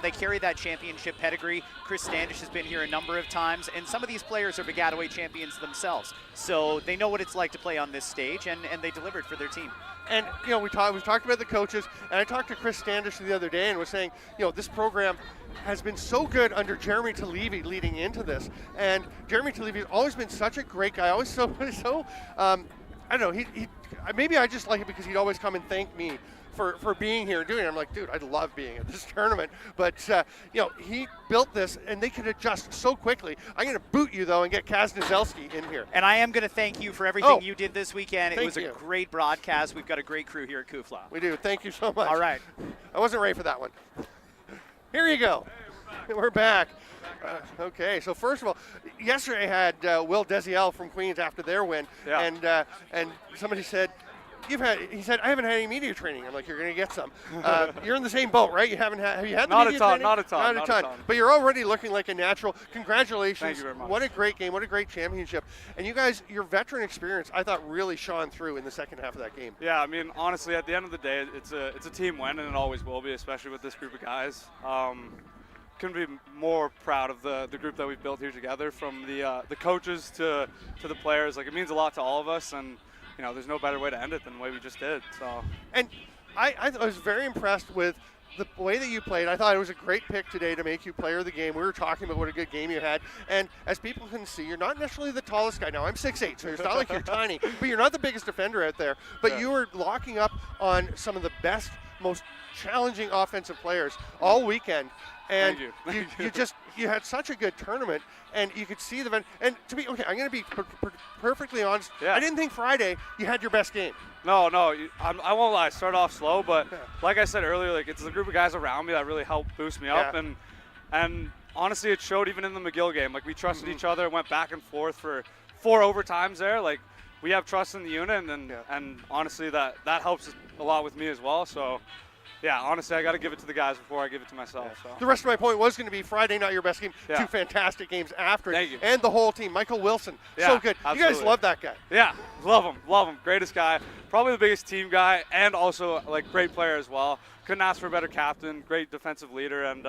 they carry that championship pedigree. Chris Standish has been here a number of times, and some of these players are Baggataway champions themselves, so they know what it's like to play on this stage, and they delivered for their team. And we've talked about the coaches, and I talked to Chris Standish the other day and was saying, this program has been so good under Jeremy Talevi leading into this, and Jeremy Talevi has always been such a great guy, always so I don't know, he maybe I just like it because he'd always come and thank me for being here and doing it. I'm like, dude, I love being at this tournament. But, he built this, and they could adjust so quickly. I'm going to boot you, though, and get Kaz Nazelski in here. And I am going to thank you for everything you did this weekend. It was a great broadcast. We've got a great crew here at Kufla. We do. Thank you so much. All right. I wasn't ready for that one. Here you go. Hey, we're back. Okay, so first of all, yesterday I had Will Desiel from Queens after their win, and somebody said, he said, I haven't had any media training. I'm like, you're going to get some. You're in the same boat, right? Have you had the media training? Not a ton. But you're already looking like a natural. Congratulations. Thank you very much. What a great game. What a great championship. And you guys, your veteran experience, I thought really shone through in the second half of that game. Yeah, I mean, honestly, at the end of the day, it's a team win, and it always will be, especially with this group of guys. Couldn't be more proud of the group that we've built here together, from the coaches to the players. Like, it means a lot to all of us, and there's no better way to end it than the way we just did. So, and I was very impressed with the way that you played. I thought it was a great pick today to make you player of the game. We were talking about what a good game you had, and as people can see, you're not necessarily the tallest guy. Now, I'm 6'8", so it's not like you're tiny, but you're not the biggest defender out there. But you were locking up on some of the best, most challenging offensive players all weekend. And you had such a good tournament, and you could see and to be okay, I'm going to be perfectly honest. Yeah. I didn't think Friday you had your best game. No, I won't lie. I started off slow, but like I said earlier, like, it's the group of guys around me that really helped boost me up, and honestly, it showed even in the McGill game. Like, we trusted each other, went back and forth for 4 overtimes there. Like, we have trust in the unit, and honestly, that helps a lot with me as well. So. Yeah, honestly, I got to give it to the guys before I give it to myself. So. The rest of my point was going to be Friday, not your best game. 2 fantastic games after it. Thank you. And the whole team. Michael Wilson, so good. Absolutely. You guys love that guy. Yeah, love him. Greatest guy. Probably the biggest team guy, and also, like, great player as well. Couldn't ask for a better captain, great defensive leader, and,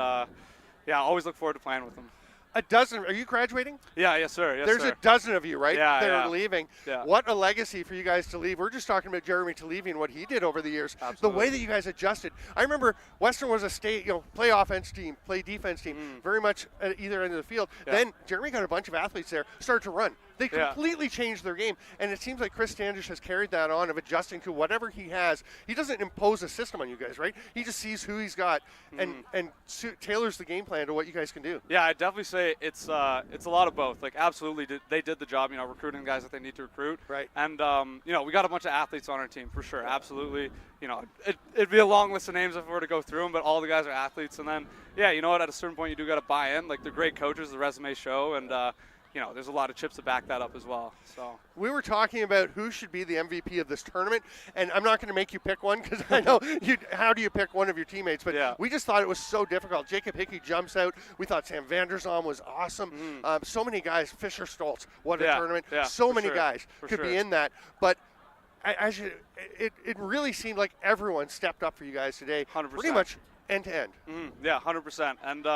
always look forward to playing with him. A dozen. Are you graduating? Yeah, yes, sir. Yes, There's sir. a dozen of you, right? Yeah, that yeah. are leaving. Yeah. What a legacy for you guys to leave. We're just talking about Jeremy Talevy and what he did over the years. Absolutely. The way that you guys adjusted. I remember Western was a state, play offense team, play defense team, very much at either end of the field. Yeah. Then Jeremy got a bunch of athletes there, started to run. They Yeah. completely changed their game, and it seems like Chris Standish has carried that on of adjusting to whatever he has. He doesn't impose a system on you guys, right? He just sees who he's got and tailors the game plan to what you guys can do. Yeah, I'd definitely say it's a lot of both. Like, absolutely, they did the job, recruiting guys that they need to recruit. Right. And, we got a bunch of athletes on our team, for sure, absolutely. It'd be a long list of names if we were to go through them, but all the guys are athletes. And then, yeah, you know what, at a certain point you do got to buy in. Like, they're great coaches, the resumes show, and, there's a lot of chips to back that up as well. So we were talking about who should be the MVP of this tournament, and I'm not going to make you pick one because I know how do you pick one of your teammates, but Yeah. we just thought it was so difficult. Jacob Hickey jumps out. We thought Sam Vanderzalm was awesome. So many guys. Fisher Stoltz, what a Yeah, tournament. yeah, So for many sure, guys for could be sure. in that, but it really seemed like everyone stepped up for you guys today. 100%. Pretty much end to end. Yeah, 100%. And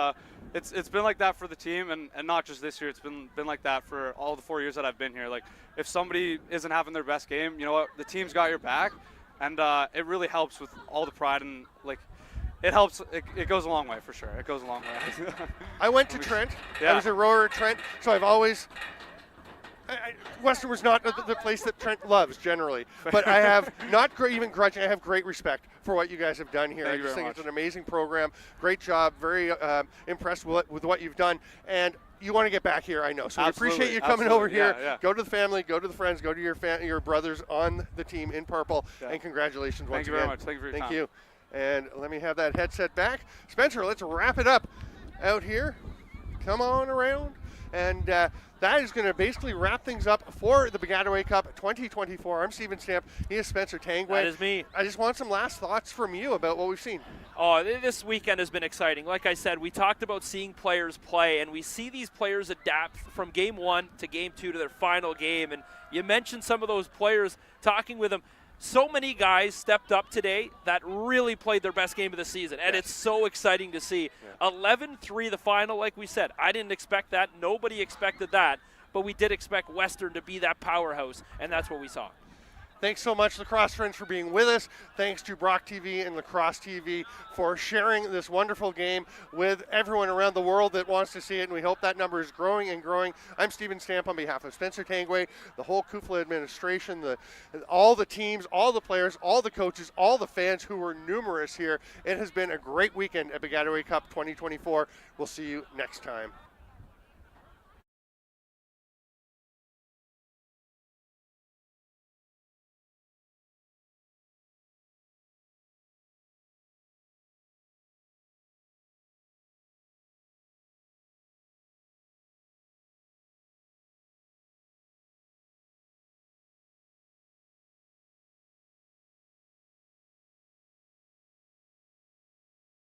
it's been like that for the team, and not just this year. It's been like that for all the 4 years that I've been here. Like, if somebody isn't having their best game, you know what? The team's got your back, and it really helps with all the pride and, like, it helps. It goes a long way, for sure. It goes a long way. I went to Trent. Yeah. I was a rower at Trent, so I've always – Western was not the place that Trent loves generally, but I have not even grudging. I have great respect for what you guys have done here. Thank I you just very think it's much. an amazing program. Great job. Very impressed with what you've done. And you want to get back here, I know. So we appreciate you coming over here. Absolutely. Yeah. Go to the family, go to the friends, go to your brothers on the team in purple, Yeah. and congratulations once Thank you again. very much. Thank you for your Thank time. you. And let me have that headset back. Spencer, let's wrap it up out here. Come on around. And that is going to basically wrap things up for the Baggataway Cup 2024. I'm Steven Stamp. He is Spencer Tangway. That is me. I just want some last thoughts from you about what we've seen. Oh, this weekend has been exciting. Like I said, we talked about seeing players play, and we see these players adapt from game 1 to game 2 to their final game. And you mentioned some of those players, talking with them. So many guys stepped up today that really played their best game of the season, and it's so exciting to see. 11-3 the final, like we said. I didn't expect that. Nobody expected that, but we did expect Western to be that powerhouse, and that's what we saw. Thanks so much, Lacrosse friends, for being with us. Thanks to Brocktv and Lacrosse TV for sharing this wonderful game with everyone around the world that wants to see it, and we hope that number is growing and growing. I'm Steven Stamp on behalf of Spencer Tangway, the whole Kufla administration, all the teams, all the players, all the coaches, all the fans who were numerous here. It has been a great weekend at Baggataway Cup 2024. We'll see you next time.